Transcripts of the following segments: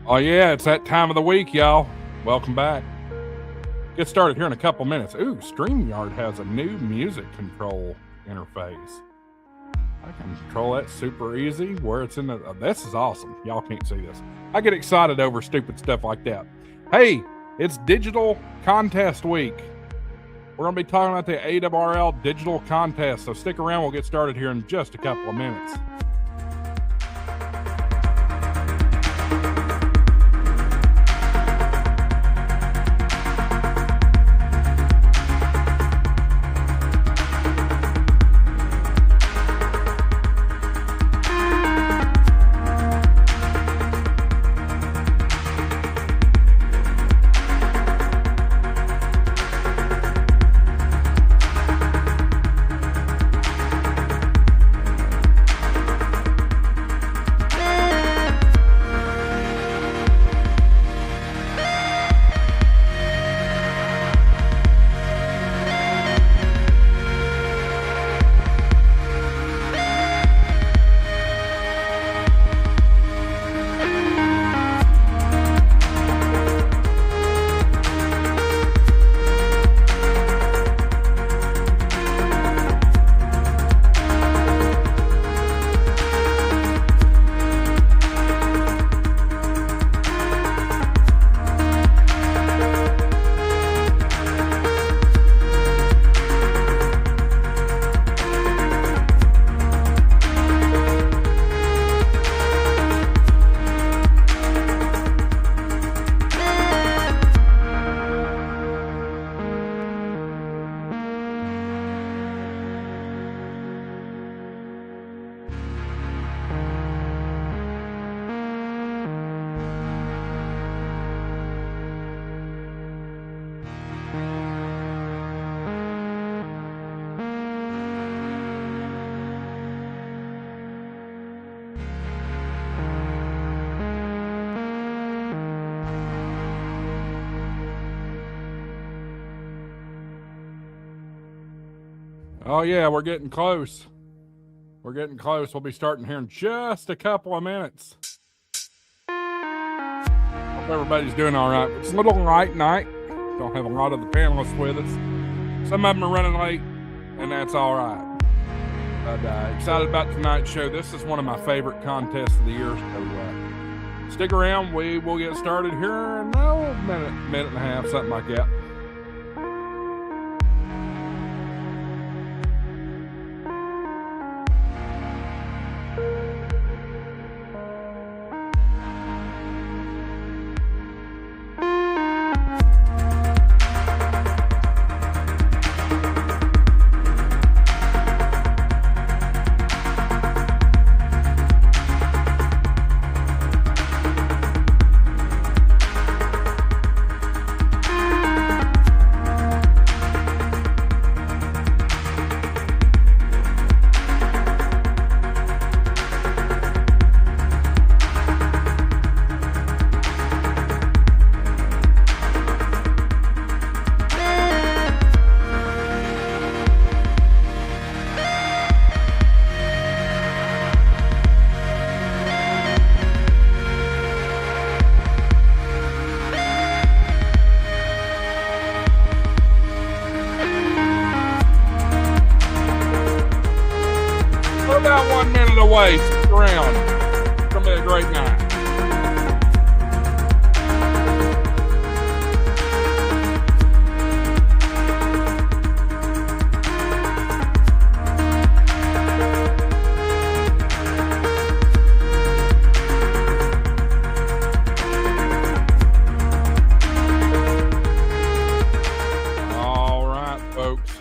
Oh yeah, it's that time of the week, y'all. Welcome back. Get started here in a couple minutes. Ooh, StreamYard has a new music control interface. I can control that super easy where it's in the. This is awesome. Y'all can't see this. I get excited over stupid stuff like that. Hey, it's Digital Contest Week. We're going to be talking about the ARRL Digital Contest, so stick around. We'll get started here in just a couple of minutes. Oh yeah, we're getting close. We're getting close. We'll be starting here in just a couple of minutes. Hope everybody's doing all right. It's a little light night. Don't have a lot of the panelists with us. Some of them are running late, and that's all right. But excited about tonight's show. This is one of my favorite contests of the year. So stick around. We will get started here in a minute and a half, something like that. About 1 minute away. Stick around. It's going to be a great night. All right, folks.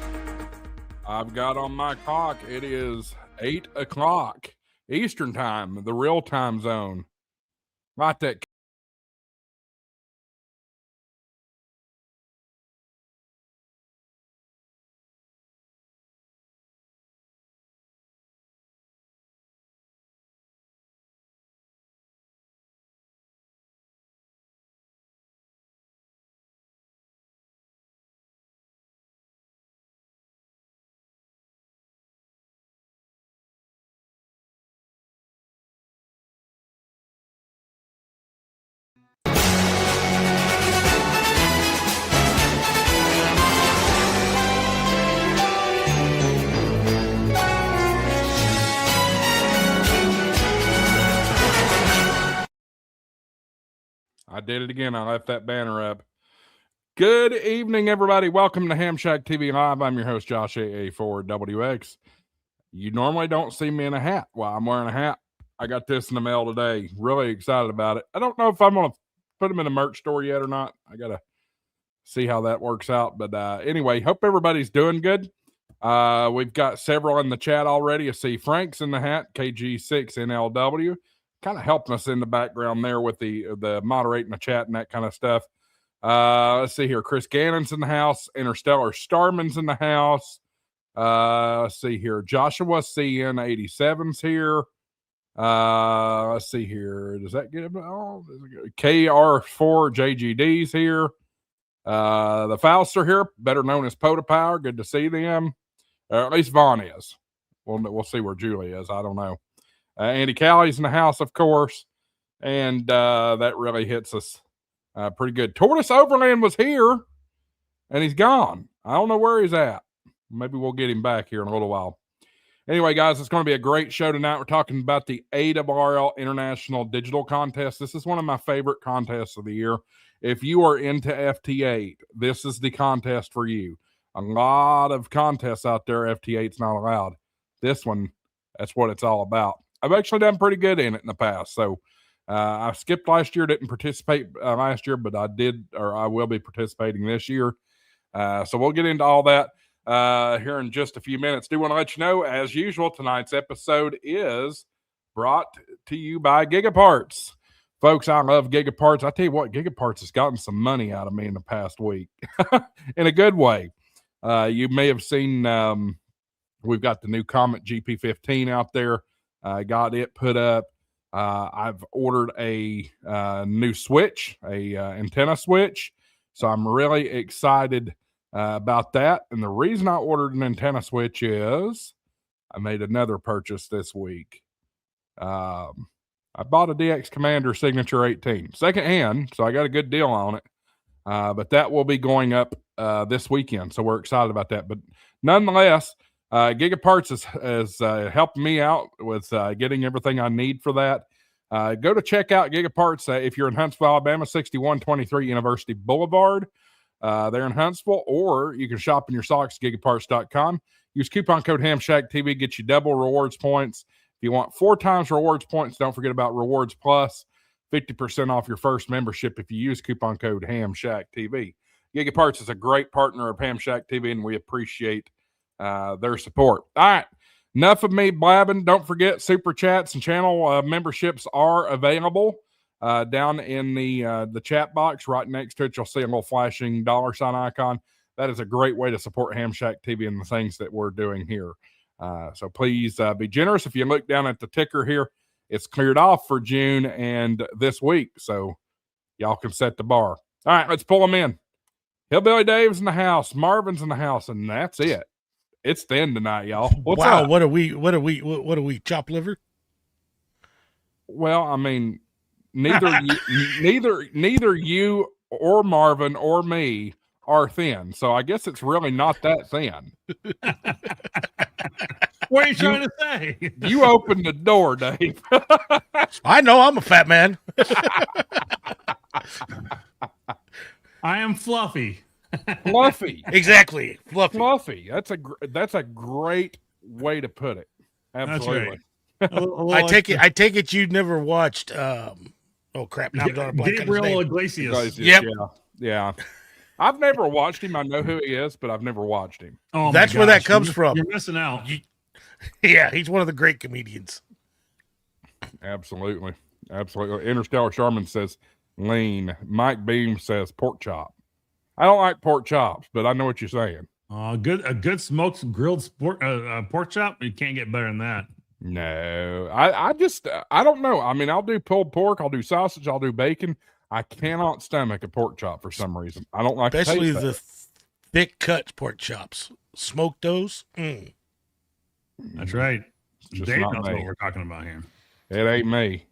I've got on my clock. It is 8 o'clock Eastern time, the real time zone. Right, that did it again. I left that banner up. Good evening, everybody. Welcome to HamShackTV Live. I'm your host, Josh AA4WX. You normally don't see me in a hat. Well, I'm wearing a hat. I got this in the mail today. Really excited about it. I don't know if I'm going to put them in a merch store yet or not. I got to see how that works out. But anyway, hope everybody's doing good. We've got several in the chat already. I see Frank's in the hat, KG6NLW, kind of helping us in the background there with the moderating the chat and that kind of stuff. Let's see here. Chris Gannon's in the house. Interstellar Starman's in the house. Let's see here. Joshua CN87's here. Let's see here. Does that get him? Oh, KR4 JGD's here. The Fauster here, better known as Pota Power. Good to see them. At least Vaughn is. We'll see where Julie is. I don't know. Andy Callie's in the house, of course. And that really hits us pretty good. Tortoise Overland was here, and he's gone. I don't know where he's at. Maybe we'll get him back here in a little while. Anyway, guys, it's going to be a great show tonight. We're talking about the ARRL International Digital Contest. This is one of my favorite contests of the year. If you are into FT8, this is the contest for you. A lot of contests out there, FT8's not allowed. This one, that's what it's all about. I've actually done pretty good in it in the past. So I skipped last year, didn't participate last year, but I will be participating this year. So we'll get into all that here in just a few minutes. Do want to let you know, as usual, tonight's episode is brought to you by Gigaparts. Folks, I love Gigaparts. I tell you what, Gigaparts has gotten some money out of me in the past week in a good way. You may have seen we've got the new Comet GP15 out there. Got it put up. I've ordered a new switch, a antenna switch. So I'm really excited about that. And the reason I ordered an antenna switch is I made another purchase this week. I bought a DX Commander Signature 18 secondhand, so I got a good deal on it. But that will be going up this weekend, so we're excited about that. But nonetheless, Gigaparts is helping me out with getting everything I need for that. Go to check out Gigaparts if you're in Huntsville, Alabama, 6123 University Boulevard. They're in Huntsville, or you can shop in your socks, gigaparts.com. Use coupon code HamShackTV, get you double rewards points. If you want 4 times rewards points, don't forget about Rewards Plus, 50% off your first membership if you use coupon code HamShackTV. Gigaparts is a great partner of HamShackTV, and we appreciate their support. All right, enough of me blabbing. Don't forget, super chats and channel memberships are available down in the chat box. Right next to it, you'll see a little flashing $ icon. That is a great way to support HamShackTV and the things that we're doing here. So please be generous. If you look down at the ticker here, it's cleared off for June and this week. So y'all can set the bar. All right, let's pull them in. Hillbilly Dave's in the house. Marvin's in the house, and that's it. It's thin tonight, y'all. What's up? What are we, chop liver? Well, I mean, neither you or Marvin or me are thin. So I guess it's really not that thin. What are you trying to say? You opened the door, Dave. I know I'm a fat man. I am fluffy. Fluffy. Exactly. Fluffy. That's a great way to put it. Absolutely. That's right. I take it you never watched oh crap, now I'm drawing a blank on his Gabriel name. Iglesias. Yep. Yeah. I've never watched him. I know who he is, but I've never watched him. Oh, that's where that comes from. You're missing out. Yeah, he's one of the great comedians. Absolutely. Interstellar Sharman says lean. Mike Beam says pork chop. I don't like pork chops, but I know what you're saying. A good smoked grilled pork chop. You can't get better than that. No, I don't know. I mean, I'll do pulled pork, I'll do sausage, I'll do bacon. I cannot stomach a pork chop for some reason. I don't like especially the thick cut pork chops. Smoke those. That's right. Just Dave not knows me. what we're talking about here. It ain't me.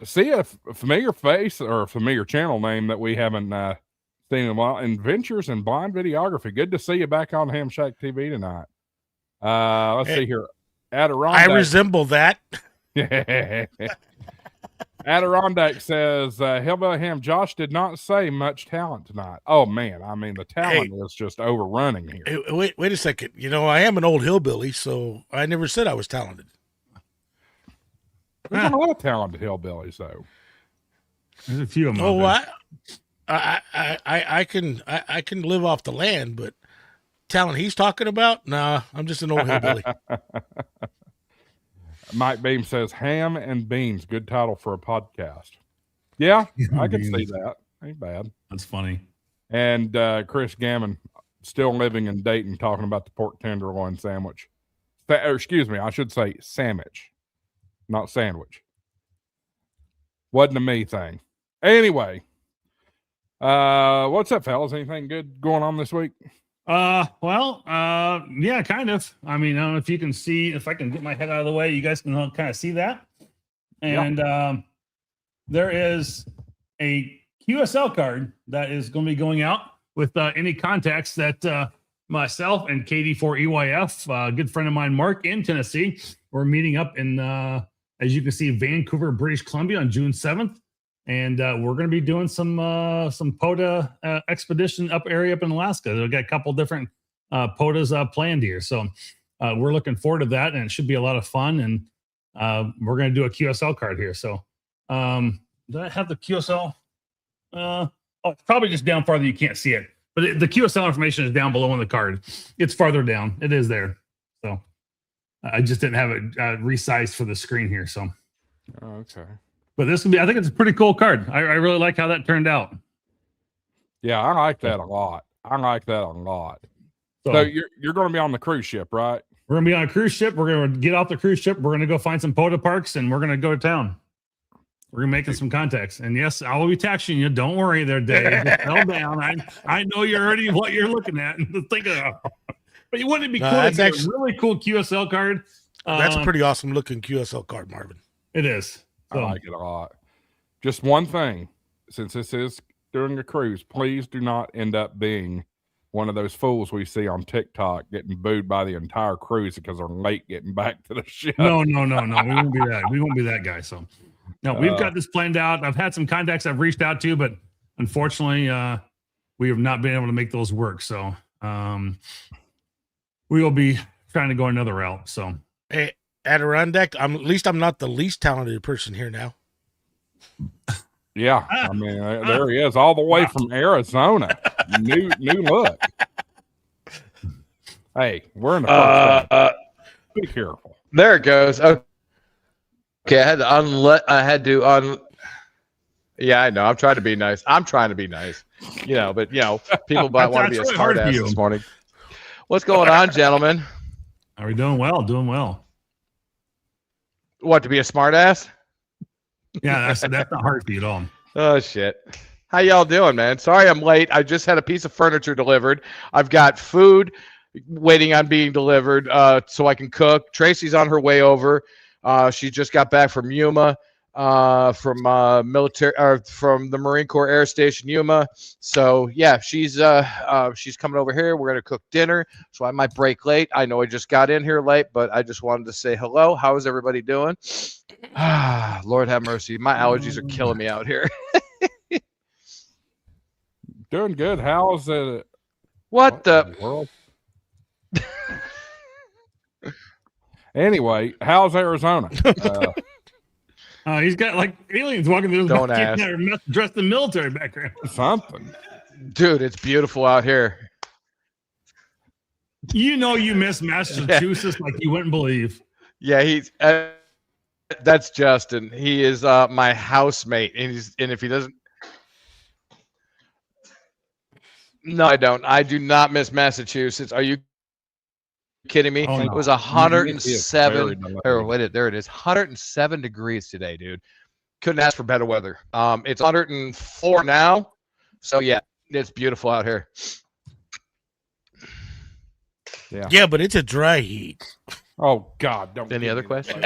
See a familiar face or a familiar channel name that we haven't seen in a while. Adventures in Blind Videography. Good to see you back on HamShackTV tonight. Let's see here. Adirondack. I resemble that. Adirondack says, Hillbilly Ham, Josh did not say much talent tonight. Oh, man. I mean, the talent is just overrunning here. Hey, wait a second. You know, I am an old hillbilly, so I never said I was talented. There's a lot of talented hillbillies, though. There's a few of them. Oh, I can live off the land, but talent he's talking about? Nah, I'm just an old hillbilly. Mike Beam says, Ham and Beans, good title for a podcast. Yeah, I can see that. Ain't bad. That's funny. And Chris Gammon, still living in Dayton, talking about the pork tenderloin sandwich. Or excuse me, I should say sandwich, not sandwich. Wasn't a me thing. Anyway, what's up, fellas? Anything good going on this week? Yeah, kind of. I mean, I don't know if you can see, if I can get my head out of the way, you guys can kind of see that. And there is a QSL card that is going to be going out with any contacts that myself and KD4EYF, a good friend of mine, Mark, in Tennessee, we're meeting up in, as you can see, Vancouver, British Columbia on June 7th. And we're going to be doing some POTA expedition up in Alaska. We've got a couple different POTAs planned here. So we're looking forward to that, and it should be a lot of fun. And we're going to do a QSL card here. So did I have the QSL? It's probably just down farther. You can't see it. But the QSL information is down below on the card. It's farther down. It is there. So I just didn't have it resized for the screen here. So. Okay. But this will be, I think it's a pretty cool card. I really like how that turned out. Yeah, I like that a lot. So you're going to be on the cruise ship, right? We're going to be on a cruise ship. We're going to get off the cruise ship. We're going to go find some POTA parks, and we're going to go to town. We're going to make some contacts. And yes, I will be texting you. Don't worry there, Dave. Just settle down. I know you're already what you're looking at and thinking of. But wouldn't it be cool? That's actually a really cool QSL card. That's a pretty awesome looking QSL card, Marvin. It is. So, I like it a lot. Just one thing, since this is during a cruise, please do not end up being one of those fools we see on TikTok getting booed by the entire cruise because they're late getting back to the ship. No. We won't be that. We won't be that guy. So, no, we've got this planned out. I've had some contacts I've reached out to, but unfortunately, we have not been able to make those work. So, we will be trying to go another route. So, hey, Adirondack, at least I'm not the least talented person here now. Yeah, I mean, there he is, all the way from Arizona. New look. Hey, we're in the first be careful. There it goes. Okay, I had to Yeah, I know. I'm trying to be nice. But people might want to be a smart ass this morning. What's going on, gentlemen? Are we doing well? Doing well. What, to be a smart ass? Yeah, that's not hard for you at all. Oh shit. How y'all doing, man? Sorry I'm late. I just had a piece of furniture delivered. I've got food waiting on being delivered so I can cook. Tracy's on her way over. She just got back from Yuma, from the Marine Corps Air Station Yuma. So yeah, she's coming over here. We're gonna cook dinner, so I might break late. I know I just got in here late, but I just wanted to say hello. How is everybody doing? Lord have mercy. My allergies are killing me out here. Doing good. How's it? What the world? Anyway, how's Arizona? He's got like aliens walking through Don't ask. Dressed in military background. Something. Dude, it's beautiful out here. You know you miss Massachusetts like you wouldn't believe. Yeah, he's that's Justin. He is my housemate, and if he doesn't, no, I don't. I do not miss Massachusetts. Are you kidding me? Oh, no. It was 107. There it is. 107 degrees today, dude. Couldn't ask for better weather. It's 104 now. So yeah, it's beautiful out here. Yeah, but it's a dry heat. Oh God! Don't. Any other questions?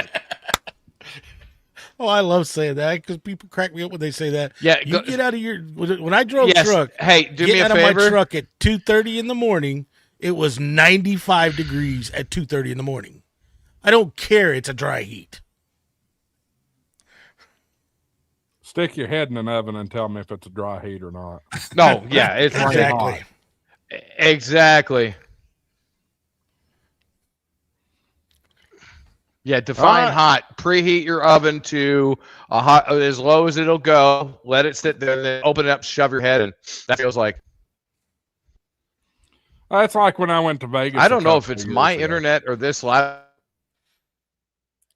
Oh, I love saying that because people crack me up when they say that. Yeah, you get out of your when I drove truck. Hey, do me a favor. favor. Out of my truck at 2:30 in the morning. It was 95 degrees at 2:30 in the morning. I don't care. It's a dry heat. Stick your head in an oven and tell me if it's a dry heat or not. No, yeah, it's Exactly. hot. Exactly. Yeah, define hot. Preheat your oven to a hot, as low as it'll go. Let it sit there, and then open it up, shove your head, and that feels like. That's like when I went to Vegas. I don't know if couple it's years my ago. internet or this live.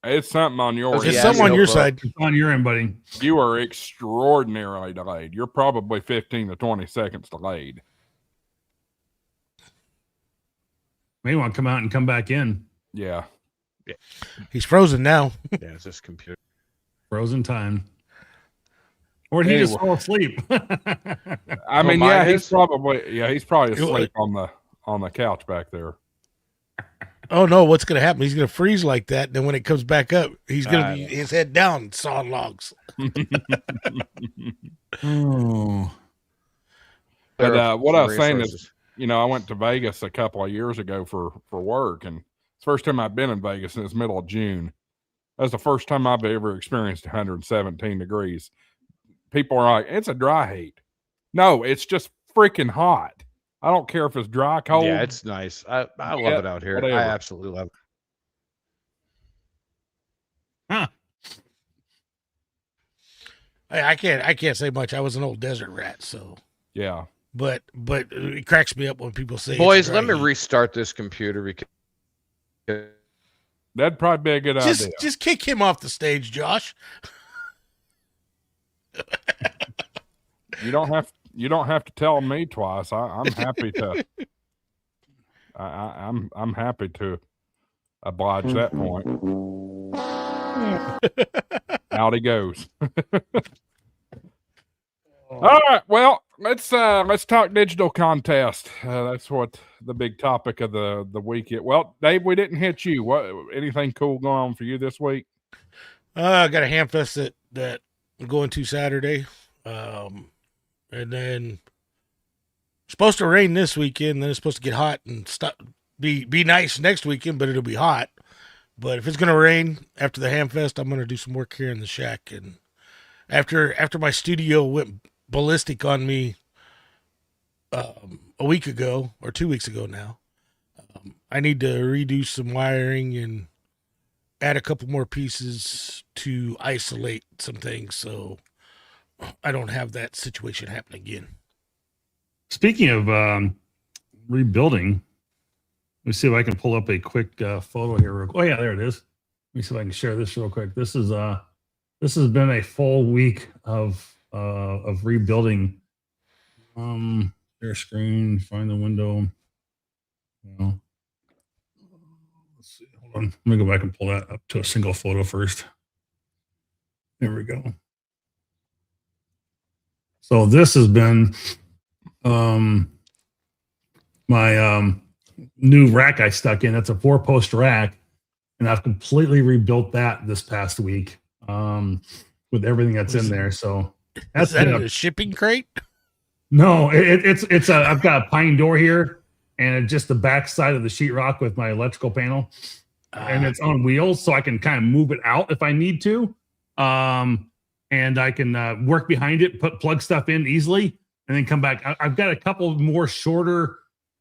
It's something on your It's Yeah, something on no your problem. side. It's on your end, buddy. You are extraordinarily delayed. You're probably 15 to 20 seconds delayed. May want to come out and come back in. Yeah. He's frozen now. Yeah, it's this computer. Frozen time. Or did he just fall asleep? I mean, mine yeah, is? he's probably asleep on the couch back there. Oh no, what's gonna happen? He's gonna freeze like that. Then when it comes back up, he's gonna be his head down, sawing logs. Oh. But what I was saying is, I went to Vegas a couple of years ago for work, and it's the first time I've been in Vegas, and it's middle of June. That's the first time I've ever experienced 117 degrees. People are like, it's a dry heat. No, it's just freaking hot. I don't care if it's dry, cold. Yeah, it's nice. I love it out here. whatever. I absolutely love it. Huh. I can't say much. I was an old desert rat, so. Yeah. But it cracks me up when people say, it's Boys, dry let me heat. restart this computer because That'd probably be a good idea. Just kick him off the stage, Josh. You don't have to tell me twice. I'm happy to. I'm happy to oblige that point. Out he goes. All right. Well, let's talk digital contest. That's what the big topic of the week is. Well, Dave, we didn't hit you. What anything cool going on for you this week? I got a hamfest that I'm going to Saturday. And then supposed to rain this weekend, then it's supposed to get hot and be nice next weekend, but it'll be hot. But if it's gonna rain after the hamfest, I'm gonna do some work here in the shack. And after my studio went ballistic on me a week ago or 2 weeks ago now, I need to redo some wiring and add a couple more pieces to isolate some things so I don't have that situation happen again. Speaking of rebuilding, let me see if I can pull up a quick photo here. Oh yeah, there it is. Let me see if I can share this real quick. This has been a full week of rebuilding. Share screen, find the window. Let's see. Hold on. Let me go back and pull that up to a single photo first. There we go. So this has been my new rack I stuck in. That's a 4-post rack, and I've completely rebuilt that this past week with everything that's in there. So that's Is that a shipping crate? No, it's I've got a pine door here, and it's just the back side of the sheetrock with my electrical panel, and it's on wheels, so I can kind of move it out if I need to. And I can work behind it, plug stuff in easily, and then come back. I've got a couple more shorter.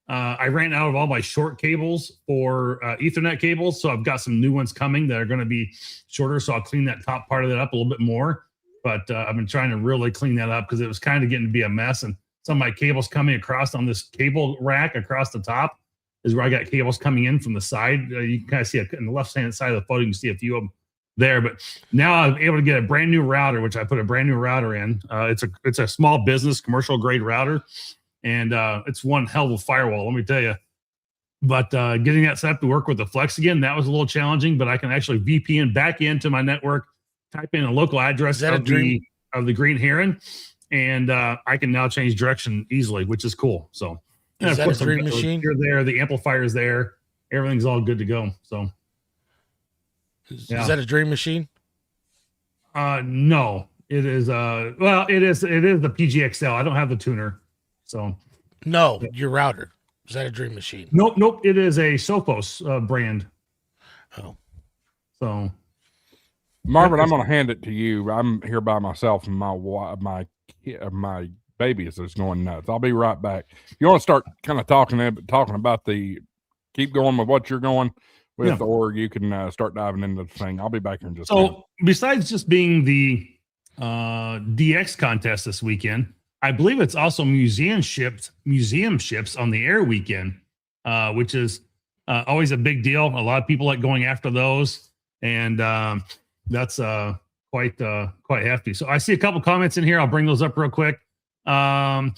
I ran out of all my short cables for Ethernet cables, so I've got some new ones coming that are going to be shorter. So I'll clean that top part of it up a little bit more. But I've been trying to really clean that up because it was kind of getting to be a mess. And some of my cables coming across on this cable rack across the top is where I got cables coming in from the side. You can kind of see in the left-hand side of the photo, you can see a few of them there. But now I'm able to get a brand new router, which I put a brand new router in. It's a small business, commercial grade router, and it's one hell of a firewall, let me tell you. But getting that set up to work with the Flex again, that was a little challenging. But I can actually VPN back into my network, type in a local address of the Green Heron, and I can now change direction easily, which is cool. So, and Is that a Dream Machine? You're there, the amplifier's there, everything's all good to go. So. Is that a Dream Machine? No, it is. It is the PGXL. I don't have the tuner, so. No, your router. Is that a Dream Machine? Nope. It is a Sophos brand. Oh, So. Marvin, I'm going to hand it to you. I'm here by myself, and my baby is just going nuts. I'll be right back. You want to start kind of talking about keep going with what you're going with, or you can start diving into the thing. I'll be back here in just a minute. So besides just being the DX contest this weekend, I believe it's also museum ships on the air weekend, which is always a big deal. A lot of people like going after those, and that's quite hefty. So I see a couple comments in here. I'll bring those up real quick. Now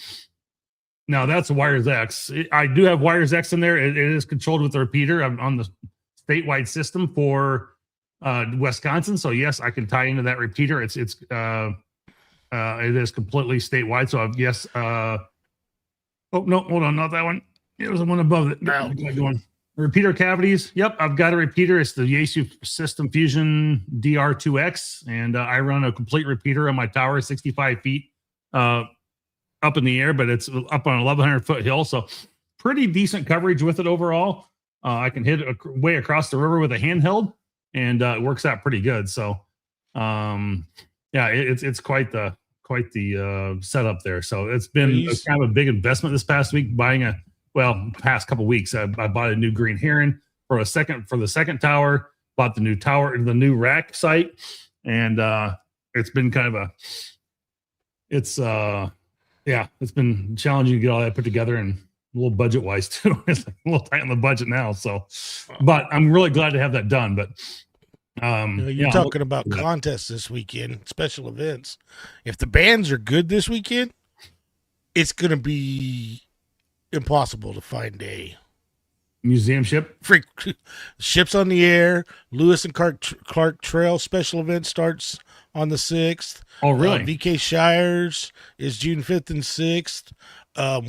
that's Wires X. I do have Wires X in there. It is controlled with the repeater. I'm on the statewide system for Wisconsin. So yes, I can tie into that repeater. It is completely statewide. So yes. Oh no, hold on, not that one. It was the one above it. Going. Repeater cavities. Yep, I've got a repeater. It's the Yaesu System Fusion DR2X, and I run a complete repeater on my tower, 65 feet up in the air, but it's up on a 1,100-foot hill, so pretty decent coverage with it overall. I can hit it way across the river with a handheld, and it works out pretty good. So, it's quite the setup there. So it's been kind of a big investment this past week. Past couple weeks, I bought a new green heron for the second tower. Bought the new rack site, and it's been kind of it's been challenging to get all that put together, and a little budget wise too. It's like a little tight on the budget now. So, but I'm really glad to have that done. But you're talking about contests this weekend, special events. If the bands are good this weekend, it's going to be impossible to find a museum ship. Ships on the air. Lewis and Clark Trail special event starts on the 6th. Oh, really? VK Shires is June 5th and 6th.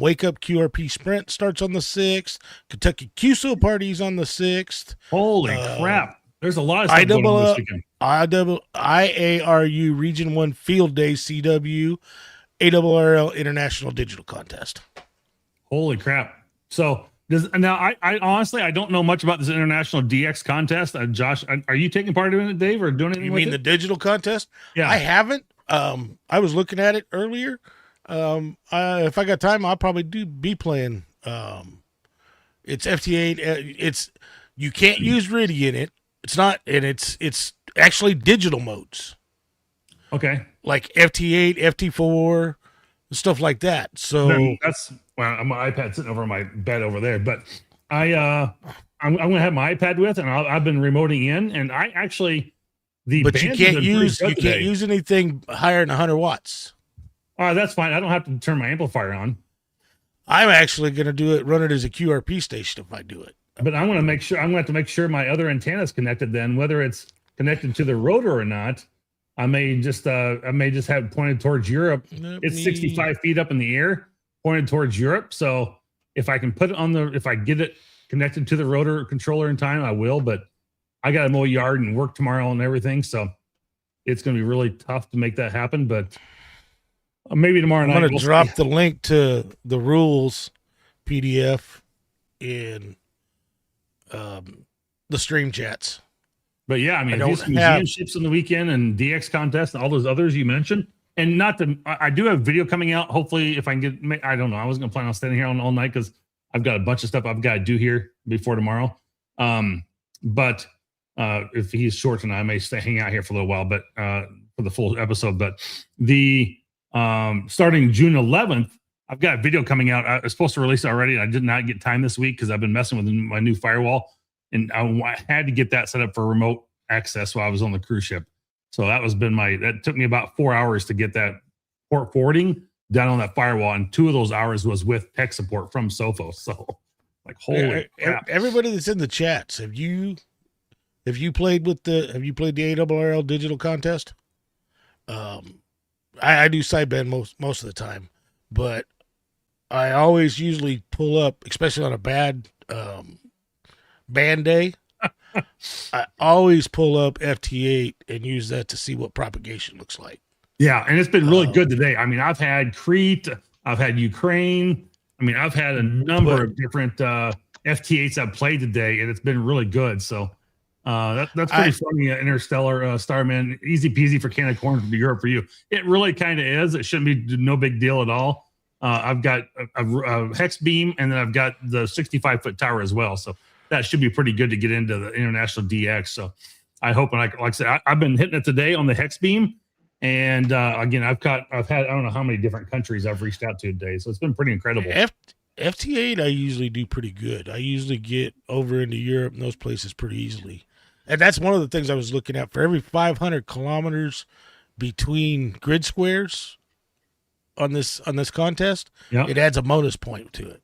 Wake Up QRP Sprint starts on the 6th. Kentucky QSO parties on the 6th. Holy crap. There's a lot of stuff going on this weekend. IARU Region 1 Field Day CW. ARRL International Digital Contest. Holy crap. So I honestly, I don't know much about this international DX contest. Josh, are you taking part in it, Dave, or doing anything? You mean the digital contest? Yeah. I haven't. I was looking at it earlier. If I got time, I'll probably be playing. It's FT8. You can't use RIDI in it. It's not, and it's actually digital modes. Okay. Like FT8, FT4, stuff like that. So that's my iPad sitting over my bed over there, but I'm going to have my iPad with, and I've been remoting in, and I actually but you can't use anything higher than 100 watts. That's fine. I don't have to turn my amplifier on. I'm actually going to run it as a QRP station if I do it. But I'm going to have to make sure my other antenna is connected. Then, whether it's connected to the rotor or not, I may just have it pointed towards Europe. It's 65 feet up in the air, pointed towards Europe. So if I can put it if I get it connected to the rotor controller in time, I will. But I got to mow yard and work tomorrow and everything, so it's going to be really tough to make that happen. But maybe tomorrow night. I'm going to drop the link to the rules PDF in the stream chats. But yeah, I mean, these museum ships on the weekend and DX contest and all those others you mentioned, and I do have video coming out. Hopefully, if I can get, I don't know. I was going to plan on staying here all night because I've got a bunch of stuff I've got to do here before tomorrow. But if he's short tonight, I may hang out here for a little while, but for the full episode. But the starting June 11th, I've got a video coming out. I was supposed to release it already. I did not get time this week because I've been messing with my new firewall, and I had to get that set up for remote access while I was on the cruise ship. So that took me about 4 hours to get that port forwarding down on that firewall, and 2 of those hours was with tech support from Sophos. So, like, holy crap! Everybody that's in the chats, have you played the ARRL Digital Contest? I do sideband most of the time, but I always usually pull up, especially on a bad band day. I always pull up FT8 and use that to see what propagation looks like. Yeah, and it's been really good today. I mean, I've had Crete, I've had Ukraine. I mean, I've had a number of different FT8s I've played today, and it's been really good. So That's pretty funny. Interstellar Starman, easy peasy for can of corn to Europe for you. It really kind of is. It shouldn't be no big deal at all. I've got a hex beam, and then I've got the 65-foot tower as well. So that should be pretty good to get into the international DX. So I hope, and like I said, I've been hitting it today on the hex beam, and again, I've had I don't know how many different countries I've reached out to today. So it's been pretty incredible. FT8, I usually do pretty good. I usually get over into Europe and those places pretty easily. And that's one of the things I was looking at. For every 500 kilometers between grid squares on this contest, it adds a bonus point to it.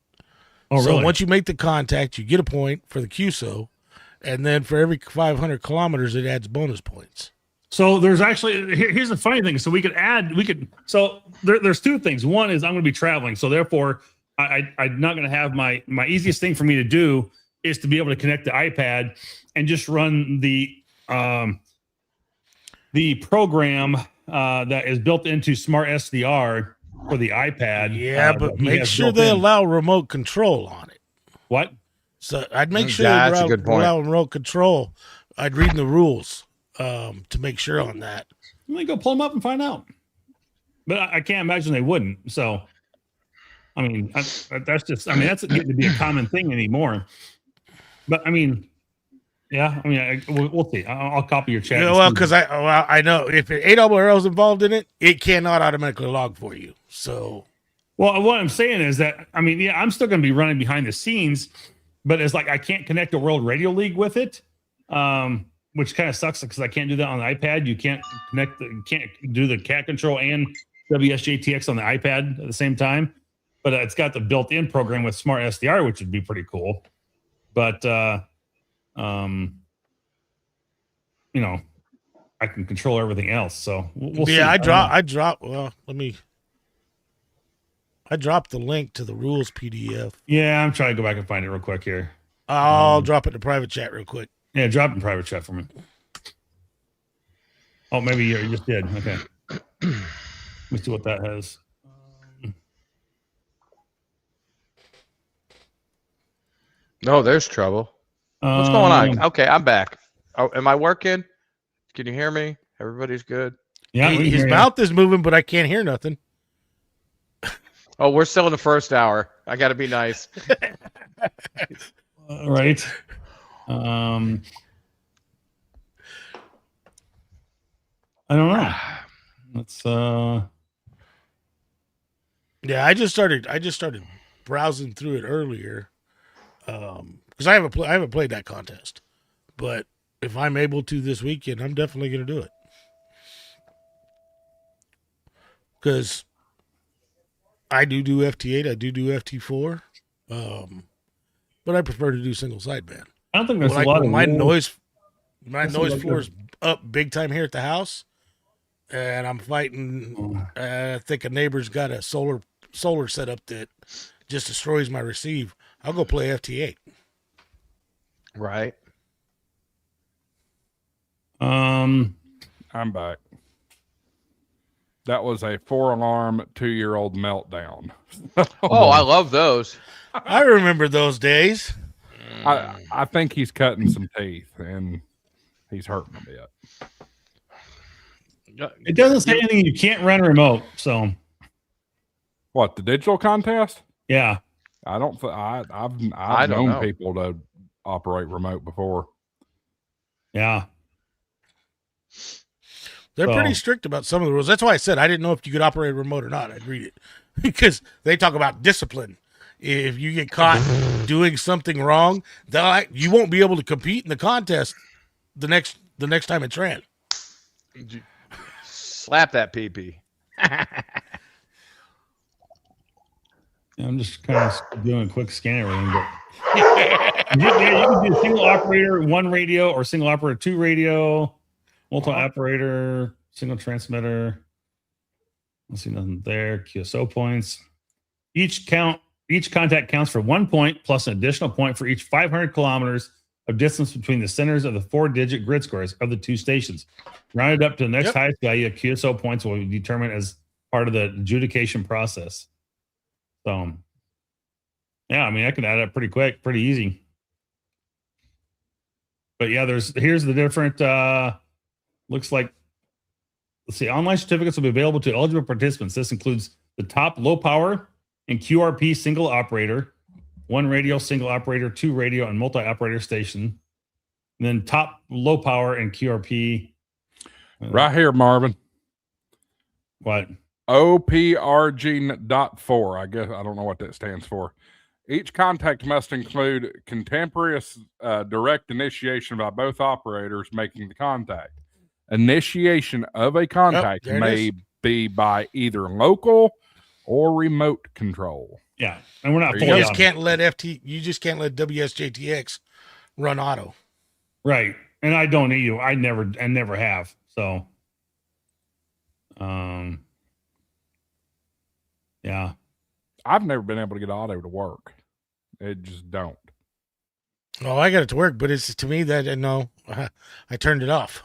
Oh, so really? once you make the contact, you get a point for the QSO, and then for every 500 kilometers, it adds bonus points. So there's actually here's the funny thing. So there's two things. One is I'm going to be traveling, so therefore I'm not going to have my easiest thing for me to do is to be able to connect the iPad and just run the program that is built into Smart SDR for the iPad. Yeah, but make sure they allow remote control on it. What? So I'd make sure they allow remote control. I'd read the rules to make sure on that. Let me go pull them up and find out. But I can't imagine they wouldn't. So, I mean, that's getting to be a common thing anymore. But I mean, yeah, I mean, we'll see. I'll copy your chat. Yeah, well, because I know if ARRL is involved in it, it cannot automatically log for you. So, well, what I'm saying is that I mean, yeah, I'm still going to be running behind the scenes, but it's like I can't connect a World Radio League with it, which kind of sucks because I can't do that on the iPad. You can't do the cat control and WSJTX on the iPad at the same time, but it's got the built-in program with Smart SDR, which would be pretty cool. But you know, I can control everything else. So we'll see. I dropped the link to the rules PDF. Yeah, I'm trying to go back and find it real quick here. I'll drop it in private chat real quick. Yeah, drop it in private chat for me. Oh, maybe you just did. Okay. Let me see what that has. No, there's trouble. What's going on? Okay, I'm back. Oh, am I working? Can you hear me? Everybody's good. Yeah, his mouth is moving, but I can't hear nothing. Oh, we're still in the first hour. I got to be nice. Right. I don't know. Let's Yeah, I just started browsing through it earlier. Because I haven't played that contest. But if I'm able to this weekend, I'm definitely going to do it. Because I do FT8, I do FT4, but I prefer to do single sideband. I don't think there's a lot of my noise floor is up big time here at the house, and I'm fighting. I think a neighbor's got a solar setup that just destroys my receive. I'll go play FT8. Right. I'm back. That was a 4-alarm 2-year-old meltdown. Oh, I love those. I remember those days. I think he's cutting some teeth and he's hurting a bit. It doesn't say anything. You can't run a remote. So, what, the digital contest? Yeah, I don't. I've known people to operate remote before. Yeah. They're pretty strict about some of the rules. That's why I said I didn't know if you could operate a remote or not. I'd read it because they talk about discipline. If you get caught doing something wrong, you won't be able to compete in the contest the next time it's ran. Slap that pee-pee. I'm just kind of doing a quick scan of everything. But you can do single operator, 1 radio, or single operator, 2 radio. Multi-operator, single transmitter. I see nothing there. QSO points. Each contact counts for 1 point plus an additional point for each 500 kilometers of distance between the centers of the 4-digit grid scores of the 2 stations. Rounded up to the next highest value, QSO points will be determined as part of the adjudication process. So, yeah, I mean, I can add up pretty quick, pretty easy. But yeah, here's the different. Looks like, let's see, online certificates will be available to eligible participants. This includes the top low power and QRP single operator, 1 radio, single operator, 2 radio, and multi-operator station. And then top low power and QRP. Right here, Marvin. What? OPRG.4. I guess I don't know what that stands for. Each contact must include contemporaneous direct initiation by both operators making the contact. Initiation of a contact may be by either local or remote control. Yeah, and we're not. You just can't let You just can't let WSJTX run auto. Right, and I don't either. I never have. So, yeah, I've never been able to get auto to work. It just don't. Oh, I got it to work, but it's to me that no, I turned it off.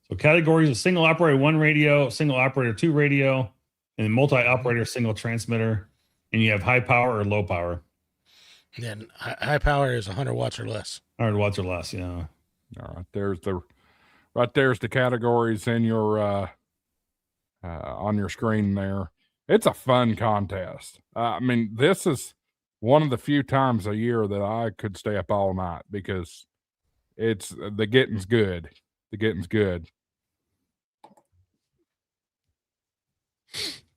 So categories of single operator 1 radio, single operator 2 radio, and multi-operator single transmitter. And you have high power or low power. Then high power is 100 watts or less. 100 watts or less, yeah. All right, there's the categories in your on your screen there. It's a fun contest. I mean, this is one of the few times a year that I could stay up all night because the getting's good. The getting's good.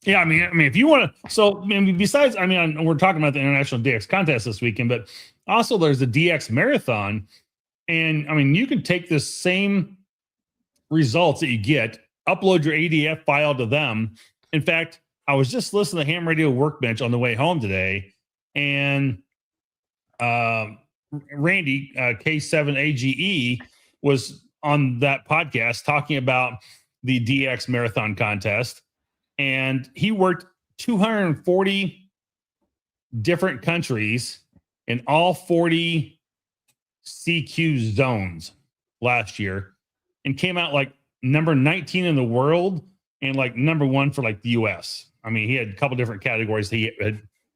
Yeah, I mean, if you want to, so I mean, besides, I mean, we're talking about the International DX Contest this weekend, but also there's the DX Marathon, and I mean, you can take this same results that you get, upload your ADF file to them. In fact, I was just listening to Ham Radio Workbench on the way home today, and Randy K7AGE was on that podcast talking about the DX Marathon Contest. And he worked 240 different countries in all 40 CQ zones last year and came out like number 19 in the world and like number 1 for like the US. I mean, he had a couple different categories. He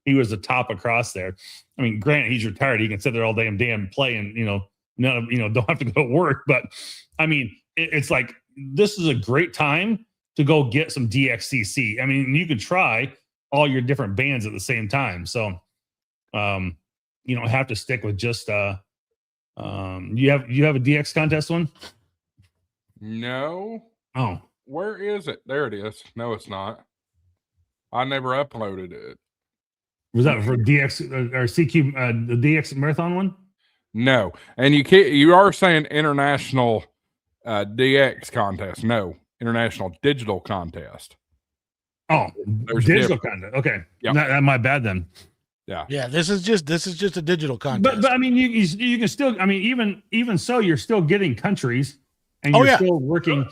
was the top across there. I mean, granted, he's retired. He can sit there all day and play and, don't have to go to work. But I mean, it's like, this is a great time to go get some DXCC. I mean, you could try all your different bands at the same time. So, you don't have to stick with just, you have a DX contest one? No. Oh, where is it? There it is. No, it's not. I never uploaded it. Was that for DX or CQ, the DX Marathon one? No. And you are saying international DX contest. No. International Digital Contest. Oh, there's digital contest. Okay, yeah, that my bad then. Yeah. This is just a digital contest. But I mean, you can still. I mean, even so, you're still getting countries, and you're still working.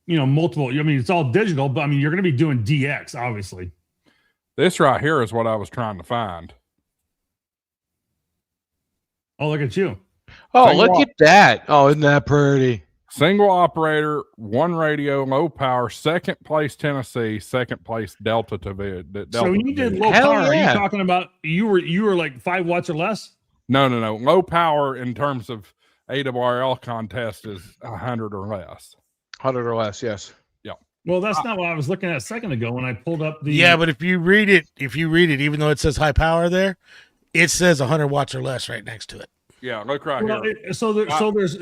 Multiple. I mean, it's all digital, but I mean, you're going to be doing DX, obviously. This right here is what I was trying to find. Oh, look at you! Oh, look at that! Oh, isn't that pretty? Single operator, 1 radio, low power, second place Tennessee, second place Delta TV. So when you did low power, are you talking about you were like 5 watts or less? No. Low power in terms of ARRL contest is 100 or less. 100 or less, yes. Yeah. Well, that's not what I was looking at a second ago when I pulled up the. Yeah, but if you read it, even though it says high power there, it says 100 watts or less right next to it. Yeah, look right here. It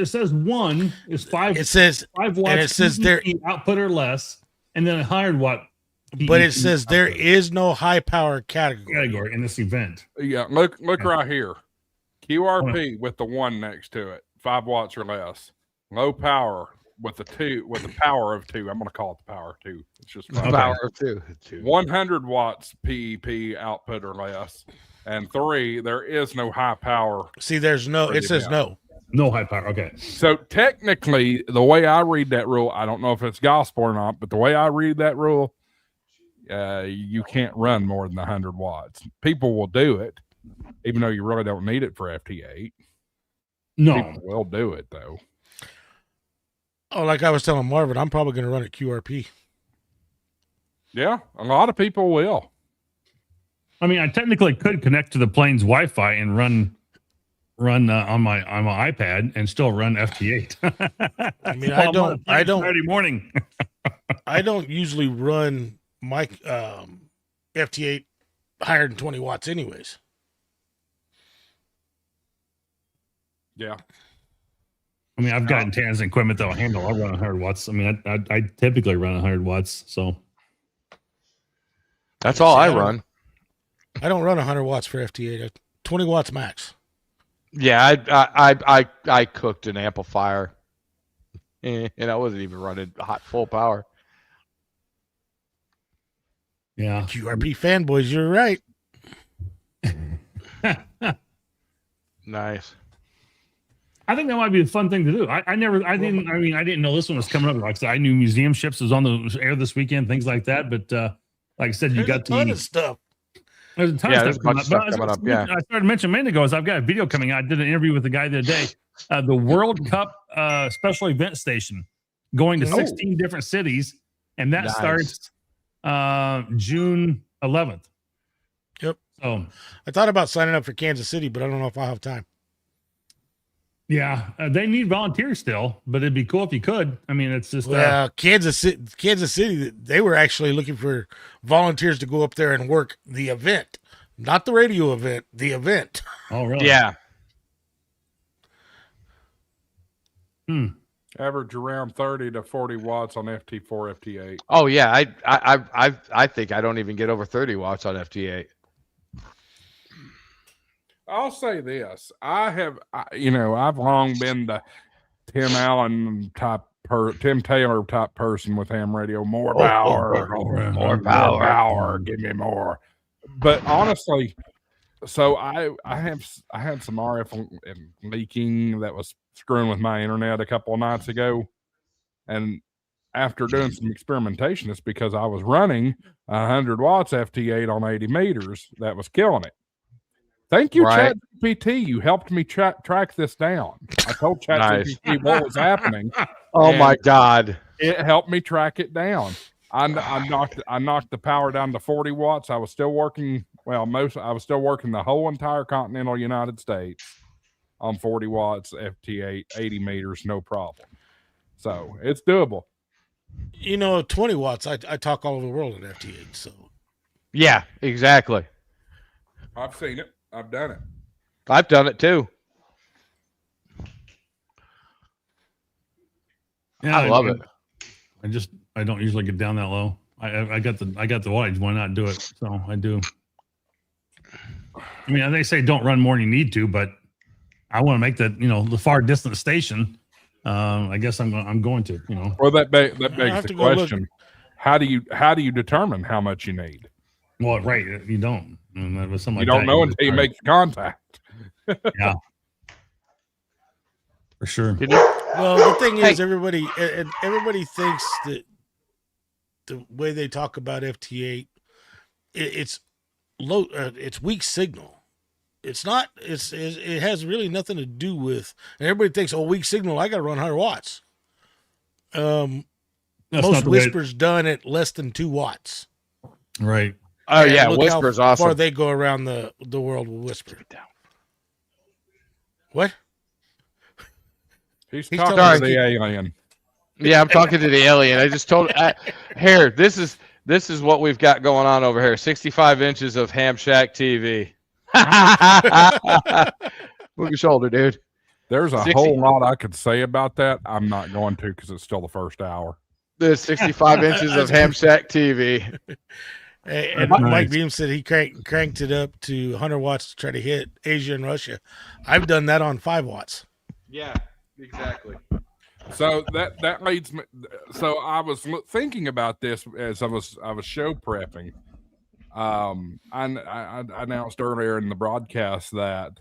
says 1 is 5. It says 5 watts. And it says there output or less, and then 100 watt. But it says there is no high power category in this event. Yeah, look right here. QRP with the 1 next to it, 5 watts or less. Low power with the power of 2. I'm going to call it the power of 2. It's just the power of 2. 100 watts PEP output or less. And 3, there is no high power. See, there's no, it says no high power. Okay. So technically, the way I read that rule, I don't know if it's gospel or not, but the way I read that rule, you can't run more than 100 watts. People will do it, even though you really don't need it for FT8. No. People will do it, though. Oh, like I was telling Marvin, I'm probably going to run at QRP. Yeah, a lot of people will. I mean, I technically could connect to the plane's Wi-Fi and run run on my iPad and still run FT8. I mean, Well, I don't Saturday morning. I don't usually run my FT8 higher than 20 watts anyways. Yeah. I mean, I've got Tan's equipment that'll handle. I'll run 100 watts. I mean, I typically run 100 watts. So That's all I run. I don't run 100 watts for FT8. 20 watts max. Yeah, I cooked an amplifier, and I wasn't even running hot full power. yeah. QRP fanboys, you're right. Nice. I think that might be a fun thing to do. I didn't know this one was coming up. Like I said, I knew Museum Ships was on the air this weekend, things like that. But like I said, you got a ton of stuff. There's a ton of stuff coming up. Yeah. I started mentioning a minute ago is I've got a video coming out. I did an interview with the guy the other day. The World Cup special event station going to 16 different cities, and that starts June 11th. Yep. So I thought about signing up for Kansas City, but I don't know if I'll have time. Yeah, they need volunteers still, but it'd be cool if you could. I mean, it's just Kansas City. They were actually looking for volunteers to go up there and work the event, not the radio event. The event. Oh, really? Yeah. Average around 30 to 40 watts on FT4, FT8. Oh yeah, I think I don't even get over 30 watts on FT8. I'll say this: I've long been the Tim Allen Tim Taylor type person with ham radio. More power, more power, give me more. But honestly, so I had some RF leaking that was screwing with my internet a couple of nights ago, and after doing some experimentation, it's because I was running 100 watts FT8 on 80 meters that was killing it. Thank you, ChatGPT. You helped me track this down. I told ChatGPT what was happening. Oh my God! It helped me track it down. I knocked the power down to 40 watts. I was still working. I was still working the whole entire continental United States on 40 watts FT8, 80 meters, no problem. So it's doable. 20 watts. I talk all over the world in FT8. So yeah, exactly. I've seen it. I've done it. I've done it too. Yeah, I love it. I don't usually get down that low. I got the wattage. Why not do it? So I do. I mean, they say don't run more than you need to, but I want to make that the far distant station. I guess I'm going to. Well, that begs the question: how do you determine how much you need? Well, right, you don't. With something you don't know until you make contact. Yeah, for sure. Well, the thing is, everybody thinks that the way they talk about FT8, it's low. It's weak signal. It's not. It has really nothing to do with. And everybody thinks, weak signal. I got to run 100 watts. Most whispers done at less than 2 watts. Right. Oh yeah, Whisper's awesome. Before they go around the world with Whisper. What? He's talking to the alien. Yeah, I'm talking to the alien. I just told here. This is what we've got going on over here. 65 inches of HamShackTV. Move your shoulder, dude. There's a whole lot I could say about that. I'm not going to because it's still the first hour. There's 65 inches of HamShackTV. And Mike Beam said he cranked it up to 100 watts to try to hit Asia and Russia. I've done that on 5 watts. Yeah, exactly. So that leads me. So I was thinking about this as I was show prepping. I announced earlier in the broadcast that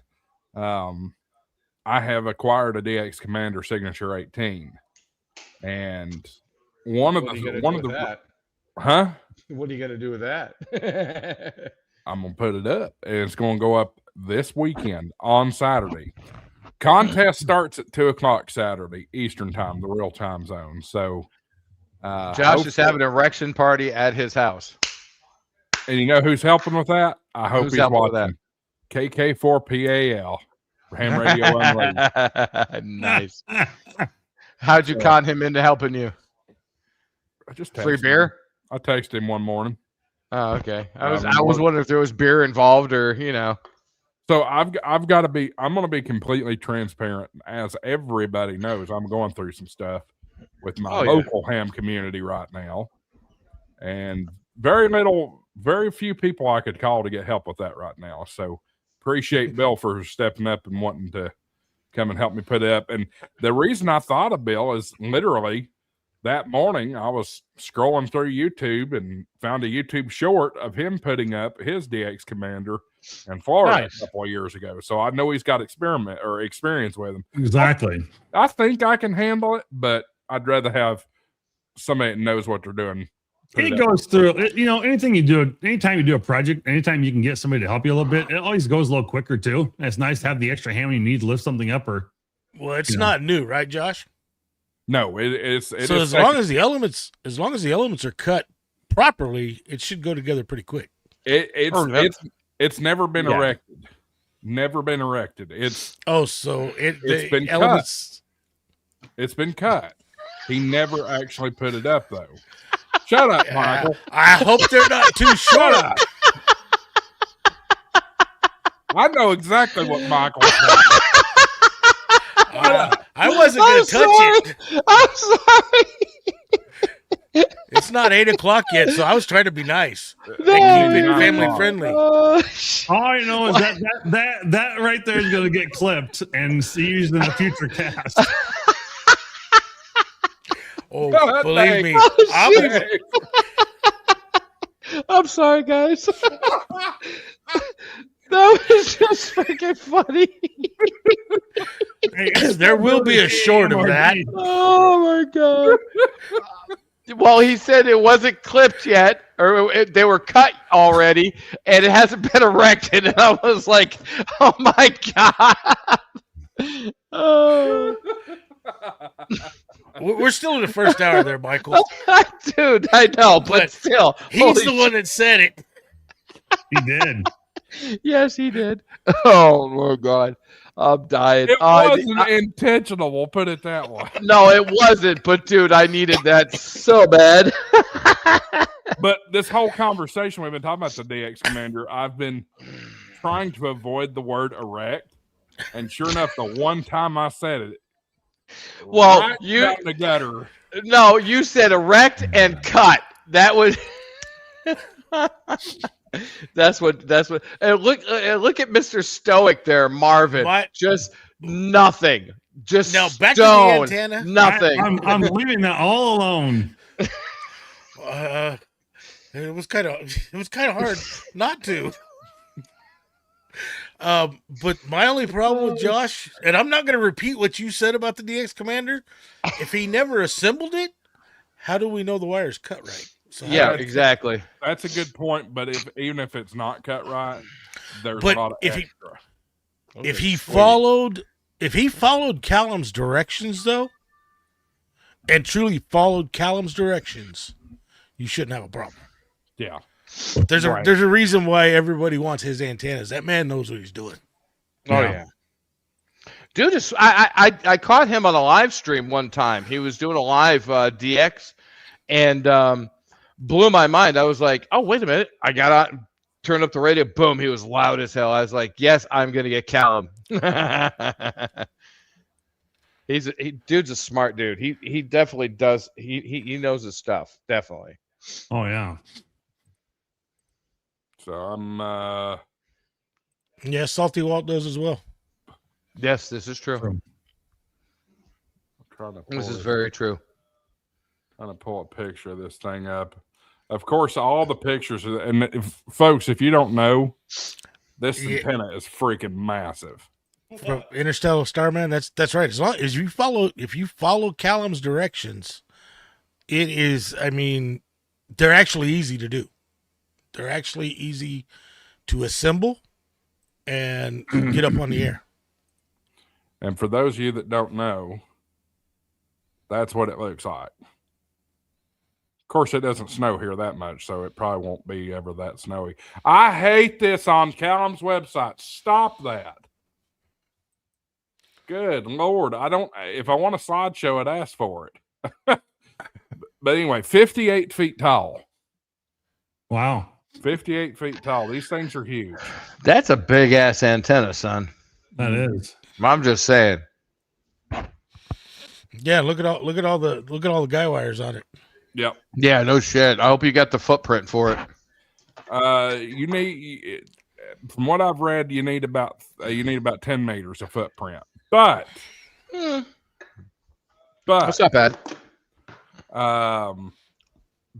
I have acquired a DX Commander Signature 18, and one of the huh. What are you going to do with that? I'm going to put it up, and it's going to go up this weekend on Saturday. Contest starts at 2:00 Saturday Eastern time, the real time zone. So Josh is having an erection party at his house. And you know who's helping with that? I hope who's he's watching. KK4PAL. Ham Radio Unleashed. Nice. How'd you con him into helping you? I just Free texted beer? him. I texted him one morning. Oh, okay. I was wondering if there was beer involved or, you know. So I'm going to be completely transparent. As everybody knows, I'm going through some stuff with my local ham community right now. And very few people I could call to get help with that right now. So appreciate Bill for stepping up and wanting to come and help me put it up. And the reason I thought of Bill is literally that morning I was scrolling through YouTube and found a YouTube short of him putting up his DX Commander in Florida a couple of years ago. So I know he's got experience with him. Exactly. I think I can handle it, but I'd rather have somebody that knows what they're doing. It goes through, anything you do, anytime you do a project, anytime you can get somebody to help you a little bit, it always goes a little quicker too. And it's nice to have the extra ham you need to lift something up well, it's not new, right, Josh? No, it's so as long as the elements are cut properly, it should go together pretty quick. It's never been erected. Never been erected. It's been cut. It's been cut. He never actually put it up though. Shut up, Michael. I hope they're not too short. I know exactly what Michael said. I wasn't going to touch it. I'm sorry. It's not 8 o'clock yet, so I was trying to be nice and keep it family friendly. All I know is that right there is going to get clipped and used in a future cast. Oh, believe me. I'm sorry, guys. That was just freaking funny. There will be a short of that. Oh, my God. Well, he said it wasn't clipped yet, or they were cut already, and it hasn't been erected. And I was like, oh, my God. Oh. We're still in the first hour there, Michael. Dude, I know, but still. He's the one that said it. He did. Yes, he did. Oh, my God. I'm dying. It wasn't intentional. We'll put it that way. No, it wasn't. But, dude, I needed that so bad. But this whole conversation we've been talking about the DX Commander, I've been trying to avoid the word erect. And sure enough, the one time I said it, well, right down the gutter. No, you said erect and cut. That was. That's what. And look at Mr. Stoic there, Marvin. Just nothing. Just now back stone. to the antenna. Nothing. I'm leaving that all alone. It was kind of hard not to. But my only problem with Josh, and I'm not going to repeat what you said about the DX Commander. If he never assembled it, how do we know the wire's cut right? So yeah, exactly. That's a good point. But even if it's not cut right, there's a lot of extra. If he followed Callum's directions though, and truly followed Callum's directions, you shouldn't have a problem. Yeah. There's a reason why everybody wants his antennas. That man knows what he's doing. Oh yeah. Dude, I caught him on a live stream one time. He was doing a live DX and blew my mind. I was like, oh, wait a minute. I got out and turned up the radio. Boom. He was loud as hell. I was like, yes, I'm going to get Callum. Dude's a smart dude. He definitely does. He knows his stuff. Definitely. Oh, yeah. So I'm yeah, Salty Walt does as well. Yes, this is true. This is very true. Trying to pull a picture of this thing up. Of course, all the pictures, and folks, if you don't know, this antenna is freaking massive. From Interstellar Starman, that's right. As long as you follow Callum's directions, it is. I mean, they're actually easy to do. They're actually easy to assemble and get up on the air. And for those of you that don't know, that's what it looks like. Of course, it doesn't snow here that much, so it probably won't be ever that snowy. I hate this on Callum's website. Stop that. Good Lord. If I want a slideshow, I'd ask for it. But anyway, 58 feet tall. Wow. 58 feet tall. These things are huge. That's a big ass antenna, son. That is. I'm just saying. Yeah, look at all the guy wires on it. Yep. Yeah, no shit. I hope you got the footprint for it. You need, from what I've read, you need about 10 meters of footprint. But That's not bad.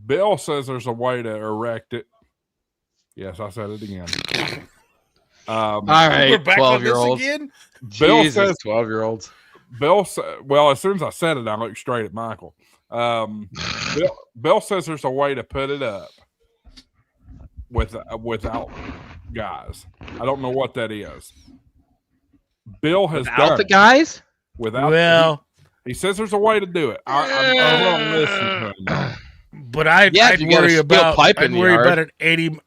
Bill says there's a way to erect it. Yes, I said it again. All right, We're back on this 12-year-olds. again. Bill Jesus, says 12-year-olds. well, as soon as I said it, I looked straight at Michael. Bill says there's a way to put it up without guys. I don't know what that is. Bill has Without done the it. guys? Without Well, he says there's a way to do it. I'm going to listen to him. but I'd if you got a worry steel about pipe in I'd the worry yard. about an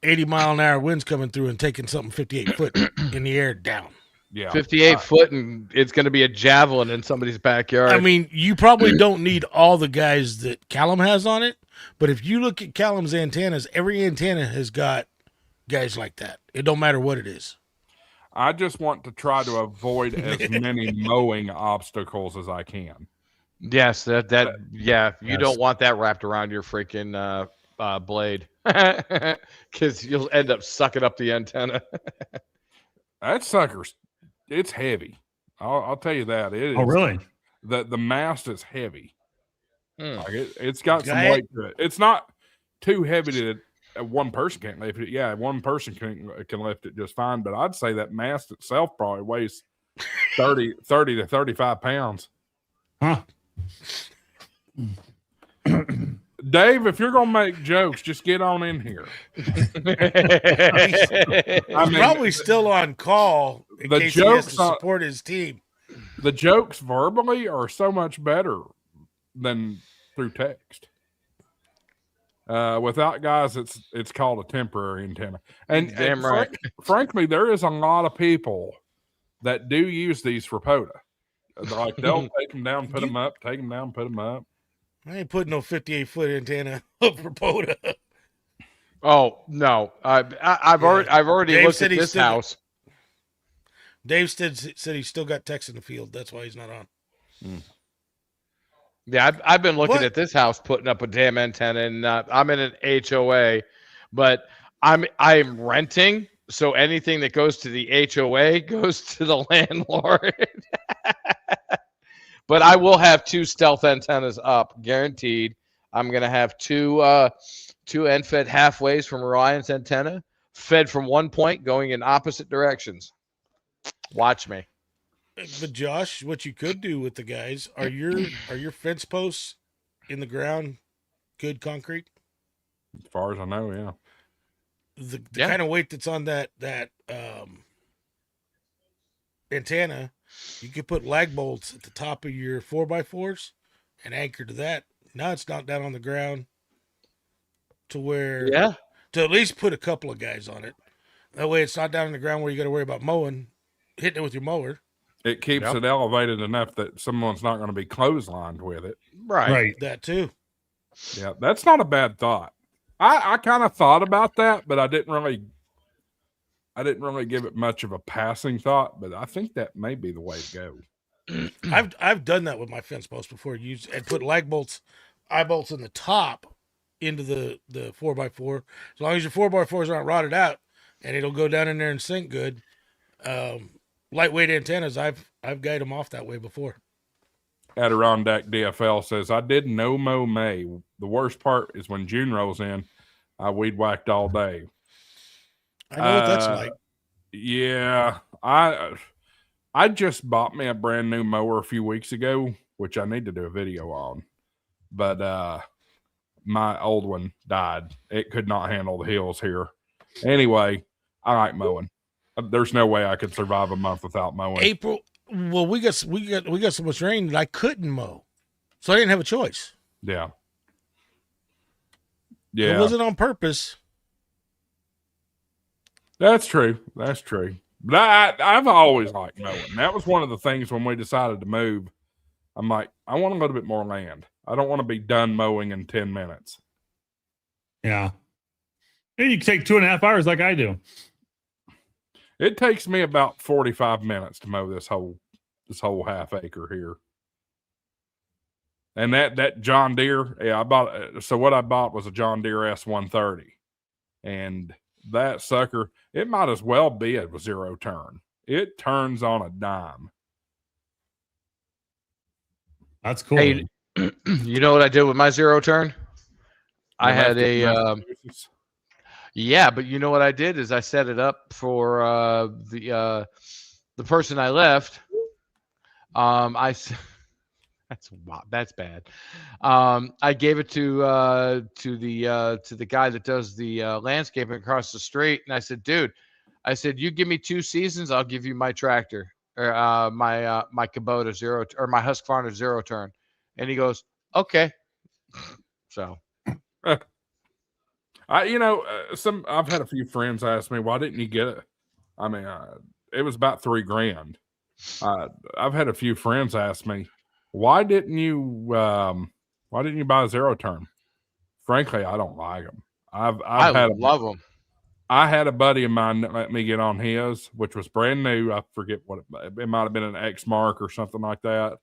80 mile an hour winds coming through and taking something 58 foot in the air down. Yeah, 58 foot, and it's going to be a javelin in somebody's backyard. I mean, you probably don't need all the guys that Callum has on it, but if you look at Callum's antennas, every antenna has got guys like that. It don't matter what it is. I just want to try to avoid as many mowing obstacles as I can. yes, you don't want that wrapped around your freaking blade because you'll end up sucking up the antenna. That sucker's it's heavy. I'll tell you that. It is. Oh, really? The mast is heavy. Hmm. Like it's got some Right. weight to it. It's not too heavy to one person can't lift it. Yeah, one person can lift it just fine. But I'd say that mast itself probably weighs 30 to 35 pounds. Huh. Dave, if you're gonna make jokes, just get on in here. I mean, Probably still on call in the case he has to jokes on- support his team. the jokes verbally are so much better than through text. Without guys, it's called a temporary antenna. And Damn right. Frankly, there is a lot of people that do use these for POTA. Like they'll take them down, put them up, take them down, put them up. I ain't putting no 58 foot antenna up for POTA. Oh no, I've already Dave looked said at he's this still- house. Dave said he's still got techs in the field. That's why he's not on. Yeah, I've been looking What? at this house putting up a damn antenna, and I'm in an HOA, but I'm renting, so anything that goes to the HOA goes to the landlord. But I will have 2 stealth antennas up, guaranteed. I'm gonna have two end fed halfways from Orion's antenna, fed from one point, going in opposite directions. Watch me. But Josh, what you could do with the guys are your fence posts in the ground good concrete? As far as I know, yeah. The Yeah. kind of weight that's on that antenna, you could put lag bolts at the top of your 4x4s and anchor to that. Now it's not down on the ground to where Yeah. to at least put a couple of guys on it. That way it's not down on the ground where you got to worry about hitting it with your mower. It keeps Yep. it elevated enough that someone's not going to be clotheslined with it. Right. Right. That too. Yeah, that's not a bad thought. I kind of thought about that, but I didn't really give it much of a passing thought. But I think that may be the way to go. I've done that with my fence post before. And put lag bolts, eye bolts in the top into the 4x4. As long as your 4x4s aren't rotted out, and it'll go down in there and sink good. Lightweight antennas, I've guided them off that way before. Adirondack DFL says, I did no mow May. The worst part is when June rolls in, I weed whacked all day. I know what that's like. Yeah, I just bought me a brand new mower a few weeks ago, which I need to do a video on. But my old one died. It could not handle the hills here. Anyway, I like mowing. There's no way I could survive a month without mowing. April. Well, we got so much rain that I couldn't mow, so I didn't have a choice. Yeah. It wasn't on purpose. That's true. That's true. But I've always liked mowing. That was one of the things when we decided to move. I'm like, I want a little bit more land. I don't want to be done mowing in 10 minutes. Yeah. And you can take 2.5 hours like I do. It takes me about 45 minutes to mow this whole half acre here. And that John Deere, yeah, what I bought was a John Deere S130. And that sucker, it might as well be a zero turn. It turns on a dime. That's cool. Hey, you know what I did with my zero turn? I had yeah, but you know what I did is I set it up for the person I left. That's bad. I gave it to the guy that does the landscaping across the street, and I said, dude, you give me 2 seasons, I'll give you my tractor or my Kubota zero or my Husqvarna zero turn. And he goes, okay. So, I've had a few friends ask me, why didn't you get it? I mean, it was about $3,000. I've had a few friends ask me, why didn't you buy a zero turn? Frankly, I don't like them. I love them. I had a buddy of mine that let me get on his, which was brand new. I forget what it might have been an X mark or something like that.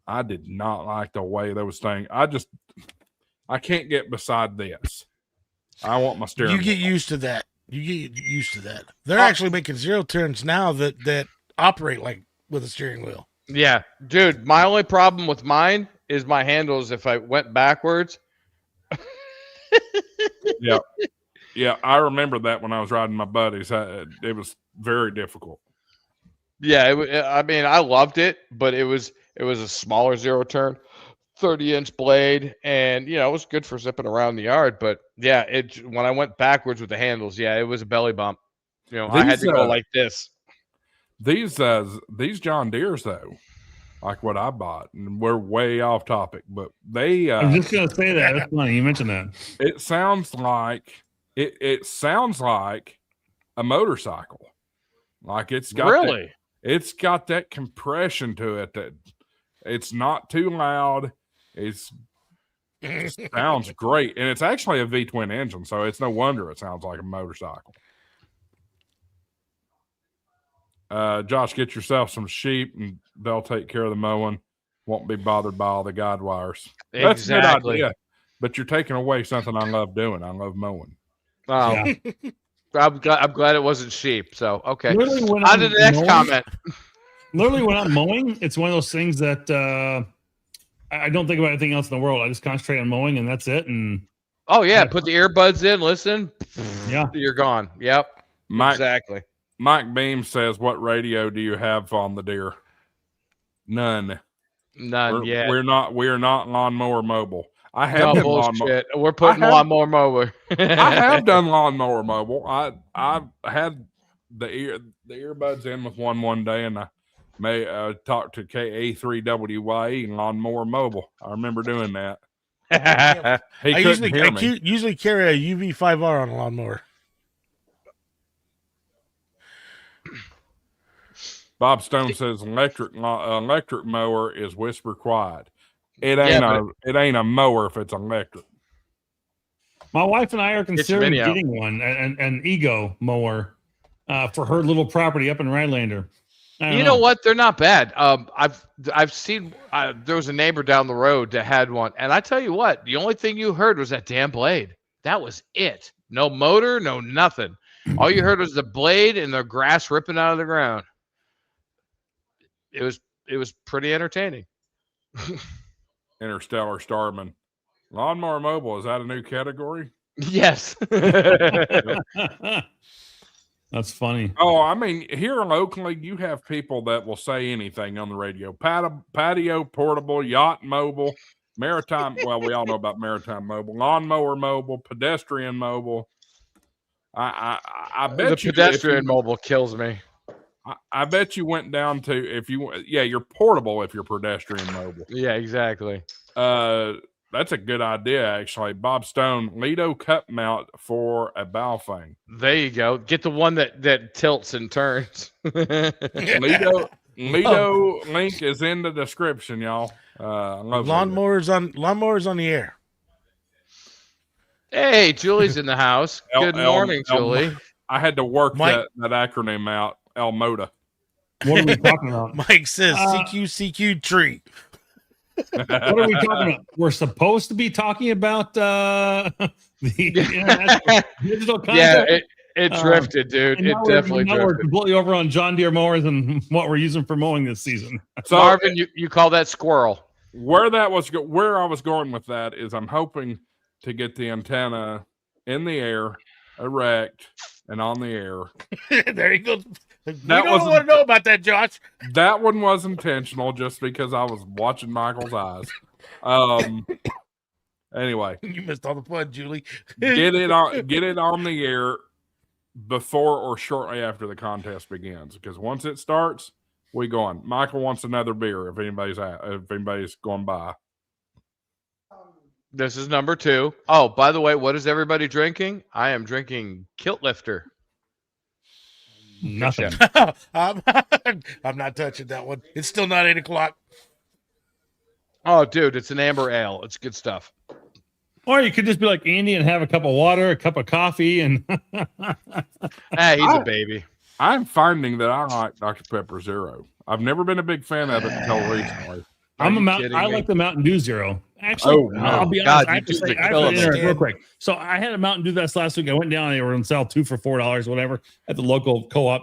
I did not like the way those things. I can't get beside this. I want my steering. You get used to that. They're actually making zero turns now that operate like with a steering wheel. Yeah, dude. My only problem with mine is my handles. If I went backwards. Yeah. Yeah, I remember that when I was riding my buddies. It was very difficult. Yeah, I mean, I loved it, but it was a smaller zero turn, 30-inch blade, and it was good for zipping around the yard. But yeah, when I went backwards with the handles, yeah, it was a belly bump. I had to go like this. These John Deeres though, like what I bought, and we're way off topic, but they. I'm just gonna say that. That's funny you mentioned that. It sounds like. It sounds like a motorcycle. Like it's got it's got that compression to it that it's not too loud. It sounds great. And it's actually a V-twin engine, so it's no wonder it sounds like a motorcycle. Josh, get yourself some sheep and they'll take care of the mowing. Won't be bothered by all the guide wires. That's a good idea. But you're taking away something I love doing. I love mowing. Yeah. I'm glad it wasn't sheep. So okay. On to the next comment. Literally, when I'm mowing, it's one of those things that I don't think about anything else in the world. I just concentrate on mowing, and that's it. And put the earbuds in, listen. Yeah, you're gone. Yep. Exactly. Mike Beam says, "What radio do you have on the Deere?" None. Yeah. We're not lawnmower mobile. I have done lawnmower. We're putting lawnmower mower. I have done lawnmower mobile. I had the earbuds in with one day, and I may talk to KA3WYE and lawnmower mobile. I remember doing that. I usually carry a UV5R on a lawnmower. Bob Stone says electric mower is whisper quiet. It ain't a mower if it's electric. My wife and I are considering getting one, an Ego mower, for her little property up in Rhinelander. You know what? They're not bad. I've seen there was a neighbor down the road that had one, and I tell you what, the only thing you heard was that damn blade. That was it. No motor, no nothing. All you heard was the blade and the grass ripping out of the ground. It was pretty entertaining. Interstellar Starman. Lawnmower mobile, is that a new category? Yes. That's funny. Oh, I mean, here locally, you have people that will say anything on the radio. Patio portable, yacht mobile, maritime. Well, we all know about maritime mobile, lawnmower mobile, pedestrian mobile. I bet the pedestrian mobile kills me. I bet you went down to you're portable if you're pedestrian mobile. Yeah, exactly. That's a good idea, actually. Bob Stone, Lido cup mount for a Baofeng. There you go. Get the one that tilts and turns. Lido link is in the description, y'all. Lawnmowers on the air. Hey, Julie's in the house. Good morning, Julie. I had to work Mike- that acronym out. Elmoda. What are we talking about? Mike says CQ tree. What are we talking about? We're supposed to be talking about the international digital contest. Yeah, it drifted, dude. It definitely now we're drifted. completely over on John Deere mowers and what we're using for mowing this season. So Marvin, you call that squirrel? where I was going with that is I'm hoping to get the antenna in the air, erect, and on the air. There you go. We That don't wasn't- want to know about that, Josh. That one was intentional, just because I was watching Michael's eyes. Anyway, You missed all the fun, Julie. get it on the air before or shortly after the contest begins, because once it starts, we go on. Michael wants another beer if anybody's going by. This is number 2. Oh, by the way, what is everybody drinking? I am drinking Kilt Lifter. Nothing. I'm not touching that one. It's still not 8 o'clock. Oh, dude, it's an amber ale. It's good stuff. Or you could just be like Andy and have a cup of water, a cup of coffee, and Hey, he's a baby. I'm finding that I like Dr. Pepper Zero. I've never been a big fan of it until recently. I'm Are a you Mountain. kidding I me? like the Mountain Dew Zero. Actually, Oh, no. I'll be God, honest. I have you to do say, the I have to killing interrupt it. real quick. So I had a Mountain Dew this last week. I went down. They were on sale 2 for $4, whatever, at the local co-op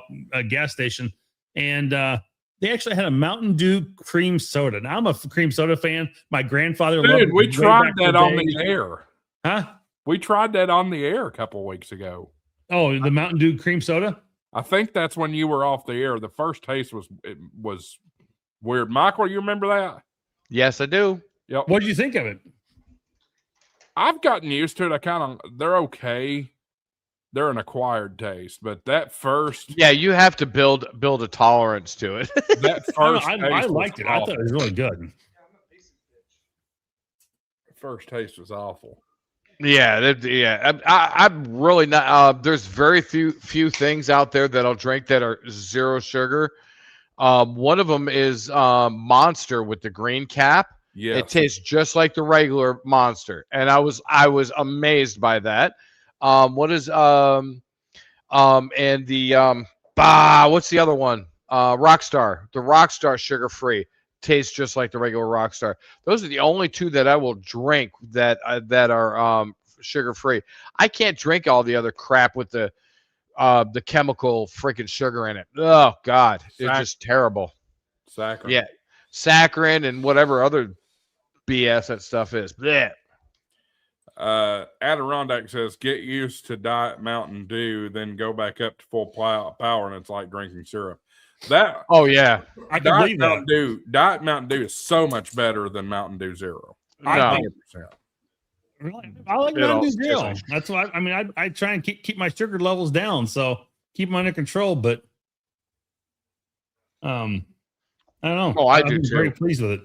gas station, and they actually had a Mountain Dew cream soda. Now I'm a cream soda fan. My grandfather loved Dude, it we way tried back in that the on day. the air. Huh? We tried that on the air a couple weeks ago. Oh, the Mountain Dew cream soda. I think that's when you were off the air. The first taste was weird. Michael, you remember that? Yes, I do. Yep. What did you think of it? I've gotten used to it. They're okay. They're an acquired taste, but that first, Yeah, you have to build a tolerance to it. that first I taste liked was it. I thought awful. it was really good. First taste was awful. Yeah, I'm really not. There's very few things out there that I'll drink that are zero sugar. One of them is Monster with the green cap. Yeah, It tastes just like the regular Monster, and I was amazed by that. What is and the what's the other one? Rockstar. The Rockstar sugar free tastes just like the regular Rockstar. Those are the only two that I will drink that are sugar free. I can't drink all the other crap with the chemical freaking sugar in it. Oh God, it's just terrible. saccharin. Yeah, saccharin and whatever other BS that stuff is. Blech. Adirondack says, "Get used to Diet Mountain Dew, then go back up to full power, and it's like drinking syrup." That Oh yeah, I can Diet believe that. Mountain Dew. Diet Mountain Dew is so much better than Mountain Dew Zero. I No. think- 100%. Really? I like It Mountain all- Dew Zero. That's why I mean I try and keep my sugar levels down, so keep them under control. But I don't know. Oh, I I've do been too. Very pleased with it.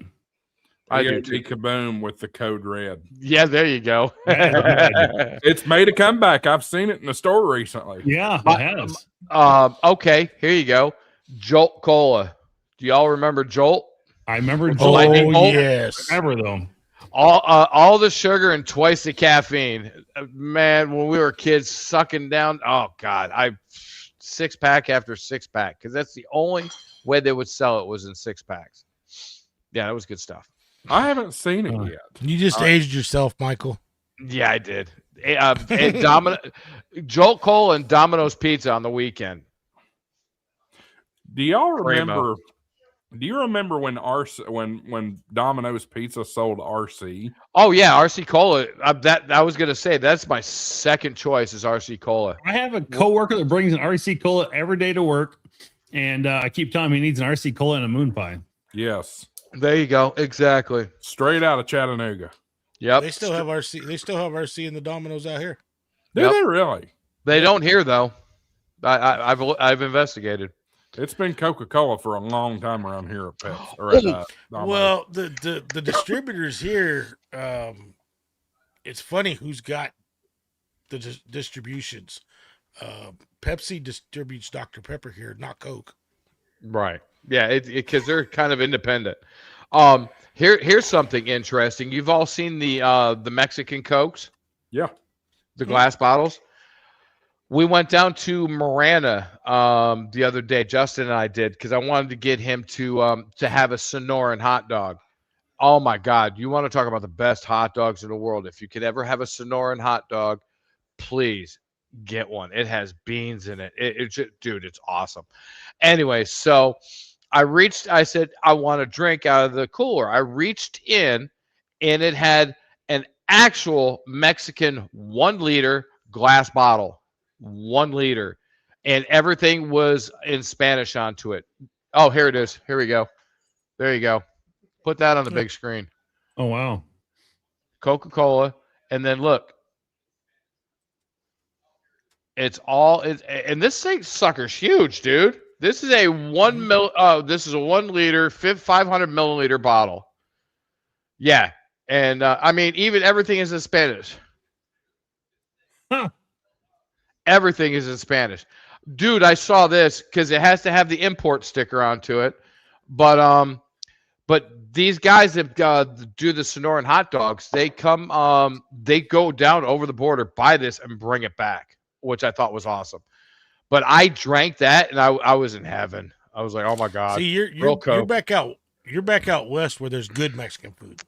I Yeah, do too. Kaboom with the code red. Yeah, there you go. It's made a comeback. I've seen it in the store recently. Yeah, My- it has. Okay, here you go. Jolt Cola. Do y'all remember Jolt? I remember Oh, Joel lightning bolt? Yes. forever though. All the sugar and twice the caffeine. Man, when we were kids, sucking down. Oh God, 6-pack after 6-pack, because that's the only way they would sell it was in 6-packs. Yeah, that was good stuff. I haven't seen it yet. You just aged yourself, Michael. Yeah, I did. Jolt Cola and Domino's Pizza on the weekend. Do y'all Primo. remember? Do you remember when when Domino's Pizza sold RC? Oh yeah, RC Cola. That I was gonna say that's my second choice is RC Cola. I have a coworker that brings an RC cola every day to work, and I keep telling him he needs an RC cola and a moon pie. Yes, There you go. Exactly. straight out of Chattanooga. Yep. They still have RC. They still have RC in the Domino's out here. Do Yep. they really? They don't hear though. I've investigated. It's been Coca-Cola for a long time around here at Pets. Or at, Domino's. Well, the distributors here it's funny who's got the distributions. Pepsi distributes Dr. Pepper here, not Coke. Right. Yeah, because they're kind of independent. Here's something interesting. You've all seen the Mexican Cokes, Yeah. the glass bottles. We went down to Marana the other day. Justin and I did, because I wanted to get him to have a Sonoran hot dog. Oh my God! You want to talk about the best hot dogs in the world? If you could ever have a Sonoran hot dog, please get one. It has beans in it. Dude, it's awesome. Anyway, so I said, I want a drink out of the cooler. I reached in, and it had an actual Mexican 1 liter glass bottle, 1 liter, and everything was in Spanish onto it. Oh, here it is. Here we go. There you go. Put that on the big screen. Oh, wow. Coca-Cola. And then look, and this thing sucker's huge, dude. This is a 1 liter, 500 milliliter bottle. Yeah. And I mean, even everything is in Spanish. Huh. Everything is in Spanish. Dude, I saw this because it has to have the import sticker onto it. But these guys that do the Sonoran hot dogs, they go down over the border, buy this, and bring it back, which I thought was awesome. But I drank that, and I was in heaven. I was like, oh my God. See, you're back out. You're back out west where there's good Mexican food.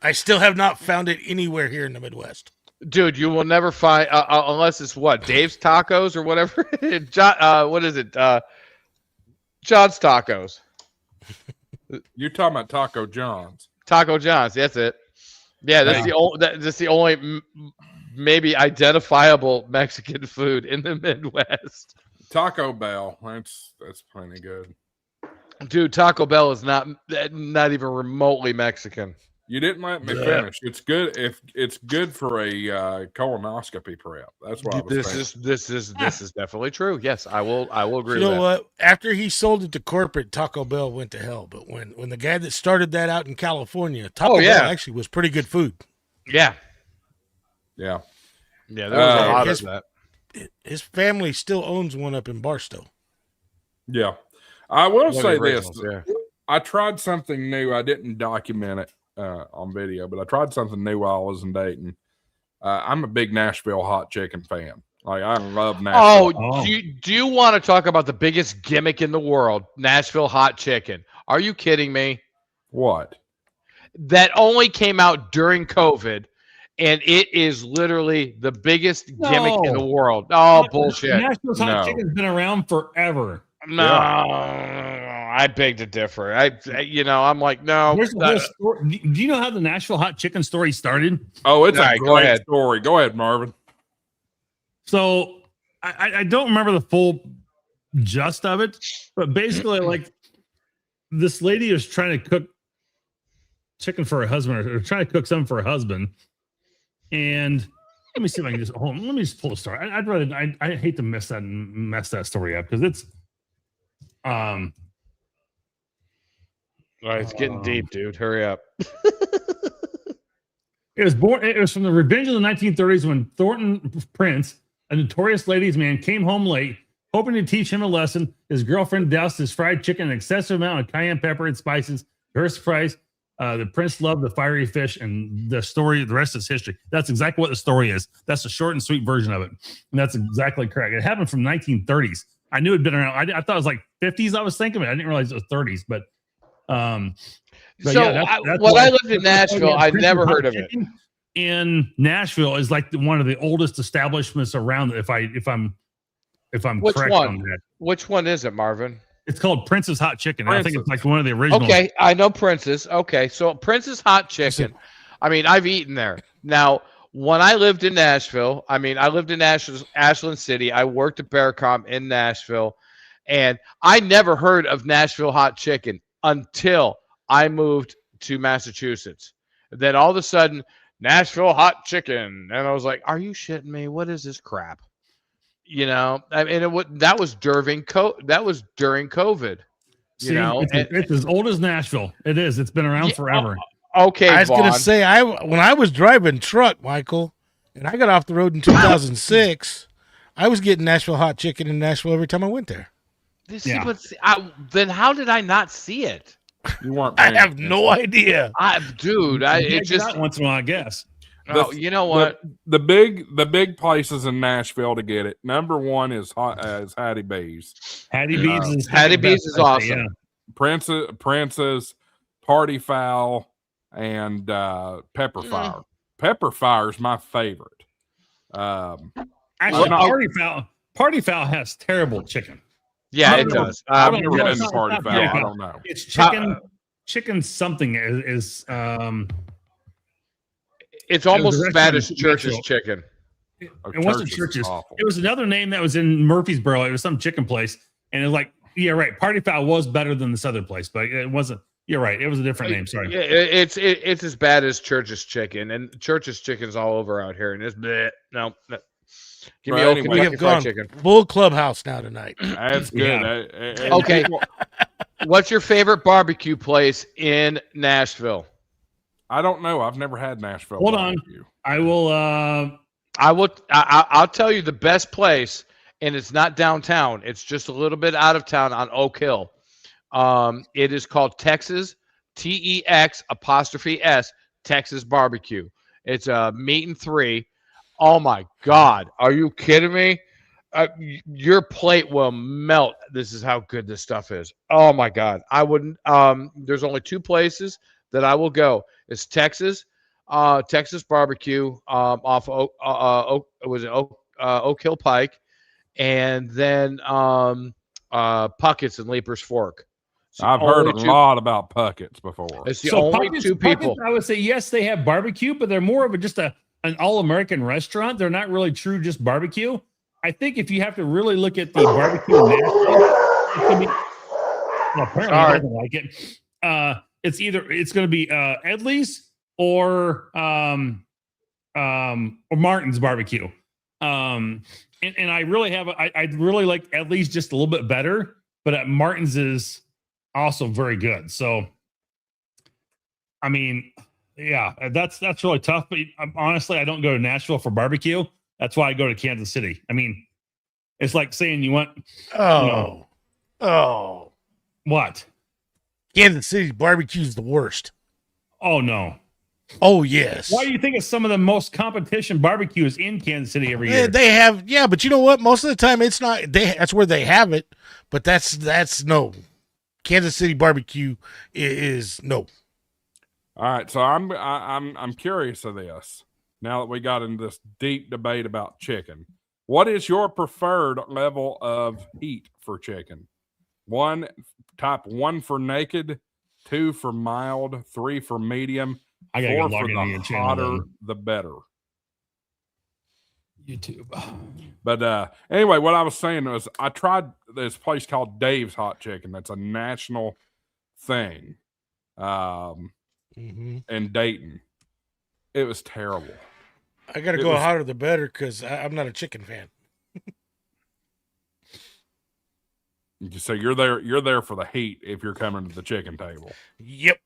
I still have not found it anywhere here in the Midwest. Dude, you will never find unless it's what, Dave's Tacos or whatever. What is it? John's Tacos. You're talking about Taco John's. Taco John's, that's it. Yeah, that's the only maybe identifiable Mexican food in the Midwest. Taco Bell, that's plenty good. Dude, Taco Bell is not even remotely Mexican. You didn't let me finish. It's good if it's good for a colonoscopy prep. That's what I was saying. This is definitely true. Yes, I will agree. You with know that. what? After he sold it to corporate, Taco Bell went to hell. But when the guy that started that out in California, Taco Bell actually was pretty good food. Yeah. Yeah. Yeah, there was a lot of that. His family still owns one up in Barstow. Yeah. I will say this. Yeah. I tried something new. I didn't document it on video, but I tried something new while I was in Dayton. I'm a big Nashville hot chicken fan. Like, I love Nashville. Oh, do you want to talk about the biggest gimmick in the world, Nashville hot chicken? Are you kidding me? What? That only came out during COVID, and it is literally the biggest gimmick in the world. Oh, bullshit. Nashville's hot chicken's been around forever. No, I beg to differ. I'm like, no. There's a whole story. Do you know how the Nashville hot chicken story started? Oh, it's a Go great ahead. story. Go ahead, Marvin. So I don't remember the full gist of it, but basically, like, this lady was trying to cook chicken for her husband, or trying to cook something for her husband. And let me see if I can let me just pull the story. I hate to mess that story up, because it's It's getting deep, dude. Hurry up. It was from the revenge of the 1930s, when Thornton Prince, a notorious ladies' man, came home late, hoping to teach him a lesson. His girlfriend doused his fried chicken an excessive amount of cayenne pepper and spices. To her surprise, the prince loved the fiery fish, and the rest is history. That's exactly what the story is. That's a short and sweet version of it. And that's exactly correct. It happened from 1930s. I knew it'd been around. I thought it was like 50s. I was thinking of it. I didn't realize it was 30s, but When I I lived in Nashville, I never heard of it. In Nashville is like one of the oldest establishments around. If I'm Which correct one? on that, Which one is it, Marvin? it's called Prince's Hot Chicken. I think it's like one of the original. Okay, I know Prince's. Okay, so Prince's Hot Chicken. I mean, I've eaten there. Now, when I lived in Nashville, I lived in Ashland City. I worked at Bearcom in Nashville, and I never heard of Nashville hot chicken until I moved to Massachusetts. Then all of a sudden, Nashville hot chicken, and I was like, "Are you shitting me? What is this crap?" That was during COVID. It's as old as Nashville. It is. It's been around forever. Okay, I was Vaughn. gonna say when I was driving truck, Michael, and I got off the road in 2006, I was getting Nashville hot chicken in Nashville every time I went there. Yeah. Then how did I not see it? You weren't I paying have no idea. You gotta get out once in a while, I guess. You know what? The big places in Nashville to get it. Number one is Hattie B's. Hattie B's is Hattie B's is awesome. Yeah. Prince's, Party Foul, and Pepper Fire. Pepper Fire is my favorite. Actually, Party Foul has terrible chicken. Yeah, it does. I've never been to Party Foul. I don't know. It's chicken something is it's almost as bad as Church's chicken. It wasn't Church's. It was another name that was in Murfreesboro. It was some chicken place, and it was like, yeah, right. Party Foul was better than this other place, but it wasn't. You're right. It was a different name. Sorry. It's as bad as Church's chicken, and Church's chicken's all over out here, and it's bleh. No. Give me we have gone chicken. Full clubhouse now tonight. That's good. Yeah. Okay. What's your favorite barbecue place in Nashville? I don't know. I've never had Nashville. Hold barbecue. on. I'll tell you the best place, and it's not downtown. It's just a little bit out of town on Oak Hill. It is called Texas, TEX''S, Texas Barbecue. It's a meat and 3. Oh my God. Are you kidding me? Your plate will melt. This is how good this stuff is. Oh my God. I wouldn't, there's only 2 places that I will go. It's Texas Barbecue, off Oak Hill Pike, and then, Puckett's and Leaper's Fork. I've heard a lot about Puckett's before. It's the only Puckett's, 2 people. I would say, yes, they have barbecue, but they're more of just an all-American restaurant. They're not really true just barbecue. I think if you have to really look at the barbecue in Nashville, it's going to be, well, apparently I don't like it. It's going to be Edley's or Martin's barbecue. And I really I really like Edley's just a little bit better, but Martin's is also very good. So, I mean, yeah, that's really tough. But honestly, I don't go to Nashville for barbecue. That's why I go to Kansas City. I mean, it's like saying you want. What? Kansas City barbecue is the worst. Oh no. Oh yes. Why do you think it's some of the most competition barbecues in Kansas City every year? They have, yeah, but you know what? Most of the time, it's not. That's where they have it, but that's no. Kansas City barbecue is no. All right, so I'm curious of this. Now that we got into this deep debate about chicken, what is your preferred level of heat for chicken? 1 for naked, 2 for mild, 3 for medium, 4 for the hotter, the better. YouTube. But anyway, what I was saying was I tried this place called Dave's Hot Chicken. That's a national thing in Dayton. It was terrible. I got to go hotter the better because I'm not a chicken fan. So you're there for the heat if you're coming to the chicken table. Yep.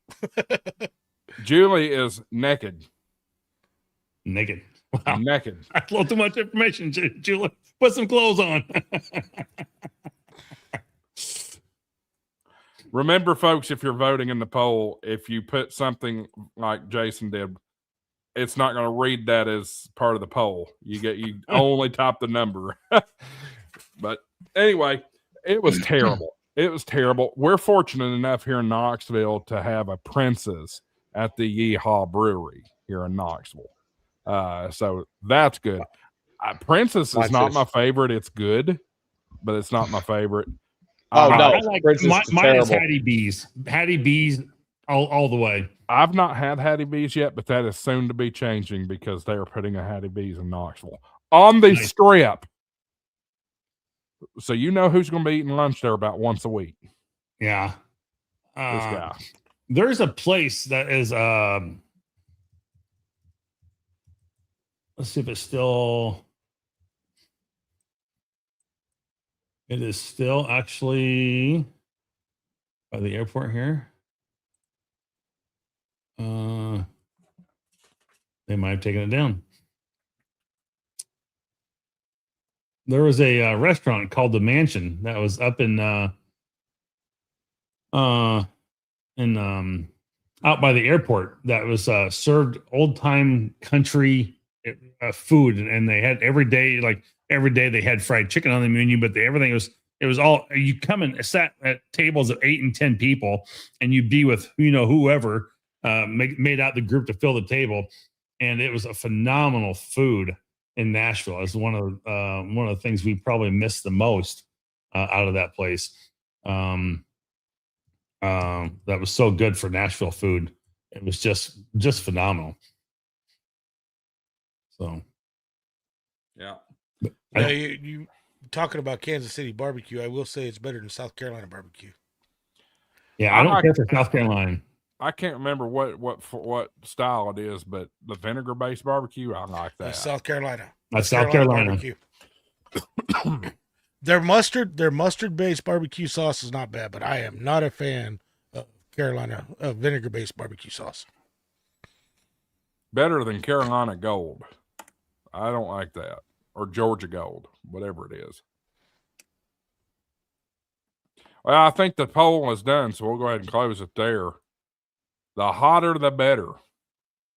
Julie is naked. Naked. Wow. Naked. I a little too much information, Julie. Put some clothes on. Remember, folks, if you're voting in the poll, if you put something like Jason did, it's not going to read that as part of the poll. You only top the number. But anyway, it was terrible. It was terrible. We're fortunate enough here in Knoxville to have a Prince's at the Yeehaw Brewery here in Knoxville. So that's good. Prince's is not my favorite. It's good, but it's not my favorite. Oh, no. Mine is Hattie B's. Hattie B's all the way. I've not had Hattie B's yet, but that is soon to be changing because they are putting a Hattie B's in Knoxville on the strip. So you know who's going to be eating lunch there about once a week. Yeah. This guy. There's a place that is let's see if it's still. It is still actually by the airport here. They might have taken it down. There was a restaurant called the Mansion that was up in out by the airport that was served old time country food, and they had every day they had fried chicken on the menu, but everything was all, you come and sat at tables of 8 and 10 people, and you'd be with whoever made out the group to fill the table, and it was a phenomenal food in Nashville. It's one of the things we probably missed the most out of that place. That was so good for Nashville food. It was just phenomenal. So, yeah. Yeah, you talking about Kansas City barbecue? I will say it's better than South Carolina barbecue. Yeah, I don't care for South Carolina. I can't remember what style it is, but the vinegar-based barbecue, I like that. That's South Carolina. That's South Carolina. Barbecue. Their mustard-based barbecue sauce is not bad, but I am not a fan of Carolina vinegar-based barbecue sauce. Better than Carolina Gold. I don't like that. Or Georgia Gold, whatever it is. Well, I think the poll is done, so we'll go ahead and close it there. The hotter, the better.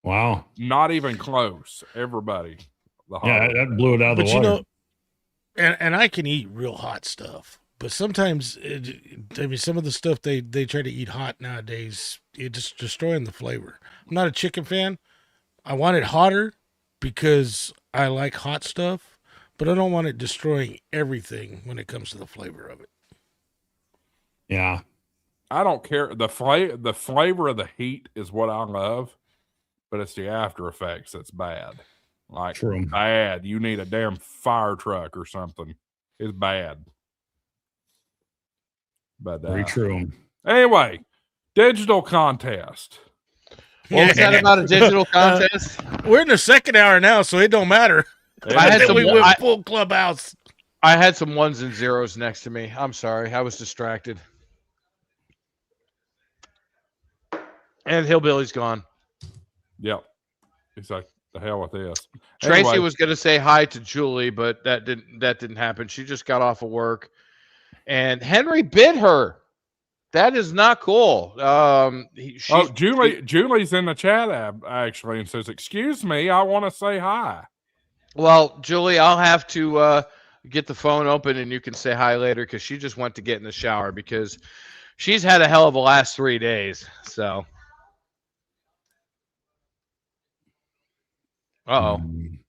Wow. Not even close. Everybody. Yeah, that blew it out of the water. And I can eat real hot stuff, but sometimes, some of the stuff they try to eat hot nowadays, it's just destroying the flavor. I'm not a chicken fan. I want it hotter because I like hot stuff, but I don't want it destroying everything when it comes to the flavor of it. Yeah. I don't care. The flavor of the heat is what I love, but it's the after effects that's bad. Like, true. Bad. You need a damn fire truck or something. It's bad. But very true. Anyway, digital contest. What was that about a digital contest? We're in the second hour now, so it don't matter. We went full clubhouse. I had some ones and zeros next to me. I'm sorry. I was distracted. And Hillbilly's gone. Yep. He's like, the hell with this. Tracy was going to say hi to Julie, but that didn't happen. She just got off of work. And Henry bit her. That is not cool. Julie's in the chat app actually and says, "Excuse me, I want to say hi." Well, Julie, I'll have to get the phone open and you can say hi later because she just went to get in the shower because she's had a hell of a last 3 days. So, I'm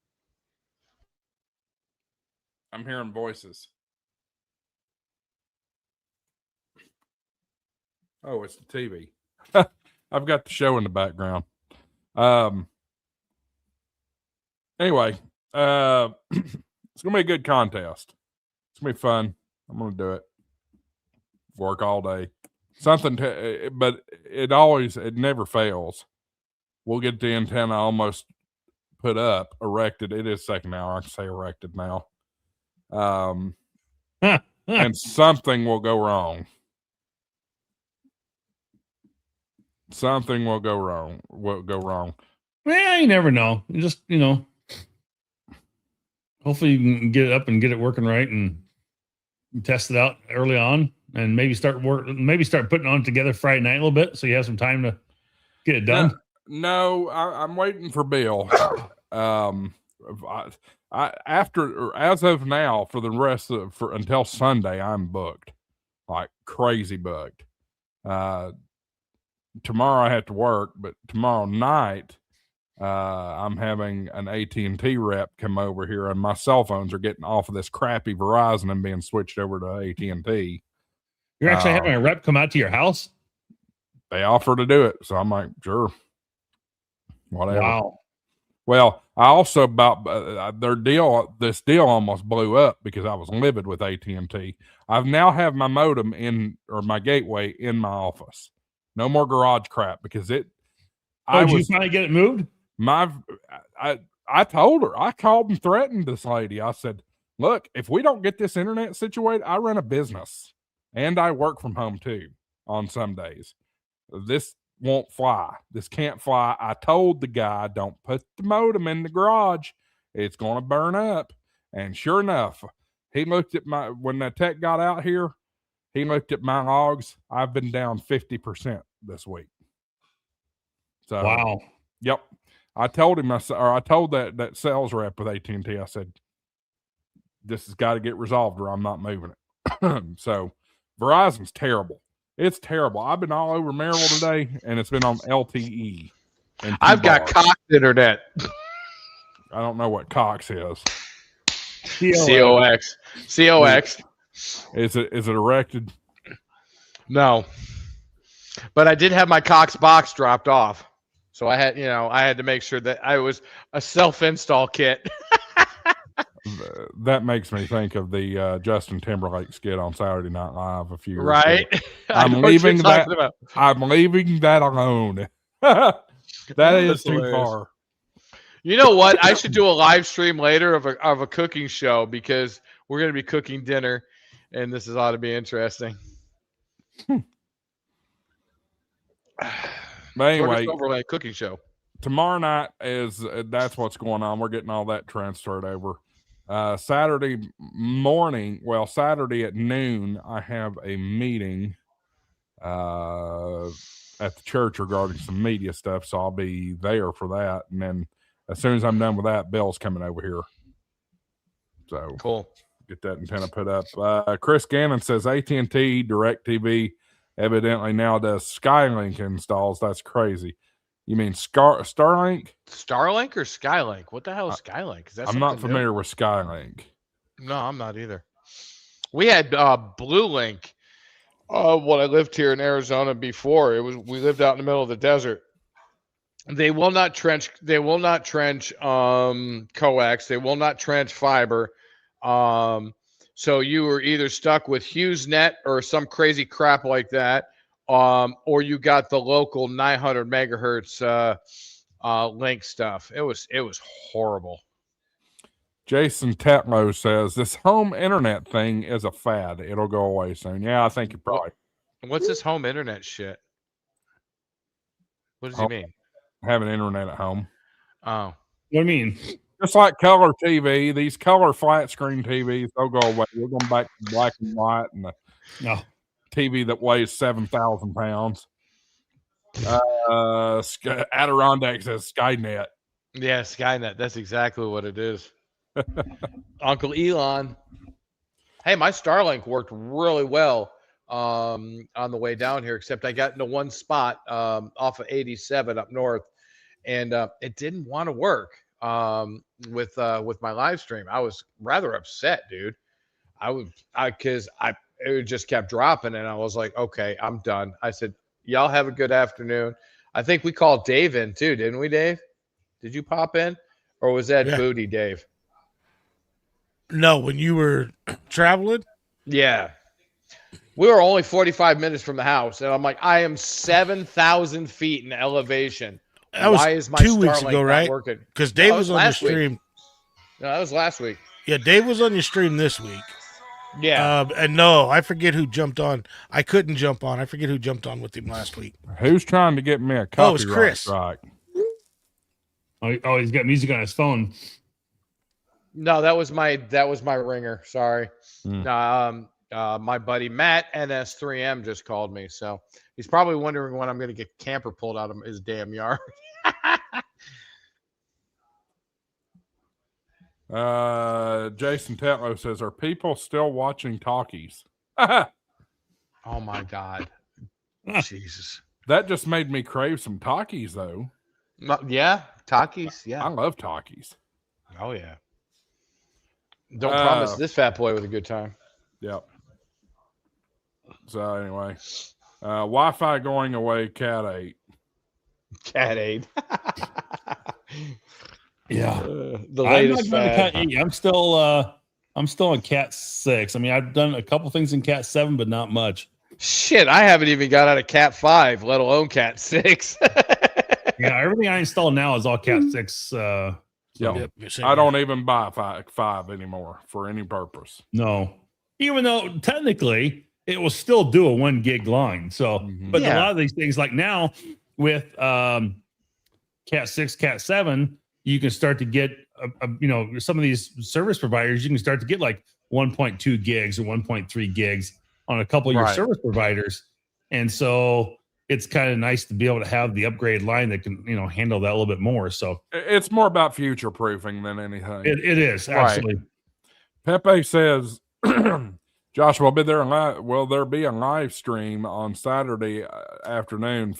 hearing voices. Oh, it's the TV. I've got the show in the background. Anyway, it's gonna be a good contest. It's gonna be fun. I'm gonna do it. Work all day. But it never fails. We'll get the antenna almost put up, erected. It is second hour. I can say erected now. And something will go wrong. Something will go wrong. Yeah, you never know. You just, hopefully you can get it up and get it working right and test it out early on and maybe start putting on together Friday night a little bit so you have some time to get it done. No, I'm waiting for Bill. As of now, for the rest until Sunday, I'm booked, like crazy booked. Tomorrow I have to work, but tomorrow night, I'm having an AT&T rep come over here, and my cell phones are getting off of this crappy Verizon and being switched over to AT&T. You're actually having a rep come out to your house? They offer to do it, so I'm like, sure, whatever. Wow. Well, I also this deal almost blew up because I was livid with AT&T. I've now have my modem my gateway in my office. No more garage crap because did you finally get it moved? I told her, I called and threatened this lady. I said, look, if we don't get this internet situated, I run a business and I work from home too on some days. won't fly. This can't fly. I told the guy, don't put the modem in the garage. It's going to burn up. And sure enough, he looked at when the tech got out here, he looked at my logs. I've been down 50% this week. So, wow. Yep. I told him, I told that sales rep with AT&T, I said, this has got to get resolved or I'm not moving it. So Verizon's terrible. It's terrible. I've been all over Maryville today, and it's been on LTE. I've got Cox internet. I don't know what Cox is. COX. COX. Is it erected? No. But I did have my Cox box dropped off. So I had to make sure that I was a self-install kit. That makes me think of the Justin Timberlake skit on Saturday Night Live a few years right ago. I'm leaving that alone. That is too far. You know what? I should do a live stream later of a cooking show because we're going to be cooking dinner, and this ought to be interesting. But anyway, overlay cooking show tomorrow night that's what's going on. We're getting all that transferred over. Saturday at noon, I have a meeting at the church regarding some media stuff, so I'll be there for that. And then as soon as I'm done with that, Bill's coming over here. So cool. Get that antenna put up. Chris Gannon says AT&T DirecTV evidently now does Skylink installs. That's crazy. You mean Starlink? Starlink or Skylink? What the hell is Skylink? Is that I'm not familiar with Skylink. No, I'm not either. We had Blue Link when I lived here in Arizona before. We lived out in the middle of the desert. They will not trench coax. They will not trench fiber. So you were either stuck with HughesNet or some crazy crap like that, or you got the local 900 megahertz link stuff. It was horrible. Jason Tetlow says this home internet thing is a fad. It'll go away soon. Yeah, I think you're probably. What's this home internet shit? What does he mean? Having internet at home. Oh, what do you mean? Just like color TV, these color flat screen TVs, they'll go away. We're going back to black and white and the TV that weighs 7,000 pounds. Adirondack says Skynet. Yeah, Skynet. That's exactly what it is. Uncle Elon. Hey, my Starlink worked really well on the way down here, except I got into one spot off of 87 up north, and it didn't want to work with my live stream. I was rather upset, dude. It just kept dropping, and I was like, okay, I'm done. I said, y'all have a good afternoon. I think we called Dave in too, didn't we, Dave? Did you pop in, or was that Booty Dave? No, when you were traveling? Yeah. We were only 45 minutes from the house, and I'm like, I am 7,000 feet in elevation. Why is my 2 weeks Starlink ago, right? working? Because Dave was on your stream. No, that was last week. Yeah, Dave was on your stream this week. Yeah. And no, I forget who jumped on. I couldn't jump on. I forget who jumped on with him last week. Who's trying to get me a copyright? Oh, it's Chris. Strike? Oh, he's got music on his phone. No, that was my ringer. Sorry. My buddy Matt NS3M just called me, so he's probably wondering when I'm going to get camper pulled out of his damn yard. Jason Tetlow says, "Are people still watching talkies?" Oh my God, Jesus! That just made me crave some talkies, though. Yeah, talkies. Yeah, I love talkies. Oh yeah. Don't promise this fat boy with a good time. Yep. So anyway, Wi-Fi going away. Cat 8. Cat 8. Yeah. The latest Cat 8. I'm still on Cat 6. I mean, I've done a couple things in Cat 7, but not much. Shit, I haven't even got out of Cat 5, let alone Cat 6. Yeah, everything I install now is all Cat 6. Yep. I don't even buy 5 anymore for any purpose. No. Even though technically it will still do a 1 gig line. So, but a lot of these things, like now with Cat 6, Cat 7, you can start to get, some of these service providers, you can start to get like 1.2 gigs or 1.3 gigs on a couple of your Right. service providers. And so it's kind of nice to be able to have the upgrade line that can, handle that a little bit more. So It's more about future proofing than anything. it is, Right. absolutely. Pepe says, Josh, will there be a live stream on Saturday afternoon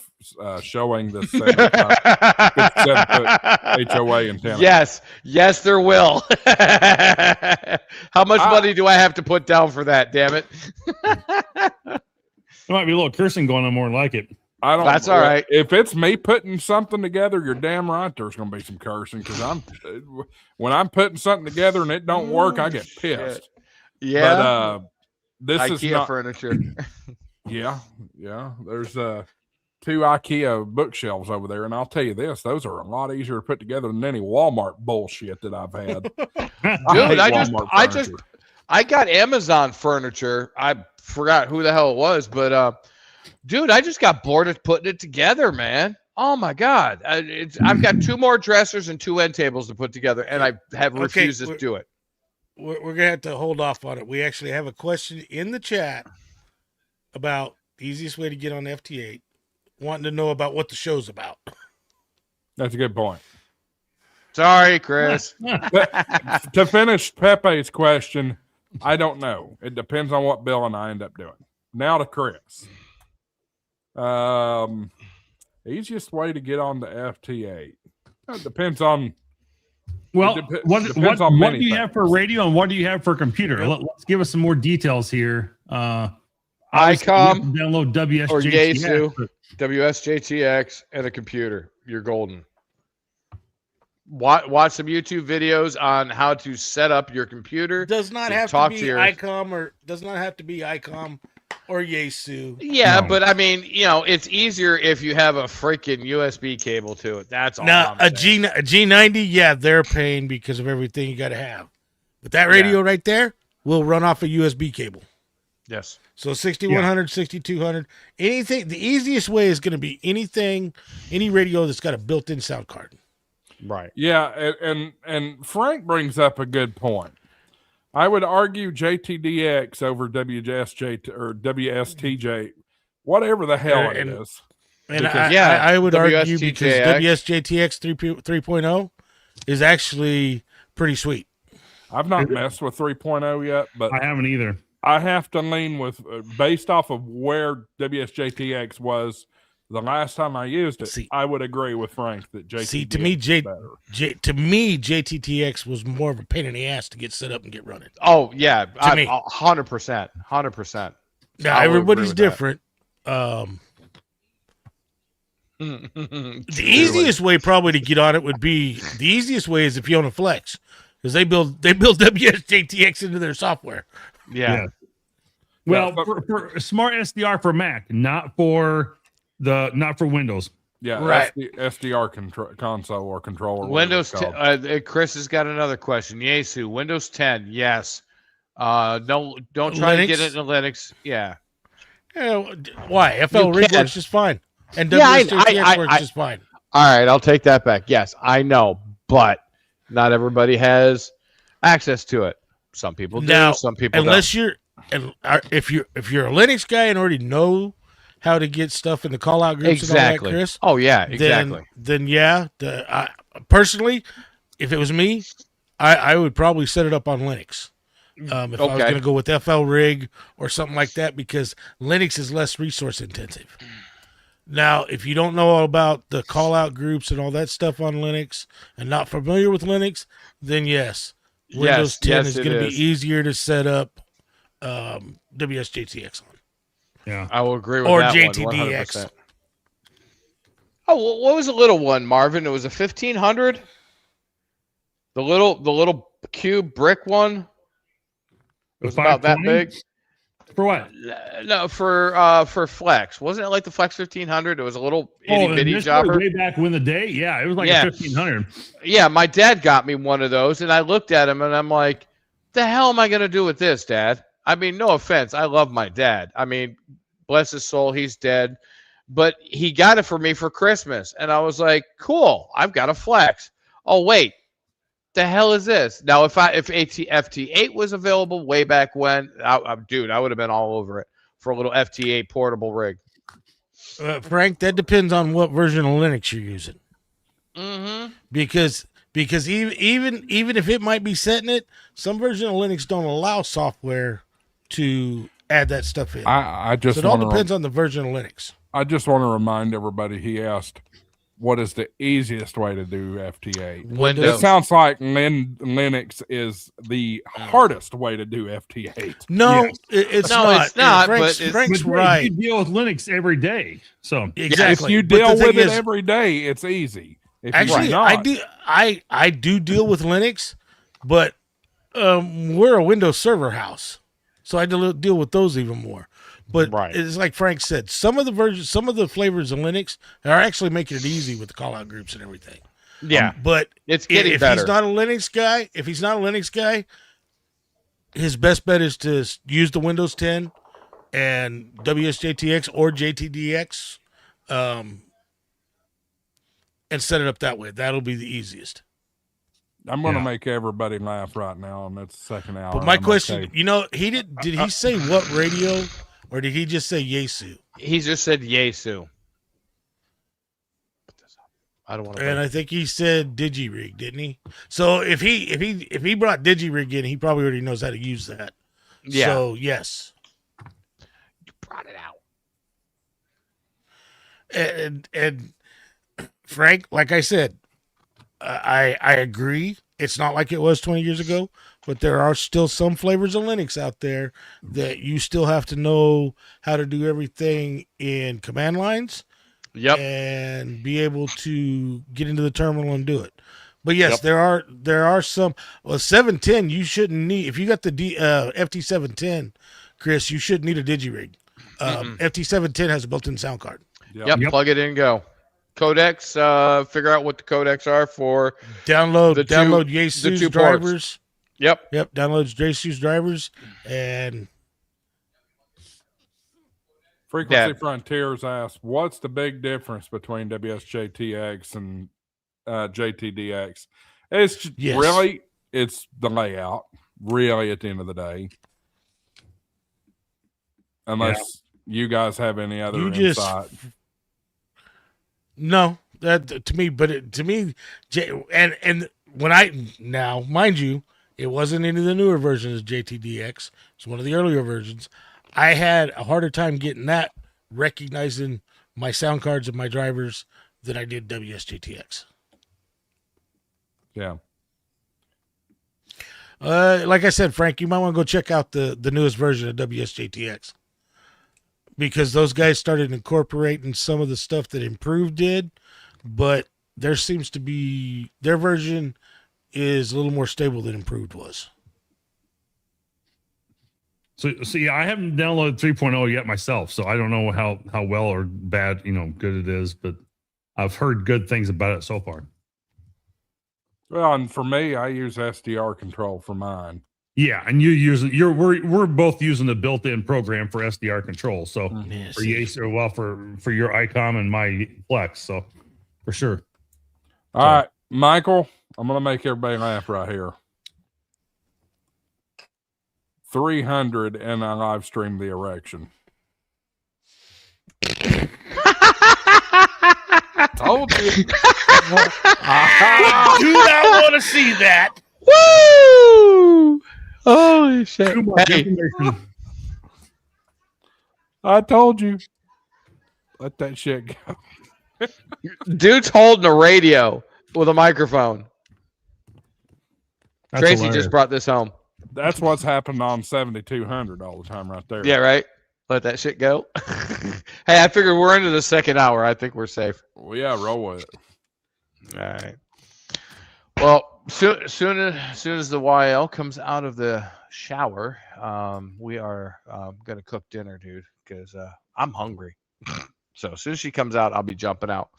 showing the 57-foot HOA antenna? Yes, there will. How much money do I have to put down for that? Damn it! There might be a little cursing going on more than like it. I don't. That's all right. If it's me putting something together, you're damn right. There's going to be some cursing because when I'm putting something together and it don't work, I get pissed. Yeah. But this IKEA is not furniture. Yeah. There's 2 IKEA bookshelves over there, and I'll tell you this: those are a lot easier to put together than any Walmart bullshit that I've had. Dude, I got Amazon furniture. I forgot who the hell it was, but dude, I just got bored of putting it together, man. Oh my god, I've got 2 more dressers and 2 end tables to put together, and I have refused to do it. We're gonna have to hold off on it. We actually have a question in the chat about the easiest way to get on FT8, wanting to know about what the show's about. That's a good point. Sorry, Chris. To finish Pepe's question, I don't know. It depends on what Bill and I end up doing. Now to Chris. Easiest way to get on the FT8. It depends on. Well, what do you things. have for radio and what do you have for computer? Let's give us some more details here. ICOM download WSJTX or Yaesu, WSJTX, and a computer. You're golden. Watch some YouTube videos on how to set up your computer. Does not have to be ICOM or Yaesu. Yeah, but I mean, it's easier if you have a freaking USB cable to it. That's all. Now, a G90, yeah, they're paying because of everything you got to have. But that radio right there will run off a USB cable. Yes. So 6100, 6200, anything. The easiest way is going to be any radio that's got a built-in sound card. Right. Yeah, and Frank brings up a good point. I would argue JTDX over WSJ or WSTJ, whatever the hell it is. And I would argue because WSJTX 3.0 is actually pretty sweet. I've not messed with 3.0 yet, but I haven't either. I have to lean with, based off of where WSJTX was the last time I used it, I would agree with Frank that JTDX is better. To me, JTTX was more of a pain in the ass to get set up and get running. Oh, yeah. 100%. 100%. Now, everybody's different. The easiest way probably to get on it would be, the easiest way is if you own a Flex, because they build WSJTX into their software. Yeah. Well, for Smart SDR for Mac, not for Windows. Yeah, right. SDR console or controller. Windows 10. Chris has got another question. Yaesu, Windows 10, yes. No, don't try to get it in Linux. Yeah. Why? FL-Rig works just fine, and WSJTX works just fine. All right, I'll take that back. Yes, I know, but not everybody has access to it. Some people do. Some people unless don't. if you're a Linux guy and already know how to get stuff in the call out groups and all that, Chris. Oh yeah, exactly. Then personally, if it was me, I would probably set it up on Linux. If I was going to go with FL-Rig or something like that, because Linux is less resource intensive. Now, if you don't know all about the call out groups and all that stuff on Linux and not familiar with Linux, then yes, Windows 10 is going to be easier to set up WSJTX on. Yeah, I will agree with or that. JTDX. One, 100%. Oh, what was the little one, Marvin? It was a 1500. The little cube brick one. It was about that big. For what? No, for Flex. Wasn't it like the Flex 1500? It was a little itty bitty jobber. Way back when the day, it was like a 1500. Yeah, my dad got me one of those, and I looked at him, and I'm like, "The hell am I gonna do with this, Dad?" I mean, no offense, I love my dad. I mean, bless his soul, he's dead. but he got it for me for Christmas. And I was like, cool, I've got a Flex. Oh, wait, the hell is this? Now, if FT8 was available way back when, dude, I would have been all over it for a little FT8 portable rig. Frank, that depends on what version of Linux you're using. Mm-hmm. Because even if it might be setting it, some version of Linux don't allow software to add that stuff in. I just so it all depends on the version of Linux. I just want to remind everybody. He asked, "What is the easiest way to do FT8?" Windows. It sounds like Linux is the hardest way to do FT8. No, Yes. it's No, not. it's not, Frank's, but it's- Frank's But right. You deal with Linux every day, so Exactly. If you But the deal thing with it is, every day, it's easy. If actually, you not, I do deal with Linux, but we're a Windows Server house, so I deal with those even more. But Right. it's like Frank said, some of the flavors of Linux are actually making it easy with the call out groups and everything. Yeah, But it's getting if better. he's not a Linux guy, his best bet is to use the Windows 10 and WSJTX or JTDX, and set it up that way. That'll be the easiest. I'm going to Yeah. make everybody laugh right now, and it's the second hour. But my I'm question, okay. did he say what radio, or did he just say Yaesu? He just said Yaesu. I don't want to. And I think he said DigiRig, didn't he? So if he brought DigiRig in, he probably already knows how to use that. Yeah. So yes. You brought it out. And Frank, like I said, I agree. It's not like it was 20 years ago, but there are still some flavors of Linux out there that you still have to know how to do everything in command lines. Yep. And be able to get into the terminal and do it. But yes, Yep. there are some. Well, 710 you shouldn't need. If you got the FT710, Chris, you shouldn't need a DigiRig. FT710 has a built-in sound card. Yep. Plug it in, go. Codecs. Figure out what the codecs are for. Download the Yaesu's two drivers. ports. Yep. Download Yaesu's drivers and. Frequency Frontiers asks, what's the big difference between WSJTX and JTDX? It's really, it's the layout, really, at the end of the day. Unless you guys have any other insight. No, that to me, and when now, mind you, it wasn't any of the newer versions of JTDX. It's one of the earlier versions. I had a harder time getting that, recognizing my sound cards and my drivers than I did WSJTX. Yeah. Like I said, Frank, you might want to go check out the newest version of WSJTX. Because those guys started incorporating some of the stuff that Improved did, but there seems to be, their version is a little more stable than Improved was. So see, I haven't downloaded 3.0 yet myself, so I don't know how well or bad, good it is, but I've heard good things about it so far. Well, and for me, I use SDR control for mine. Yeah, and we're both using the built-in program for SDR control. So for Yaesu, well, for your ICOM and my Flex, so for sure. All right, Michael, I'm gonna make everybody laugh right here. 300 and I live streamed the erection. Told you. I do not want to see that. Woo! Holy shit. Hey. I told you. Let that shit go. Dude's holding a radio with a microphone. That's Tracy hilarious. just brought this home. That's what's happened on 7200 all the time right there. Yeah, right? Let that shit go. Hey, I figured we're into the second hour. I think we're safe. Well, yeah, roll with it. All right. Well, soon as the YL comes out of the shower, we are going to cook dinner, dude, because I'm hungry. So as soon as she comes out, I'll be jumping out.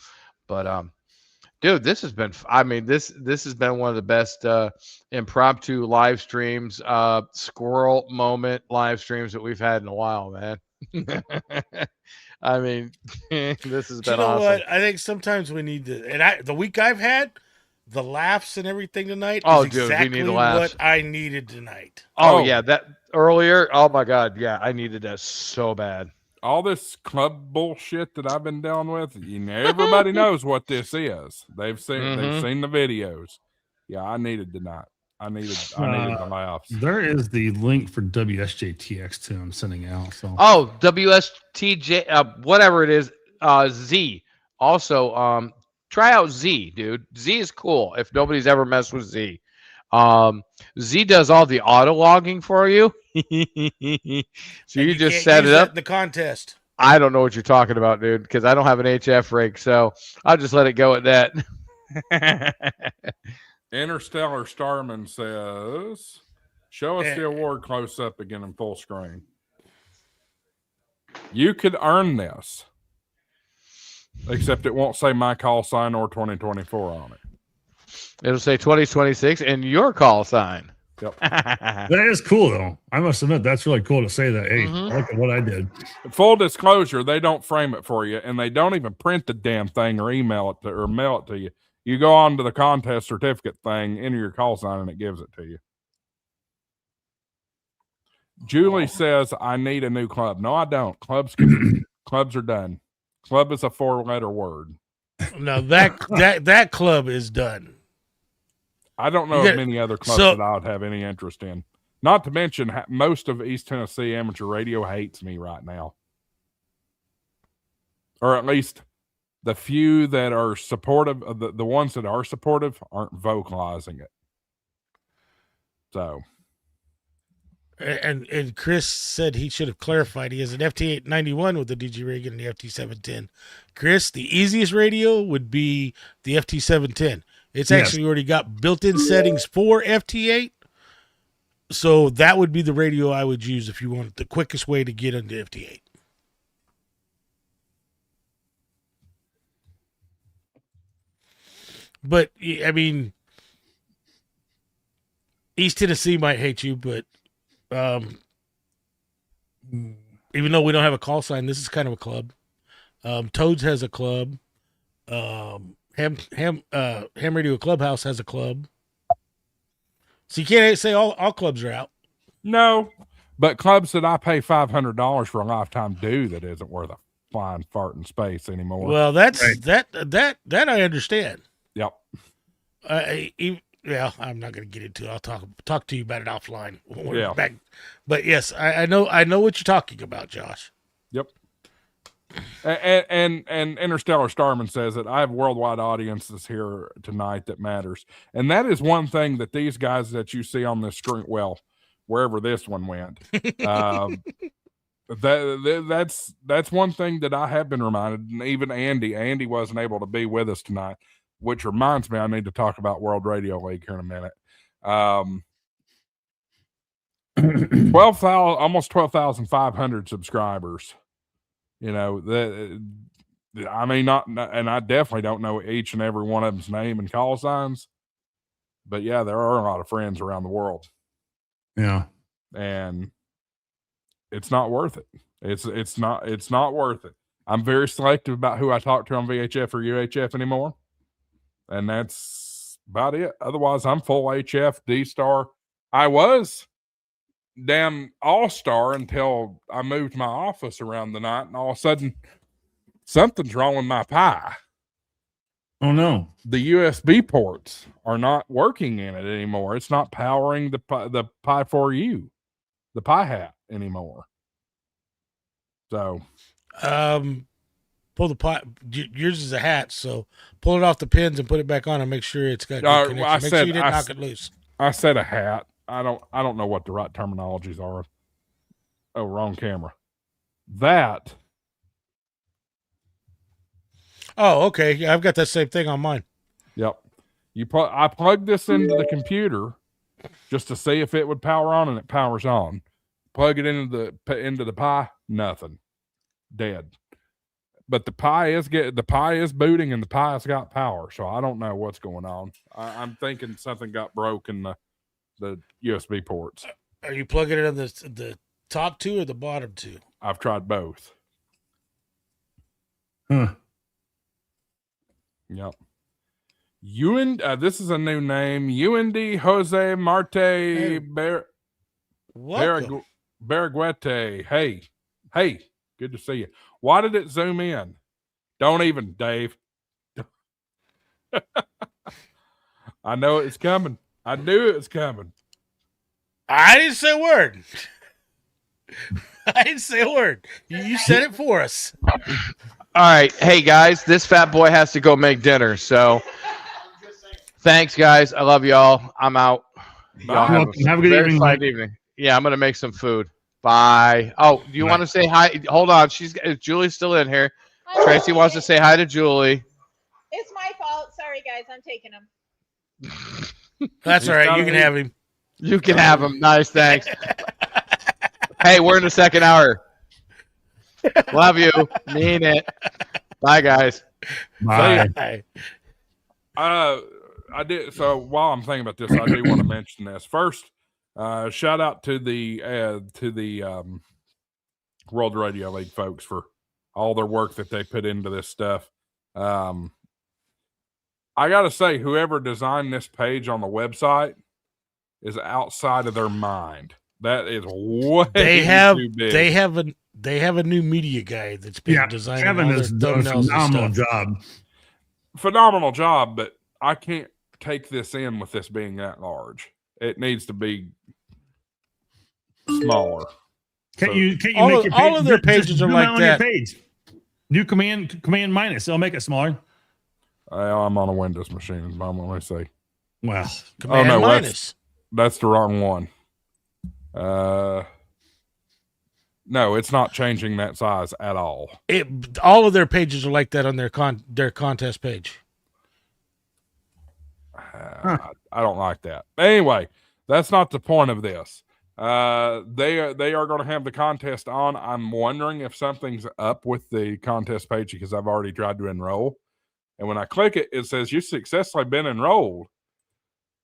But Dude, this has been. I mean, this has been one of the best impromptu live streams, squirrel moment live streams that we've had in a while, man. I mean, this has Do you been know awesome. what? I think sometimes we need to. And the week I've had, the laughs and everything tonight Oh, is dude, we need exactly the laughs. what I needed tonight. Oh, Oh. yeah, that earlier. Oh my God, yeah, I needed that so bad. All this club bullshit that I've been dealing with, everybody knows what this is. They've seen the videos. Yeah, I needed tonight. I needed the laughs. There is the link for WSJTX too. I'm sending out. So Oh, WSTJ, whatever it is, Z. Also, try out Z, dude. Z is cool. If nobody's ever messed with Z, Z does all the auto logging for you. So you just can't set use it that up. in the contest. I don't know what you're talking about, dude, because I don't have an HF rig, so I'll just let it go at that. Interstellar Starman says, show us the award close up again in full screen. You could earn this, except it won't say my call sign or 2024 on it. It'll say 2026 and your call sign. Yep. that is cool, though. I must admit, that's really cool to say that. Hey, I look at what I did. Full disclosure, they don't frame it for you, and they don't even print the damn thing or email it to, or mail it to you. You go on to the contest certificate thing, enter your call sign, and it gives it to you. Julie says, I need a new club. No, I don't. Clubs are done. Club is a 4-letter word. No, that club is done. I don't know of many other clubs that I would have any interest in. Not to mention, most of East Tennessee amateur radio hates me right now. Or at least the few that are supportive, the ones that are supportive aren't vocalizing it. So. And Chris said he should have clarified. He has an FT8 91 with the DG rig and the FT710. Chris, the easiest radio would be the FT710. It's actually already got built-in settings for FT8. So that would be the radio I would use if you want the quickest way to get into FT8. But, I mean, East Tennessee might hate you, but even though we don't have a call sign, this is kind of a club. Toads has a club. Ham Radio Clubhouse has a club. So you can't say all clubs are out. No, but clubs that I pay $500 for a lifetime do that isn't worth a flying fart in space anymore. Well, that's right. that I understand. Yep. Yeah, I'm not going to get into it. I'll talk to you about it offline. Yeah. Back. But yes, I know what you're talking about, Josh. Yep. And Interstellar Starman says that I have worldwide audiences here tonight that matters. And that is one thing that these guys that you see on this screen, well, wherever this one went, that's one thing that I have been reminded. And even Andy wasn't able to be with us tonight, which reminds me I need to talk about World Radio League here in a minute. 12,000, almost 12,500 subscribers. You know, I mean, and I definitely don't know each and every one of them's name and call signs, but yeah, there are a lot of friends around the world. Yeah. And it's not worth it. It's not worth it. I'm very selective about who I talk to on VHF or UHF anymore. And that's about it. Otherwise, I'm full HF, D-Star. I was damn all-star until I moved my office around the night, and all of a sudden, something's wrong with my Pi. Oh, no. The USB ports are not working in it anymore. It's not powering the Pi 4U, the Pi hat anymore. So, pull the Pi. Yours is a hat, so pull it off the pins and put it back on and make sure it's got good connection. Make sure you didn't knock it loose. I said a hat. I don't know what the right terminologies are. Oh, wrong camera. That. Oh, okay. Yeah, I've got that same thing on mine. Yep. I plugged this into the computer just to see if it would power on, and it powers on. Plug it into the Pi, nothing. Dead. but the pie is booting and the pie's got power. So I don't know what's going on. I'm thinking something got broke in the USB ports. Are you plugging it on the top two or the bottom two? I've tried both. Huh. Yep. This is a new name. UND Jose Marte Welcome. Barraguete. Hey, good to see you. Why did it zoom in? Don't even, Dave. I know it's coming. I knew it was coming. I didn't say a word. I didn't say a word. You said it for us. All right. Hey, guys, this fat boy has to go make dinner. So thanks, guys. I love y'all. I'm out. Y'all Bye. Have a good very evening, fine Mike. evening. Yeah, I'm going to make some food. Bye. Oh, do you want to say hi? Hold on. Is Julie's still in here? Tracy wants to say hi to Julie. It's my fault. Sorry, guys. I'm taking him. That's all right. You can have him. You can have him. Nice. Thanks. Hey, we're in the second hour. Love you. Mean it. Bye, guys. Bye. I did. So while I'm thinking about this, I do want to mention this first. Shout out to the World Radio League folks for all their work that they put into this stuff. I got to say, whoever designed this page on the website is outside of their mind. That is way too big. They have a new media guy that's been designing Kevin all their has done a thumbnails and phenomenal stuff. job. Phenomenal job, but I can't take this in with this being that large. It needs to be smaller. Can't you make your page, all of their just pages are zoom like out that. On your page. New command minus. It'll make it smaller. I'm on a Windows machine. Let me see. Well, Command no, minus. That's the wrong one. No, it's not changing that size at all. All of their pages are like that on their contest page. I don't like that. Anyway, that's not the point of this. They are going to have the contest on. I'm wondering if something's up with the contest page because I've already tried to enroll. And when I click it, it says you've successfully been enrolled.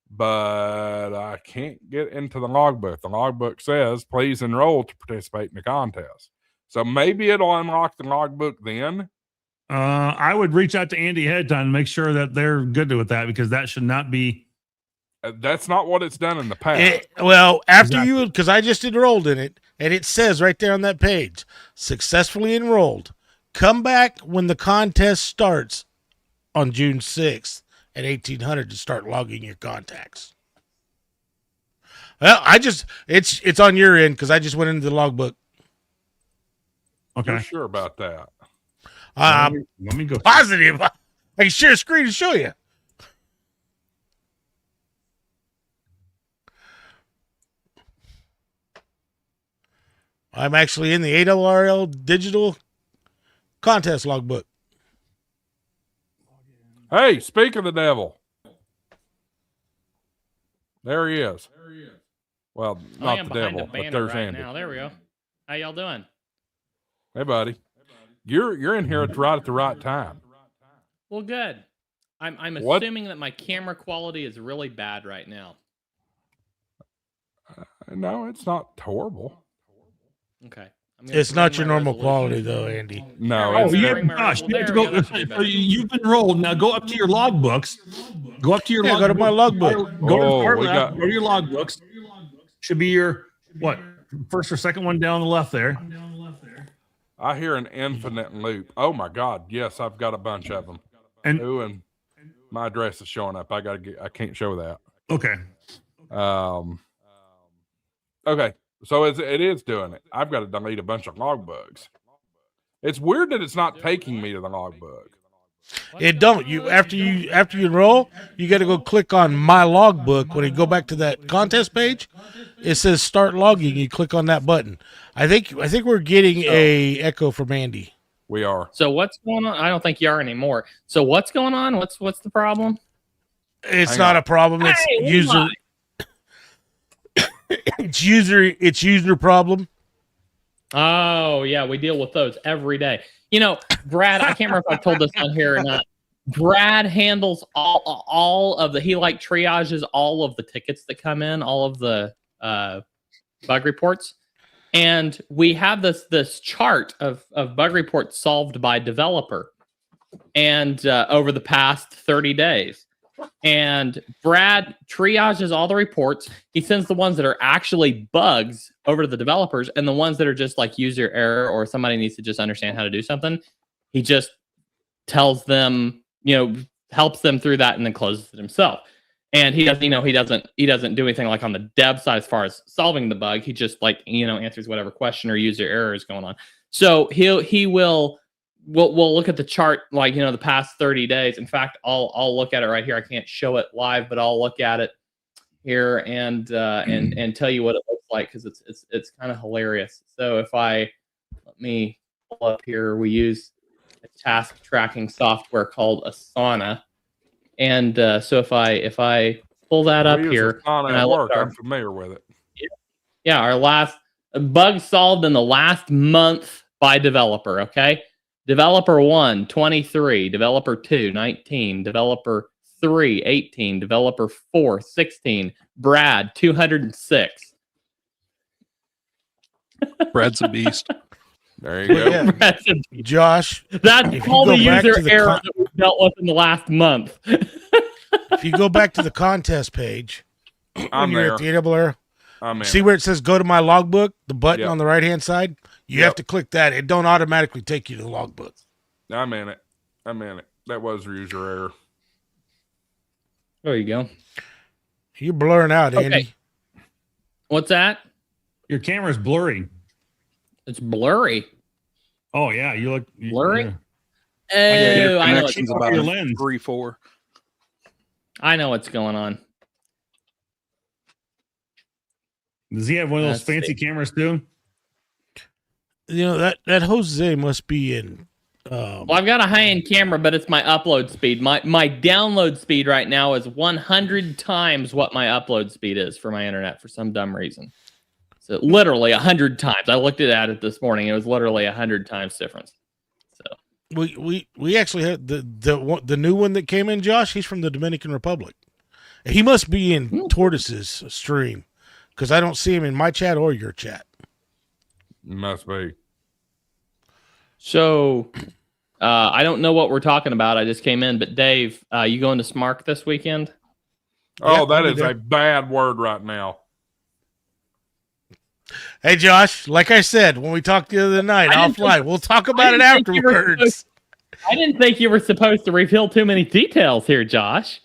But I can't get into the logbook. The logbook says, please enroll to participate in the contest. So maybe it'll unlock the logbook then. I would reach out to Andy ahead of time to make sure that they're good with that because that should not be. That's not what it's done in the past. After you, because I just enrolled in it, and it says right there on that page, successfully enrolled. Come back when the contest starts on June 6th. At 1800 to start logging your contacts. Well, it's on your end because I just went into the logbook. Okay. You're sure about that? Let me go. Positive. I can share a screen to show you. I'm actually in the ARRL Digital Contest logbook. Hey, speak of the devil. There he is. Well, not the devil, but there's Andy. Now. There we go. How y'all doing? Hey, buddy. You're in here at the right time. Well, good. I'm What? assuming that my camera quality is really bad right now. No, it's not horrible. Okay. It's not your normal quality, though, Andy. No, Oh, it's Gosh, you've enrolled. Now go up to your logbooks. Go up to your go to my logbook. Go to your logbooks. Should be your first or second one down the left there. I hear an infinite loop. Oh my God! Yes, I've got a bunch of them. And my address is showing up. I can't show that. Okay. Okay. So it is doing it. I've got to delete a bunch of logbooks. It's weird that it's not taking me to the logbook. It don't. You after you enroll, you got to go click on my logbook. When you go back to that contest page, it says start logging. You click on that button. I think we're getting a echo from Andy. We are. So what's going on? I don't think you are anymore. So what's going on? What's the problem? It's not a problem. It's user. It's user problem. Oh yeah, we deal with those every day. You know, Brad, I can't remember if I told this on here or not. Brad handles all of the, he like triages all of the tickets that come in, all of the bug reports. And we have this chart of bug reports solved by developer and over the past 30 days. And Brad triages all the reports. He sends the ones that are actually bugs over to the developers, and the ones that are just like user error or somebody needs to just understand how to do something, he just tells them, helps them through that and then closes it himself. And he doesn't, he doesn't do anything like on the dev side as far as solving the bug. He just answers whatever question or user error is going on. So we'll look at the chart, the past 30 days. In fact, I'll look at it right here. I can't show it live, but I'll look at it here and tell you what it looks like, because it's kind of hilarious. So let me pull up here. We use a task tracking software called Asana, and so if I pull that up here, and I work, I'm familiar with it. Yeah, our last bug solved in the last month by developer. Okay. Developer 1, 23. Developer 2, 19. Developer 3, 18. Developer 4, 16. Brad, 206. Brad's a beast. There you go. Yeah. Josh, that's all the user error that we've dealt with in the last month. If you go back to the contest page, I'm you're there. at the ARRL, I'm in. see where it says go to my logbook, the button on the right-hand side? You have to click that. It don't automatically take you to the logbook. I'm in it. That was user error. There you go. You're blurring out, Andy. What's that? Your camera's blurry. It's blurry. Oh yeah, you look blurry. Yeah. Oh, I know. Connection's about your a lens. 3-4. I know what's going on. Does he have one of those fancy cameras too? That Jose must be in. Well, I've got a high-end camera, but it's my upload speed. My download speed right now is 100 times what my upload speed is for my internet for some dumb reason. So literally 100 times. I looked at it this morning. It was literally 100 times difference. So we actually had the new one that came in, Josh. He's from the Dominican Republic. He must be in Tortoise's stream, because I don't see him in my chat or your chat. Must be. So I don't know what we're talking about. I just came in, but Dave, you going to SMARC this weekend? Oh, that is a bad word right now. Hey, Josh, like I said, when we talked the other night offline, we'll talk about it afterwards. I didn't think you were supposed to reveal too many details here, Josh.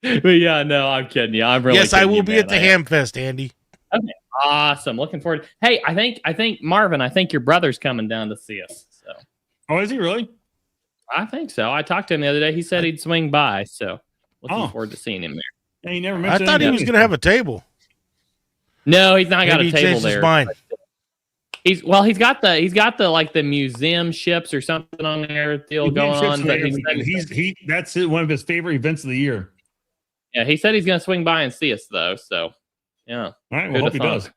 But yeah, no, I'm kidding you. I'm really yes, I will be at the HamFest, Andy. Okay, awesome. Looking forward. Hey, I think Marvin, I think your brother's coming down to see us. So. Oh, is he really? I think so. I talked to him the other day. He said he'd swing by. So looking forward to seeing him there. Yeah, he never I mentioned. thought he was going to have a table. No, he's not got a Maybe he table changed there. his mind. He's got the like the museum ships or something on there deal going on. But that's one of his favorite events of the year. Yeah, he said he's going to swing by and see us though. So yeah. All right. Well, hope he does.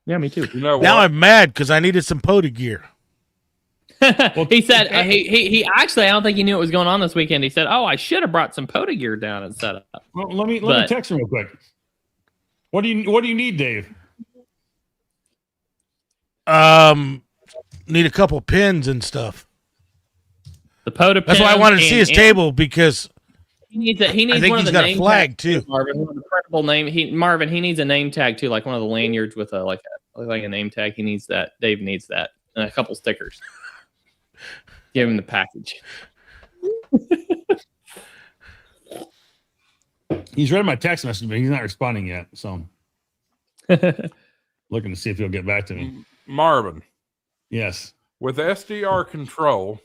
Yeah, me too. You know now what? I'm mad because I needed some POTA gear. Well, he said he actually, I don't think he knew what was going on this weekend. He said, "Oh, I should have brought some POTA gear down and set up." Well, let me text him real quick. What do you need, Dave? Need a couple pins and stuff. The POTA. That's why I wanted to see his table, because he needs I think he's got a flag too. Marvin, one of the printable name. He needs a name tag too, like one of the lanyards with a name tag. He needs that. Dave needs that, and a couple stickers. Give him the package. He's read my text message, but he's not responding yet. So, looking to see if he'll get back to me. Marvin. Yes. With SDR control,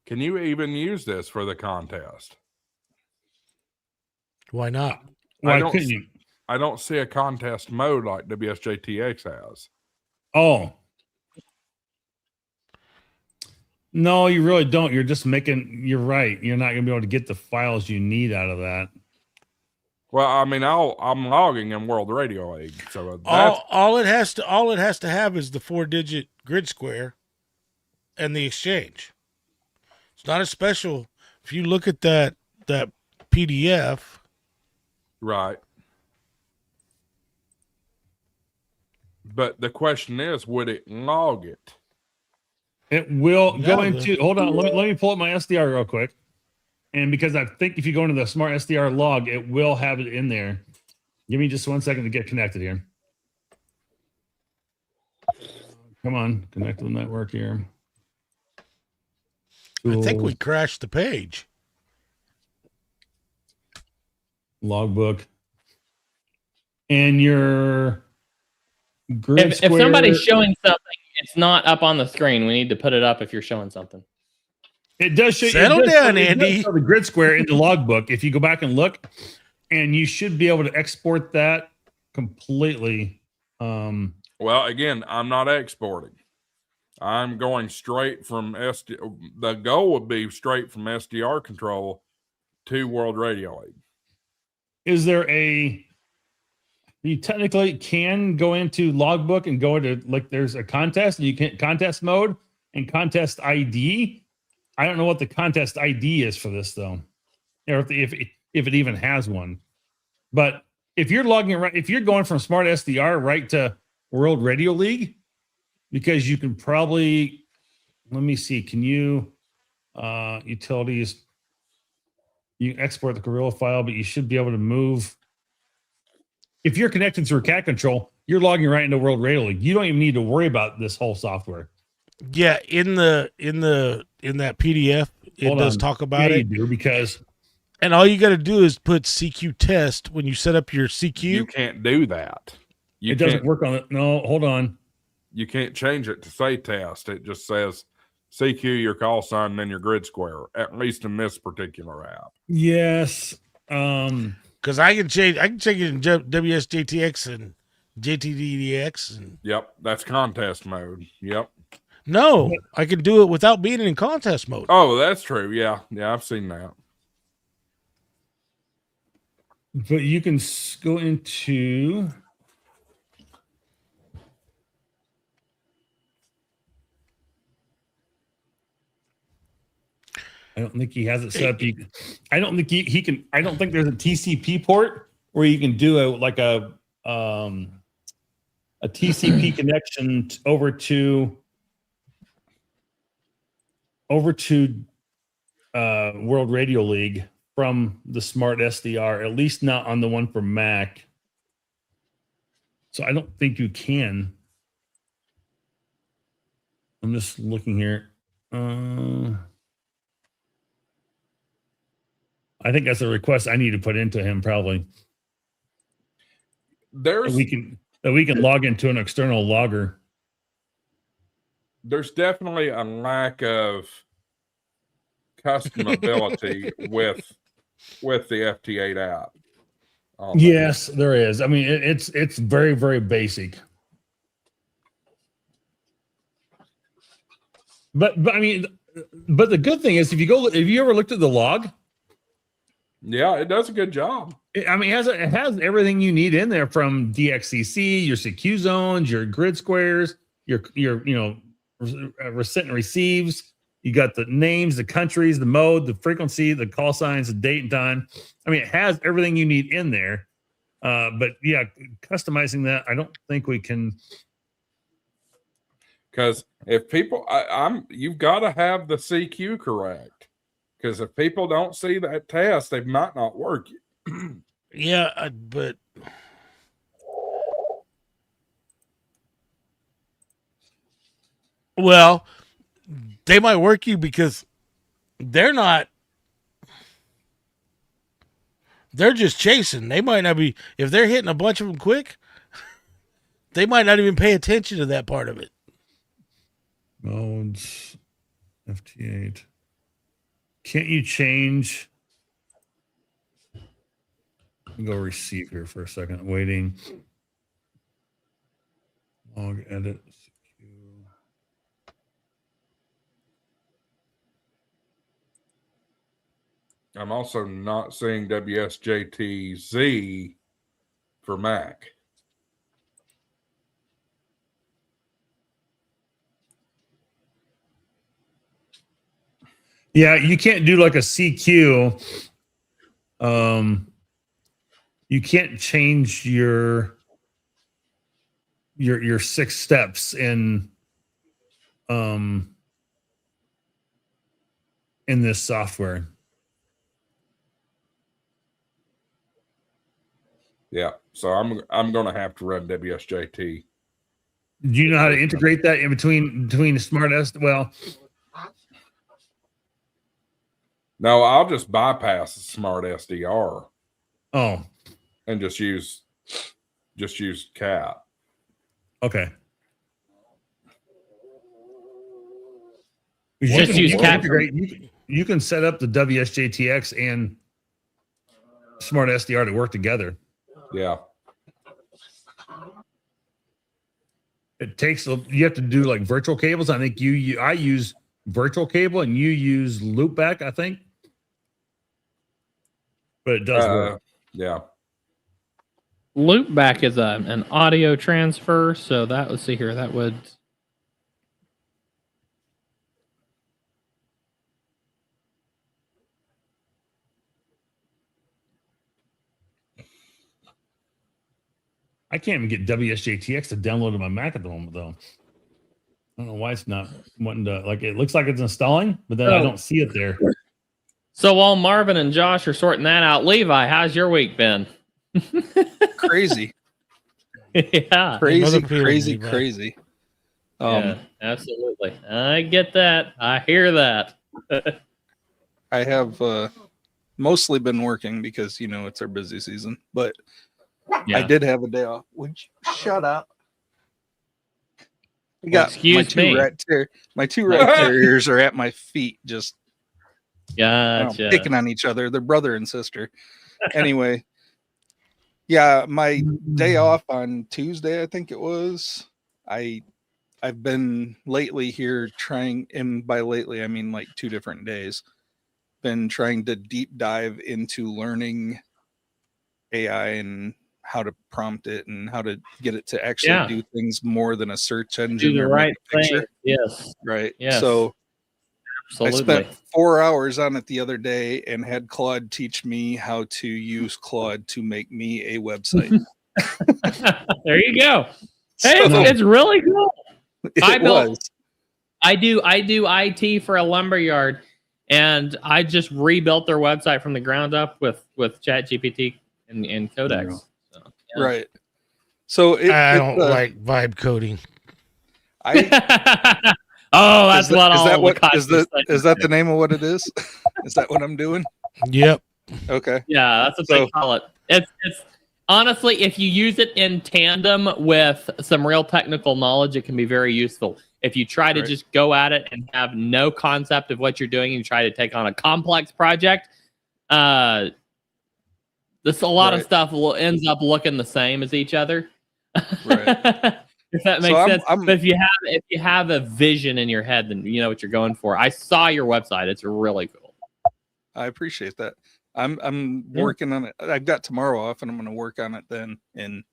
can you even use this for the contest? Why not? Why couldn't you? I don't see a contest mode like WSJTX has. Oh. No, you really don't. You're right. You're not going to be able to get the files you need out of that. Well, I mean, I'm logging in World Radio League, so that's All it has to have is the 4-digit grid square and the exchange. It's not a special. If you look at that PDF, right. But the question is, would it log it? It will go No, into. Hold on, let me pull up my SDR real quick. And because I think if you go into the Smart SDR log, it will have it in there. Give me just 1 second to get connected here. Come on, connect to the network here. I think we crashed the page. Logbook. And your grid If somebody's square- showing something, it's not up on the screen. We need to put it up if you're showing something. It does show. Settle it does down, show, it does Andy. show the grid square in the logbook. If you go back and look, and you should be able to export that completely. Well, again, I'm not exporting. I'm going straight from SD. The goal would be straight from SDR control to World Radio League. Is there a? You technically can go into logbook and go into like there's a contest and you can contest mode and contest ID. I don't know what the contest ID is for this though, or if it even has one. But if you're logging right, if you're going from Smart SDR right to World Radio League, because you can probably, let me see, can you utilities? You can export the Gorilla file, but you should be able to move. If you're connected through cat control, you're logging right into World Radio League. You don't even need to worry about this whole software. Yeah, in that PDF, it does talk about it. You do, because And all you got to do is put CQ test when you set up your CQ. You can't do that. it doesn't work on it. No, hold on. You can't change it to say test. It just says CQ your call sign and then your grid square, at least in this particular app. Yes. Because I can change it in WSJTX and JTDDX. And Yep, that's contest mode. Yep. no, I can do it without being in contest mode. Oh, that's true. Yeah, I've seen that. But you can go into. I don't think he has it set up. I don't think he can. I don't think there's a TCP port where you can do a TCP connection over to World Radio League from the Smart SDR. At least not on the one for Mac. So I don't think you can. I'm just looking here. I think that's a request I need to put into him probably. There's We can log into an external logger. there's definitely a lack of customability with the FT8 app. Yes, there is. I mean, it's very, very basic. But I mean, but the good thing is if you ever looked at the log, Yeah, it does a good job. I mean, it has everything you need in there, from DXCC, your CQ zones, your grid squares, your receipt and receives. You got the names, the countries, the mode, the frequency, the call signs, the date and time. I mean, it has everything you need in there. But yeah, customizing that, I don't think we can. Because if people, you've got to have the CQ correct. Because if people don't see that test, they might not work it. Yeah, but well, they might work you because they're just chasing. They might not be, if they're hitting a bunch of them quick, they might not even pay attention to that part of it. Modes, FT8. Can't you change? Go receive here for a second. Waiting. Log edit. I'm also not seeing WSJT-Z for Mac. Yeah, you can't do like a CQ. You can't change your 6 steps in this software. Yeah, so I'm going to have to run WSJT. Do you know how to integrate that in between Smart S? Well, No, I'll just bypass the Smart SDR oh, and just use CAT. okay. Just use can Cat integrate. You can set up the WSJTX and Smart SDR to work together. Yeah. It takes you have to do like virtual cables. I think I use virtual cable and you use loopback, I think. But it does work. Yeah. Loopback is an audio transfer, so that, let's see here, that would. I can't even get WSJTX to download to my Mac at the moment, though. I don't know why it's not wanting to. Like, it looks like it's installing, but then I don't see it there. So while Marvin and Josh are sorting that out, Levi, how's your week been? Crazy. Yeah. Crazy. Yeah, absolutely. I get that. I hear that. I have mostly been working because, it's our busy season, but Yeah. I did have a day off. Would you shut up? I got Excuse me. My two rat terriers are at my feet, just Gotcha. picking on each other. They're brother and sister. Anyway, yeah, my day off on Tuesday, I think it was. I've been lately here trying, and by lately I mean like 2 different days, been trying to deep dive into learning AI and how to prompt it and how to get it to actually do things more than a search engine. Do the or right make a thing. picture. Yes. Right. Yes. So Absolutely. I spent 4 hours on it the other day and had Claude teach me how to use Claude to make me a website. There you go. Hey, So, it's really cool. it was. I do IT for a lumberyard, and I just rebuilt their website from the ground up with ChatGPT and Codex. So, yeah. Right. So I don't like vibe coding. Oh, that's what all the is that the name of what it is? Is that what I'm doing? Yep. Okay. Yeah, that's what they call it. It's honestly, if you use it in tandem with some real technical knowledge, it can be very useful. If you try to just go at it and have no concept of what you're doing and you try to take on a complex project, this a lot of stuff ends up looking the same as each other. Right. If that makes sense. But if you have a vision in your head, then you know what you're going for. I saw your website. It's really cool. I appreciate that. I'm working on it. I've got tomorrow off and I'm going to work on it then. And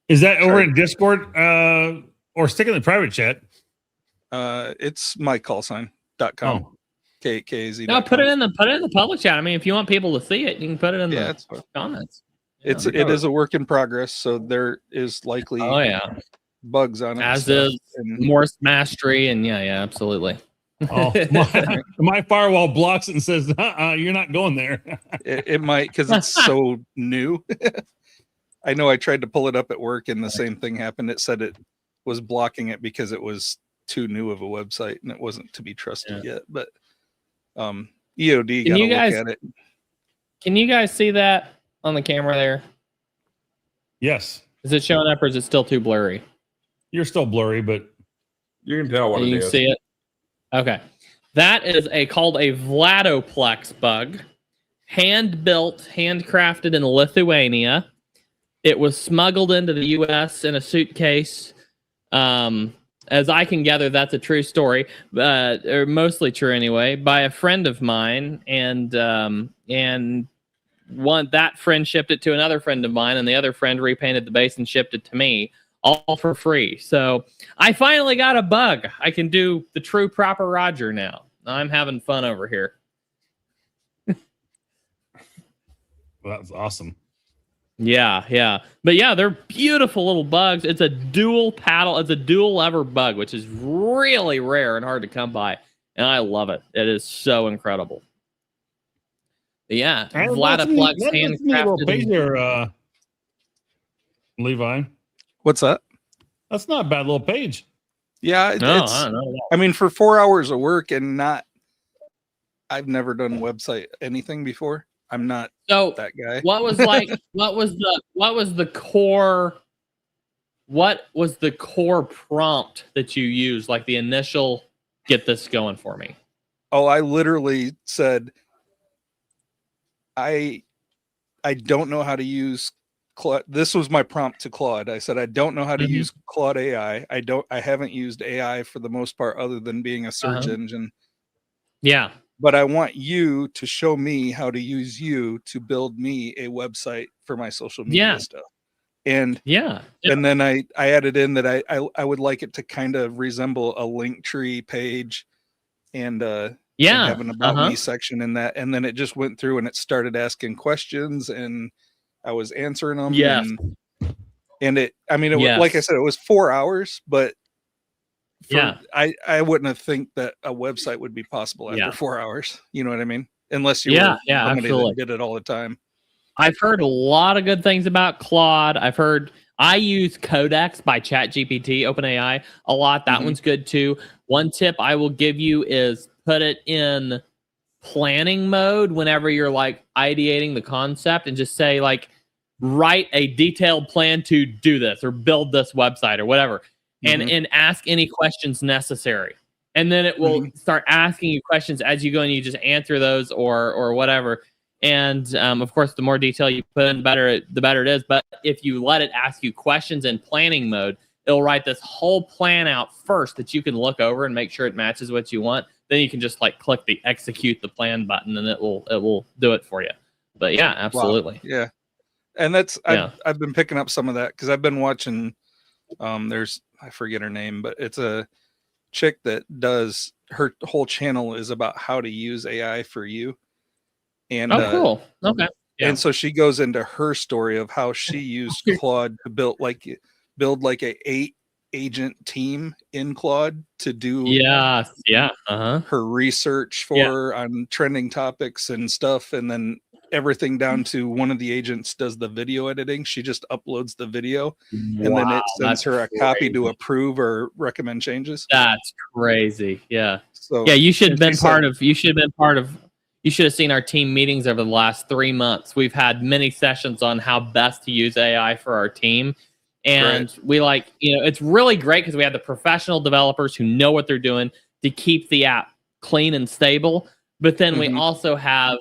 is that over in Discord or stick in the private chat? It's mycallsign.com. Oh. KKZ. No, put it in the public chat. I mean, if you want people to see it, you can put it in the comments. It is a work in progress, so there is likely bugs on it. As is Morse mastery, and absolutely. Oh, my firewall blocks it and says, "You're not going there." It might, because it's so new. I know I tried to pull it up at work, and the same thing happened. It said it was blocking it because it was too new of a website, and it wasn't to be trusted yet. But EOD got to look at it. Can you guys see that on the camera there? Yes. Is it showing up, or is it still too blurry? You're still blurry, but you can tell what you can see it. Okay, that is called a Vladoplex bug, hand-built, handcrafted in Lithuania. It was smuggled into the U.S. in a suitcase. As I can gather, that's a true story, or mostly true anyway, by a friend of mine. And that friend shipped it to another friend of mine, and the other friend repainted the base and shipped it to me, all for free. So I finally got a bug. I can do the true proper Roger now. I'm having fun over here. That's awesome. Yeah. But yeah, they're beautiful little bugs. It's a dual paddle. It's a dual lever bug, which is really rare and hard to come by. And I love it. It is so incredible. But yeah, Vladiplex handcrafted. Page there, Levi. What's that? That's not a bad little page. Yeah, I don't know. I mean, for 4 hours of work and I've never done website anything before. I'm not that guy. What was the core prompt that you used? Like the initial, get this going for me. Oh, I literally said, I don't know how to use Claude. This was my prompt to Claude. I said, I don't know how to use Claude AI. I haven't used AI for the most part, other than being a search engine. Yeah. But I want you to show me how to use you to build me a website for my social media stuff. And and then I added in that I would like it to kind of resemble a Linktree page and have an about me section in that. And then it just went through and it started asking questions and I was answering them. And it, I mean, like I said, it was 4 hours, but I wouldn't have think that a website would be possible after 4 hours. You know what I mean? Unless you were somebody that did it all the time. I've heard a lot of good things about Claude. I use Codex by ChatGPT, OpenAI a lot. That one's good too. One tip I will give you is put it in planning mode whenever you're like ideating the concept and just say like, write a detailed plan to do this or build this website or whatever. And ask any questions necessary. And then it will start asking you questions as you go and you just answer those or whatever. And of course, the more detail you put in, the better it is. But if you let it ask you questions in planning mode, it'll write this whole plan out first that you can look over and make sure it matches what you want. Then you can just like click the execute the plan button and it will do it for you. But yeah, absolutely. Wow. Yeah. And that's, I've been picking up some of that because I've been watching, I forget her name, but it's a chick that does, her whole channel is about how to use AI for you. And cool. Okay. Yeah. And so she goes into her story of how she used Claude to build like a 8 agent team in Claude to do her research for on trending topics and stuff, and then everything down to one of the agents does the video editing. She just uploads the video and then it sends her a copy to approve or recommend changes. That's crazy. Yeah. So you should have been part of you should have seen our team meetings over the last 3 months. We've had many sessions on how best to use AI for our team. And we it's really great because we have the professional developers who know what they're doing to keep the app clean and stable. But then we also have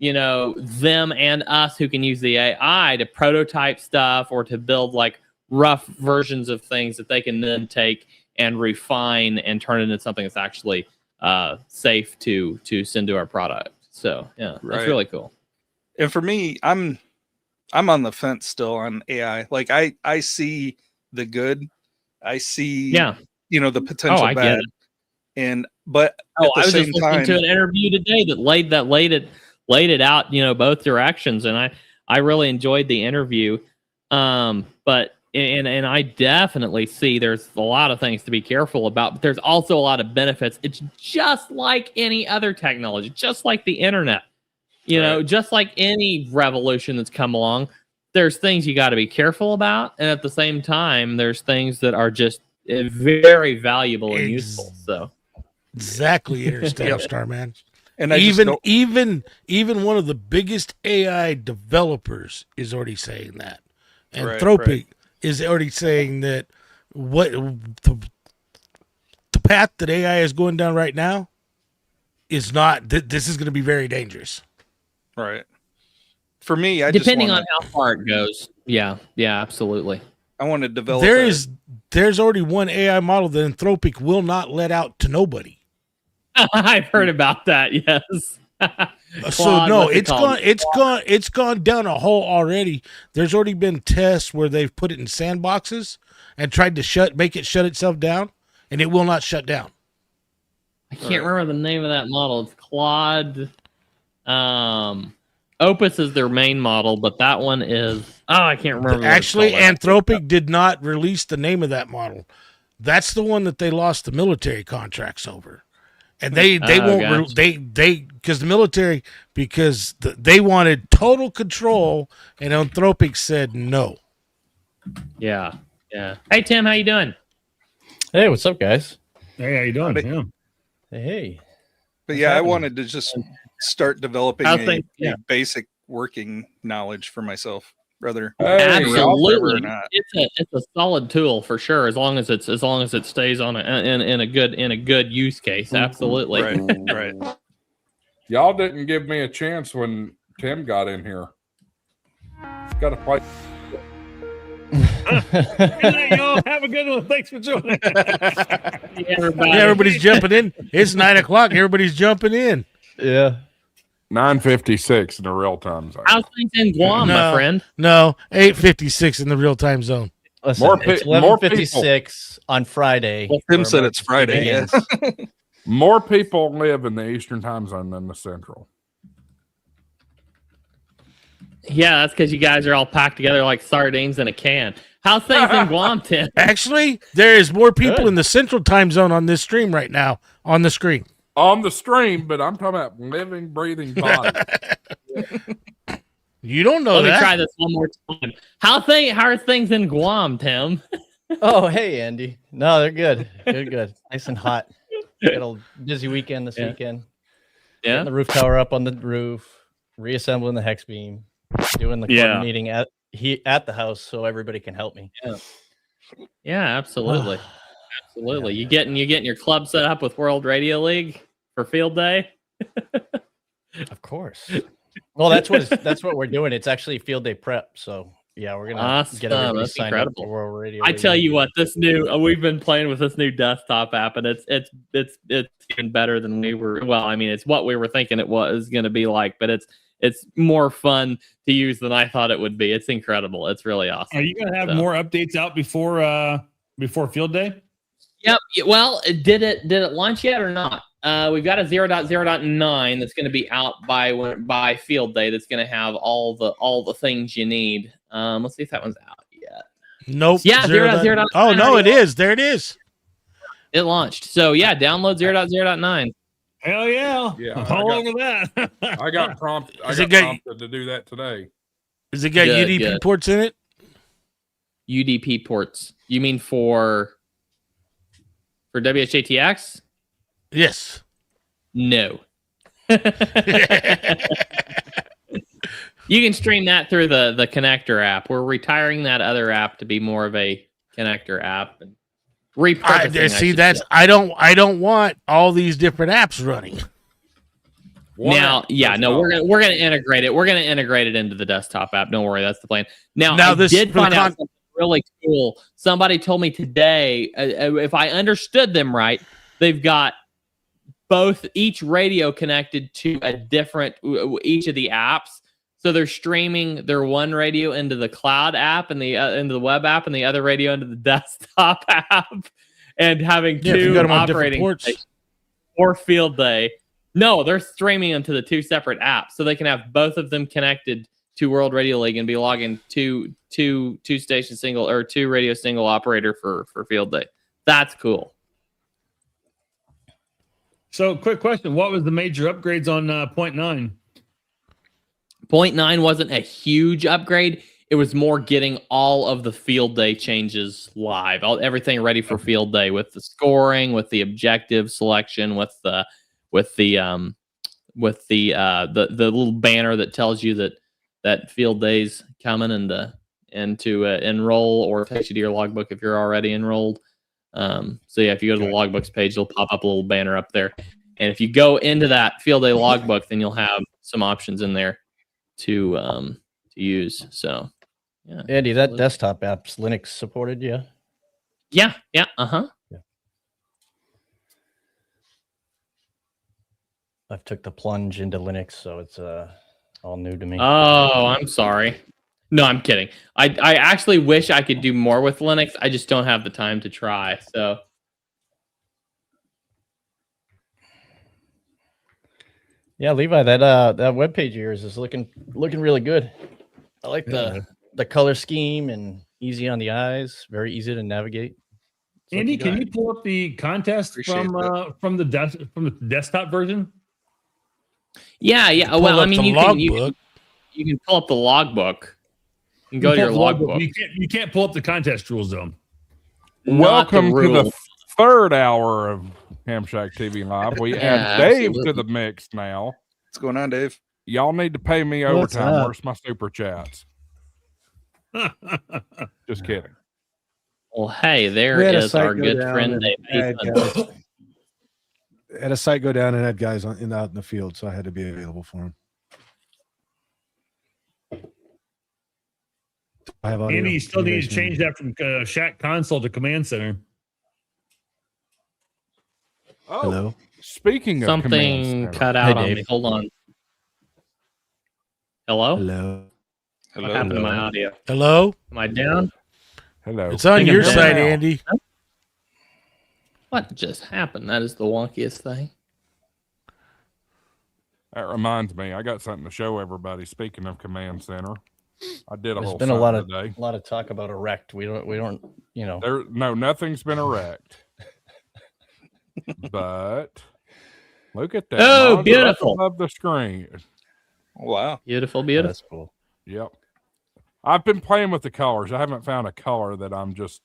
them and us who can use the AI to prototype stuff or to build like rough versions of things that they can then take and refine and turn it into something that's actually safe to send to our product. So that's really cool. And for me, I'm on the fence still on AI. Like I see the good, I see the potential bad. But I was just listening to an interview today that laid it out, both directions. And I really enjoyed the interview. But I definitely see there's a lot of things to be careful about, but there's also a lot of benefits. It's just like any other technology, just like the internet, just like any revolution that's come along, there's things you got to be careful about. And at the same time, there's things that are just very valuable and useful. So exactly. Interstellar Starman. And even one of the biggest AI developers is already saying that. Anthropic is already saying that what the path that AI is going down right now is not. This is going to be very dangerous. Right. For me, depending on how far it goes. Yeah, absolutely. I want to develop. There's already one AI model that Anthropic will not let out to nobody. I've heard about that. Yes. So Claude, no, what's it called? it's gone down a hole already. There's already been tests where they've put it in sandboxes and tried to make it shut itself down, and it will not shut down. I can't remember the name of that model. It's Claude. Opus is their main model, but that one is I can't remember. Actually, Anthropic did not release the name of that model. That's the one that they lost the military contracts over. And they won't because the military they wanted total control, and Anthropic said no. Yeah. Hey Tim, how you doing? Hey, what's up, guys? Hey, how you doing? Yeah. Hey. But What's yeah, I happening? wanted to just start developing a basic working knowledge for myself, brother. Absolutely, it's a solid tool for sure. As long as it stays on in a good use case. Absolutely. Right. Y'all didn't give me a chance when Tim got in here. He's got to play. Good night, y'all. Have a good one. Thanks for joining. Everybody's jumping in. It's 9:00. Everybody's jumping in. Yeah. 9:56 in the real time zone. How's things in Guam, my friend? No, 8:56 in the real time zone. Listen, it's 11:56 on Friday. Well, Tim said it's Friday. Yes. More people live in the Eastern time zone than the Central. Yeah, that's because you guys are all packed together like sardines in a can. How's things in Guam, Tim? Actually, there is more people in the Central time zone on this stream right now on the screen. On the stream, but I'm talking about living, breathing body. You don't know Let that. me try this one more time. How are things in Guam, Tim? Oh, hey, Andy. No, they're good. Good. Nice and hot. Got a busy weekend this weekend. Yeah. Getting the roof tower up on the roof, reassembling the hex beam, doing the coordinating at the house so everybody can help me. Yeah, absolutely. Absolutely. You getting your club set up with World Radio League for field day? Of course. Well, that's what we're doing. It's actually field day prep. So yeah, we're gonna get everybody signed up for World Radio League. I tell you what, we've been playing with this new desktop app, and it's even better than we were. Well, I mean, it's what we were thinking it was going to be like, but it's more fun to use than I thought it would be. It's incredible. It's really awesome. Are you going to have more updates out before field day? Yep. Well, did it launch yet or not? We've got a 0.0.9 that's going to be out by field day. That's going to have all the things you need. Let's see if that one's out yet. Nope. Yeah, 0.0.9. Oh no, it is. There it is. It launched. So yeah, download 0.0.9. Hell yeah! Yeah, all over that. I got prompted to do that today. Has it got UDP ports in it? UDP ports. You mean for WHATX? Yes. No. You can stream that through the connector app. We're retiring that other app to be more of a connector app and repurposing. I don't want all these different apps running. We're gonna integrate it. We're gonna integrate it into the desktop app. Don't worry, that's the plan. Now I did find out something really cool. Somebody told me today, if I understood them right, they've got each radio connected to a different each of the apps. So they're streaming their one radio into the cloud app and into the web app, and the other radio into the desktop app, and having two operating stations for field day. No, they're streaming them to the two separate apps, so they can have both of them connected to World Radio League and be logging two station single or two radio single operator for field day. That's cool. So, quick question: what was the major upgrades on 0.9? 0.9 wasn't a huge upgrade. It was more getting all of the field day changes live, everything ready for field day with the scoring, with the objective selection, with the little banner that tells you that field day's coming and to enroll, or takes you to your logbook if you're already enrolled. So yeah, if you go to the logbooks page, it'll pop up a little banner up there, and if you go into that field day logbook, then you'll have some options in there to use. So yeah, Andy, that desktop app's Linux supported, yeah? Yeah. Yeah. I've took the plunge into Linux, so it's all new to me. Oh, I'm sorry. No, I'm kidding. I actually wish I could do more with Linux. I just don't have the time to try. So yeah, Levi, that webpage of yours is looking really good. I like the color scheme and easy on the eyes, very easy to navigate. Andy, can you pull up the contest from the desktop version? Yeah. Well, I mean, you can pull up the logbook. You can go to your logbook. You can't pull up the contest rules though. Welcome to the third hour of HamShackTV Live. We add Dave to the mix now. What's going on, Dave? Y'all need to pay me overtime. Where's my super chats? Just kidding. Well, hey, there is our good friend Dave. Had a site go down and had guys out in the field, so I had to be available for him. I have Andy, you still need to change that from Shack console to command center. Oh, hello. Speaking of something cut out on me. Hold on. Hello? Hello. What happened to my audio? Hello? Am I down? Hello. It's on your side, Andy. What just happened? That is the wonkiest thing. That reminds me, I got something to show everybody. Speaking of command center, I did a There's whole been a lot of today. talk about erect. We don't, you know. Nothing's been erect. But look at that. Oh, beautiful. Above the screen. Wow. Beautiful. That's cool. Yep. I've been playing with the colors. I haven't found a color that I'm just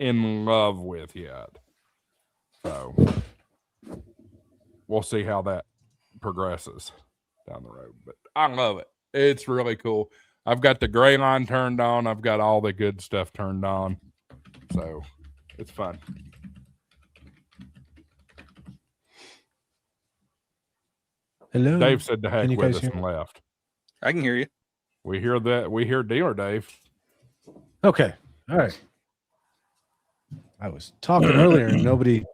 in love with yet. So we'll see how that progresses down the road. But I love it. It's really cool. I've got the gray line turned on. I've got all the good stuff turned on. So it's fun. Hello. Dave said to heck with us and left. I can hear you. We hear that. We hear Dealer Dave. Okay. All right. I was talking earlier and nobody.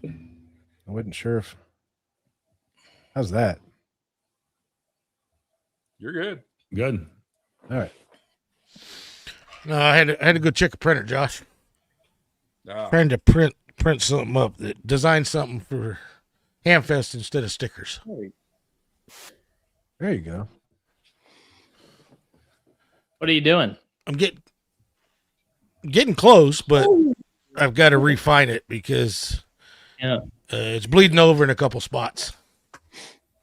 I wasn't sure if. How's that? You're good. Good. All right. No, I had to go check a printer, Josh. Trying to print something up, that design something for Hamfest instead of stickers. There you go. What are you doing? I'm getting close, but I've got to refine it because it's bleeding over in a couple spots.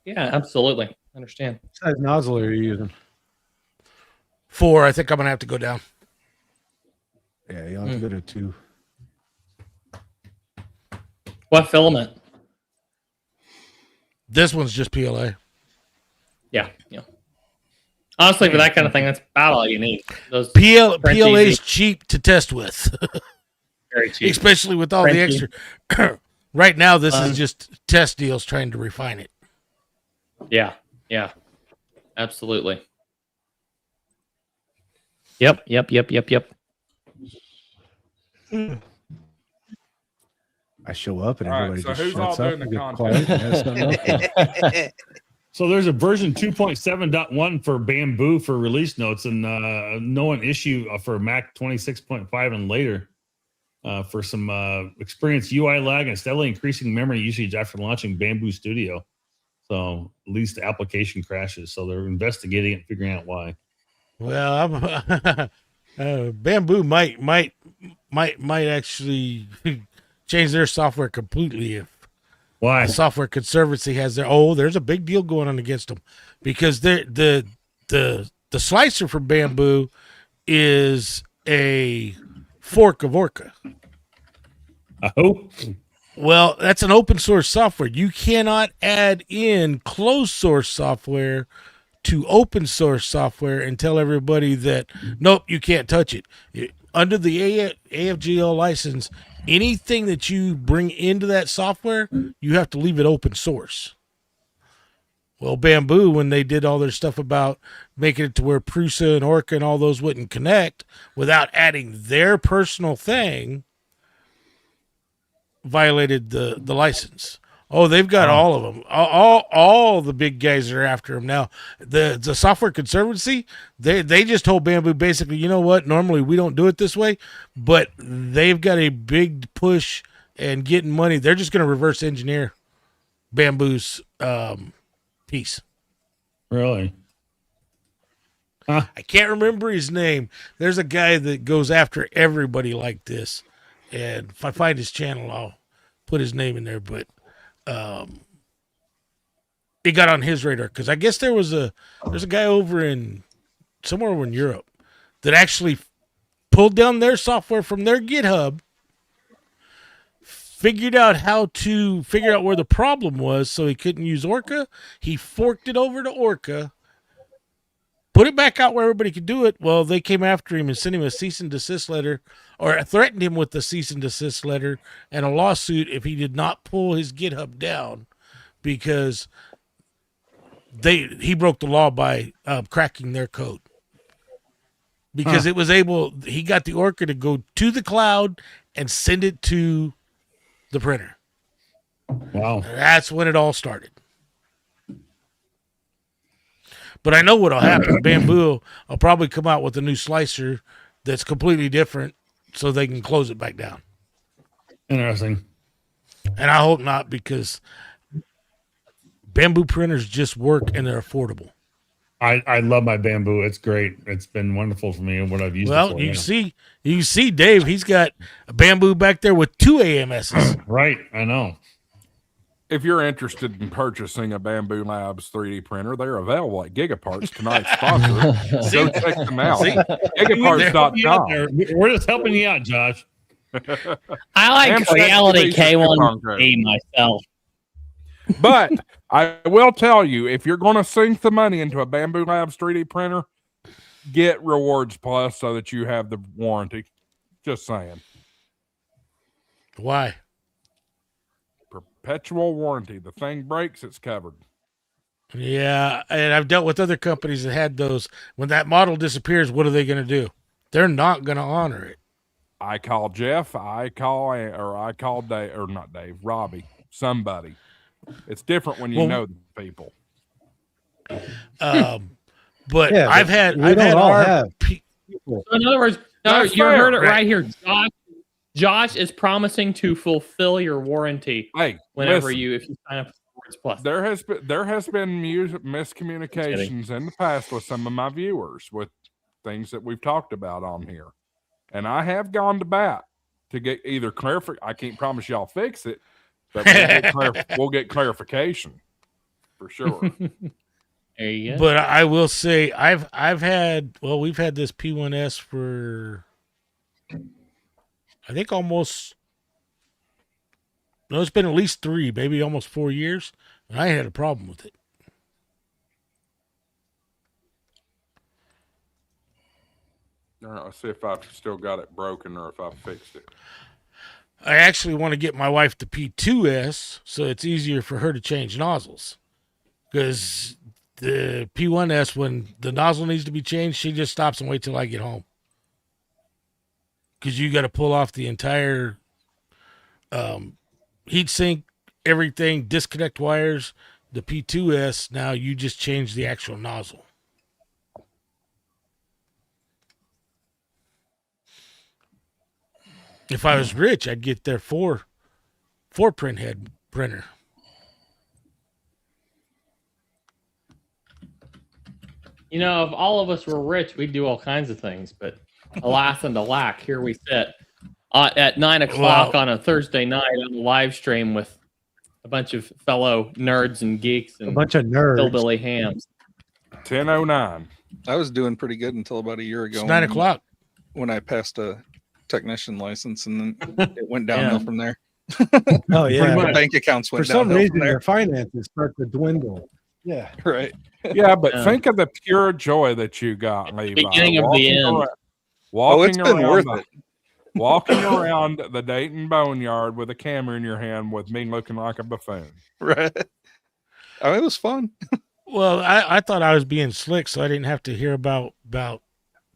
Yeah, absolutely. I understand. What size nozzle are you using? 4. I think I'm gonna have to go down. Yeah, you'll have to go to 2. What filament? This one's just PLA. Yeah. Honestly, for that kind of thing, that's about all you need. Those PLA's cheap to test with. Very cheap. Especially with all the extra. Right now, this is just test deals trying to refine it. Yeah. Absolutely. Yep. I show up and All everybody right, so just who's all shuts up doing and the gets quiet and has something else. So there's a version 2.7.1 for Bamboo for release notes, and known issue for Mac 26.5 and later for some experienced UI lag and steadily increasing memory usage after launching Bamboo Studio. So at least the application crashes. So they're investigating it and figuring out why. Well, Bamboo might actually change their software completely if why Software Conservancy has there's a big deal going on against them because the slicer for Bamboo is a fork of Orca. Oh, well, that's an open source software. You cannot add in closed source software to open source software and tell everybody that nope, you can't touch it. Under the AFGL license, anything that you bring into that software, you have to leave it open source. Well, Bamboo, when they did all their stuff about making it to where Prusa and Orca and all those wouldn't connect without adding their personal thing, violated the license. Oh, they've got Oh. all of them. All the big guys are after them now. The Software Conservancy, they just told Bamboo basically, you know what? Normally we don't do it this way, but they've got a big push and getting money. They're just going to reverse engineer Bamboo's piece. Really? I can't remember his name. There's a guy that goes after everybody like this, and if I find his channel, I'll put his name in there. But it got on his radar because I guess there's a guy somewhere over in Europe that actually pulled down their software from their GitHub, figured out how to figure out where the problem was, so he couldn't use Orca. He forked it over to Orca, put it back out where everybody could do it. Well, they came after him and sent him a cease and desist letter, or threatened him with a cease and desist letter and a lawsuit if he did not pull his GitHub down, because he broke the law by cracking their code. Because he got the Orca to go to the cloud and send it to the printer. Wow. And that's when it all started. But I know what'll happen. Bamboo will probably come out with a new slicer that's completely different so they can close it back down. Interesting. And I hope not, because Bamboo printers just work and they're affordable. I love my Bamboo. It's great. It's been wonderful for me and what I've used it Well, for. you can see Dave, he's got a Bamboo back there with 2 AMSs. Right. I know. If you're interested in purchasing a Bamboo Labs 3D printer, they're available at Gigaparts, tonight's sponsor. Go check them out. Gigaparts.com. We're just helping you out, Josh. I like HamShackTV Reality coupon K1 code. myself. But I will tell you, if you're going to sink the money into a Bamboo Labs 3D printer, get Rewards Plus so that you have the warranty. Just saying. Why? Perpetual warranty. The thing breaks, it's covered. Yeah, and I've dealt with other companies that had those. When that model disappears, what are they going to do? They're not going to honor it. I call Jeff. I call Dave, or not Dave, Robbie, somebody. It's different when you know the people. But Yeah, I've but had we don't all our have So in other words, That's you fair, heard it right? right here. Josh is promising to fulfill your warranty Hey, whenever listen, if you sign up for Rewards Plus. there has been miscommunications in the past with some of my viewers with things that we've talked about on here, and I have gone to bat to get either I can't promise y'all fix it, but we'll get clarification for sure. There you go. But I will say we've had this P1S for I think it's been at least 3, maybe almost 4 years, and I had a problem with it. All right, let's see if I've still got it broken or if I've fixed it. I actually want to get my wife the P2S so it's easier for her to change nozzles. Because the P1S, when the nozzle needs to be changed, she just stops and waits till I get home. Because you got to pull off the entire heat sink, everything, disconnect wires. The P2S, now you just change the actual nozzle. If I was rich, I'd get their four print head printer. You know, if all of us were rich, we'd do all kinds of things. But alas and alack, here we sit at 9 o'clock on a Thursday night on a live stream with a bunch of fellow nerds and geeks and a bunch of nerds. hillbilly hams. 10:09. I was doing pretty good until about a year ago. It's 9 o'clock. when I passed a technician license, and then it went downhill from there. Oh yeah, My bank accounts for went some downhill reason from there. their finances start to dwindle. Yeah, Right. Yeah, but think of the pure joy that you got, Levi. Beginning of the end. It's been worth it. Walking around the Dayton Boneyard with a camera in your hand with me looking like a buffoon. Right. Oh, it was fun. Well, I thought I was being slick, so I didn't have to hear about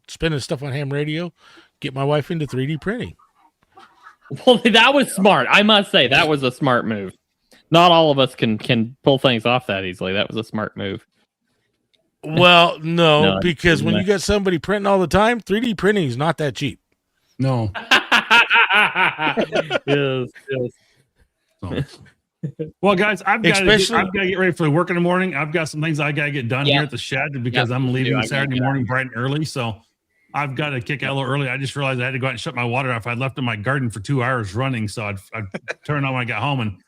spending stuff on ham radio. Get my wife into 3D printing. Well, that was smart. I must say that was a smart move. Not all of us can pull things off that easily. That was a smart move. Well, no, No, because when no. you got somebody printing all the time, 3D printing is not that cheap. No. yes. So. Well, guys, I've got to get ready for work in the morning. I've got some things I got to get done here at the shed because I'm leaving Saturday morning bright and early. So I've got to kick out a little early. I just realized I had to go out and shut my water off. I'd left in my garden for 2 hours running. So I'd turn it on when I got home and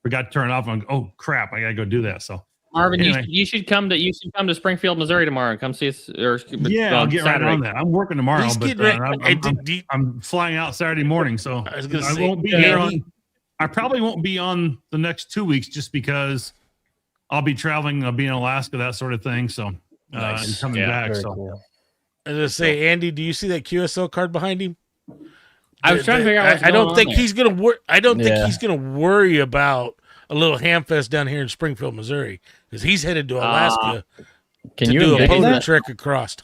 forgot to turn it off. And oh crap, I got to go do that. So Marvin, anyway. you should come to Springfield, Missouri tomorrow and come see us. I'll get right on that. I'm working tomorrow, but I'm flying out Saturday morning, so I won't be here on. I probably won't be on the next 2 weeks just because I'll be traveling. I'll be in Alaska, that sort of thing. So and coming back. So cool. As I say, Andy, do you see that QSL card behind him? I was trying to figure out. I don't think he's gonna worry. I don't think he's gonna worry about a little hamfest down here in Springfield, Missouri, because he's headed to Alaska to do a polo trek across.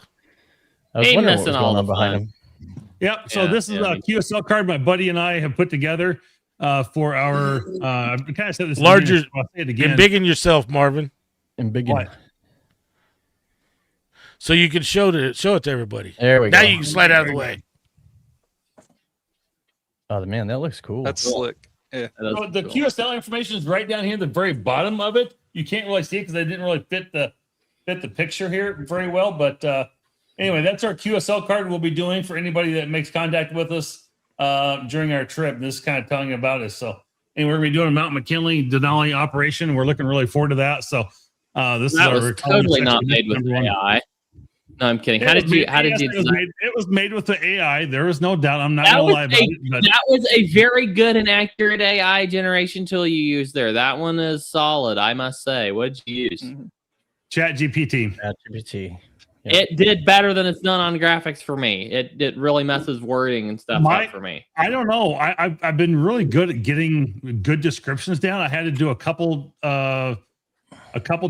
I was wondering what was going on behind him. Yep. So this is a QSL card my buddy and I have put together for our. I kind of said this larger. I'll say it again. Embiggen yourself, Marvin. Embiggen. So you can show it to everybody. There we go. Now you can slide out of the way. Oh man, that looks cool. That's slick. Yeah. So the QSL information is right down here at the very bottom of it. You can't really see it because I didn't really fit the picture here very well. But anyway, that's our QSL card we'll be doing for anybody that makes contact with us during our trip. This is kind of telling you about us. So anyway, we're going to be doing a Mount McKinley Denali operation. We're looking really forward to that. So this that is was totally not made with AI. No, I'm kidding. How did you design? It was made with the AI. There was no doubt. I'm not going to lie about it. But that was a very good and accurate AI generation tool you used there. That one is solid, I must say. What did you use? ChatGPT. ChatGPT. Yep. It did better than it's done on graphics for me. It really messes wording and stuff up for me. I don't know. I've been really good at getting good descriptions down. I had to do a couple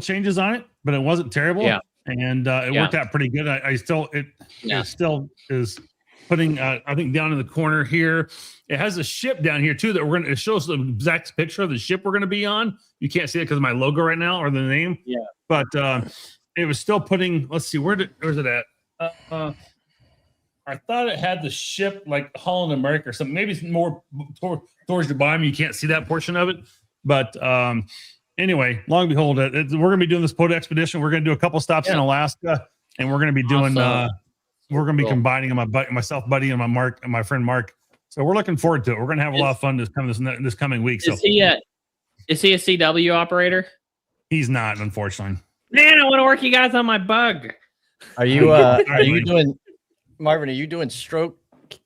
changes on it, but it wasn't terrible. Yeah. And it worked out pretty good. It still is putting I think down in the corner here. It has a ship down here too that it shows the exact picture of the ship we're gonna be on. You can't see it because of my logo right now or the name. Yeah. But it was still putting. Let's see, where's it at? I thought it had the ship like Holland America or something. Maybe it's more towards the bottom. You can't see that portion of it, but. Anyway, long and behold, we're going to be doing this polo expedition. We're going to do a couple stops in Alaska, and we're going to be doing. We're going to be combining myself, Buddy, and my friend Mark. So we're looking forward to it. We're going to have a lot of fun this coming week. Is he a CW operator? He's not, unfortunately. Man, I want to work you guys on my bug. Are you doing, Marvin? Are you doing stroke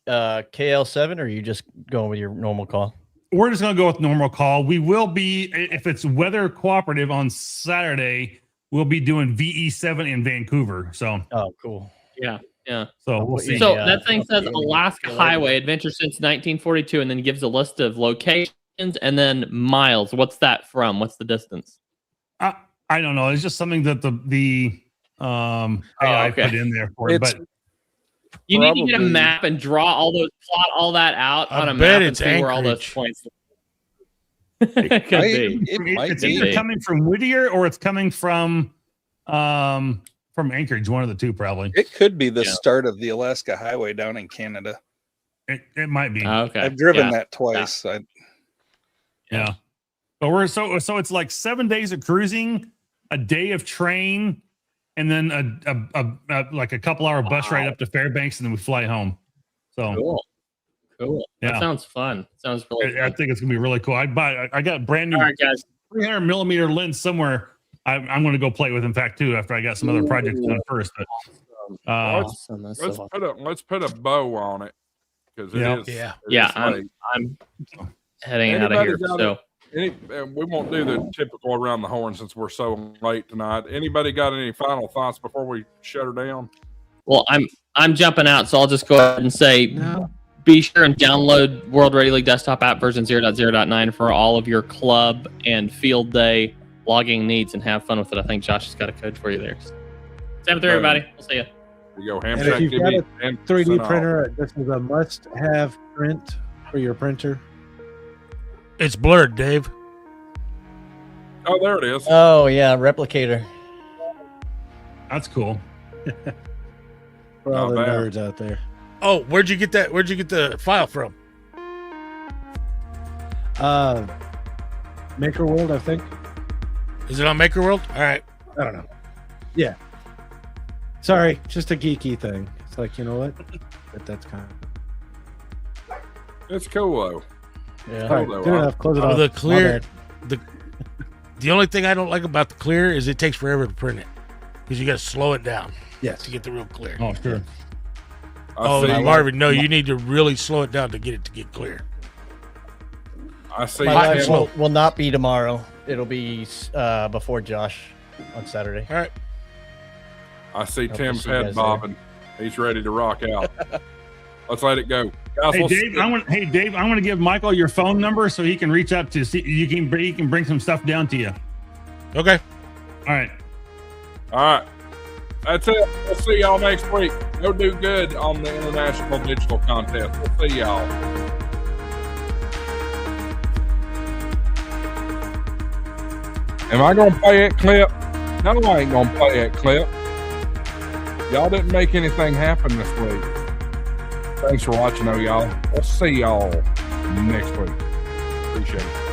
KL7, or are you just going with your normal call? We're just going to go with normal call. We will be, if it's weather cooperative on Saturday, we'll be doing VE7 in Vancouver. So, oh, cool. Yeah. So we'll see. So that thing says Alaska Highway Adventure since 1942, and then gives a list of locations and then miles. What's that from? What's the distance? I don't know. It's just something that the AI put in there for it. But you need to get a map and plot all that out on a map and see where all those points. It's either coming from Whittier or it's coming from Anchorage, one of the two probably. It could be the start of the Alaska Highway down in Canada. It might be. Okay. I've driven that twice. Yeah. But we're so it's like 7 days of cruising, a day of train, and then a like a couple hour bus ride up to Fairbanks, and then we fly home. So cool. Yeah. That sounds fun. Sounds really fun. I think it's gonna be really cool. I got brand new 300 millimeter lens somewhere. I'm going to go play with, in fact, too, after I got some other projects done first. But let's put a bow on it because I'm heading out of here. So we won't do the typical around the horn since we're so late tonight. Anybody got any final thoughts before we shut her down? Well, I'm jumping out, so I'll just go ahead and say be sure and download World Radio League desktop app version 0.0.9 for all of your club and field day logging needs, and have fun with it. I think Josh has got a code for you there. 7-3, everybody. We'll see you. You go And if you've got a 3D printer, this is a must-have print for your printer. It's blurred, Dave. Oh, there it is. Oh yeah, replicator. That's cool. For all Not the bad. nerds out there. Oh, where'd you get that? Where'd you get the file from? Maker World, I think. Is it on Maker World? All right. I don't know. Yeah. Sorry, just a geeky thing. It's like, you know what? But that's kind of It's cool though. Yeah. all right. though, Good huh? enough. Close it Oh, off. the My clear. bad. The only thing I don't like about the clear is it takes forever to print it because you got to slow it down Yes. to get the real clear. Oh, sure. Oh, I see. Marvin, no, you need to really slow it down to get clear. I see. My live Tim- will not be tomorrow. It'll be before Josh on Saturday. All right. I see Hope Tim's to see you head guys bobbing. He's ready to rock out. Let's let it go, guys. Hey we'll Dave, I'm going to give Michael your phone number so he can reach out to see he can bring some stuff down to you. Okay. All right. All right. That's it. We'll see y'all next week. Go do good on the International Digital Contest. We'll see y'all. Am I going to play that clip? No, I ain't going to play that clip. Y'all didn't make anything happen this week. Thanks for watching, though, y'all. We'll see y'all next week. Appreciate it.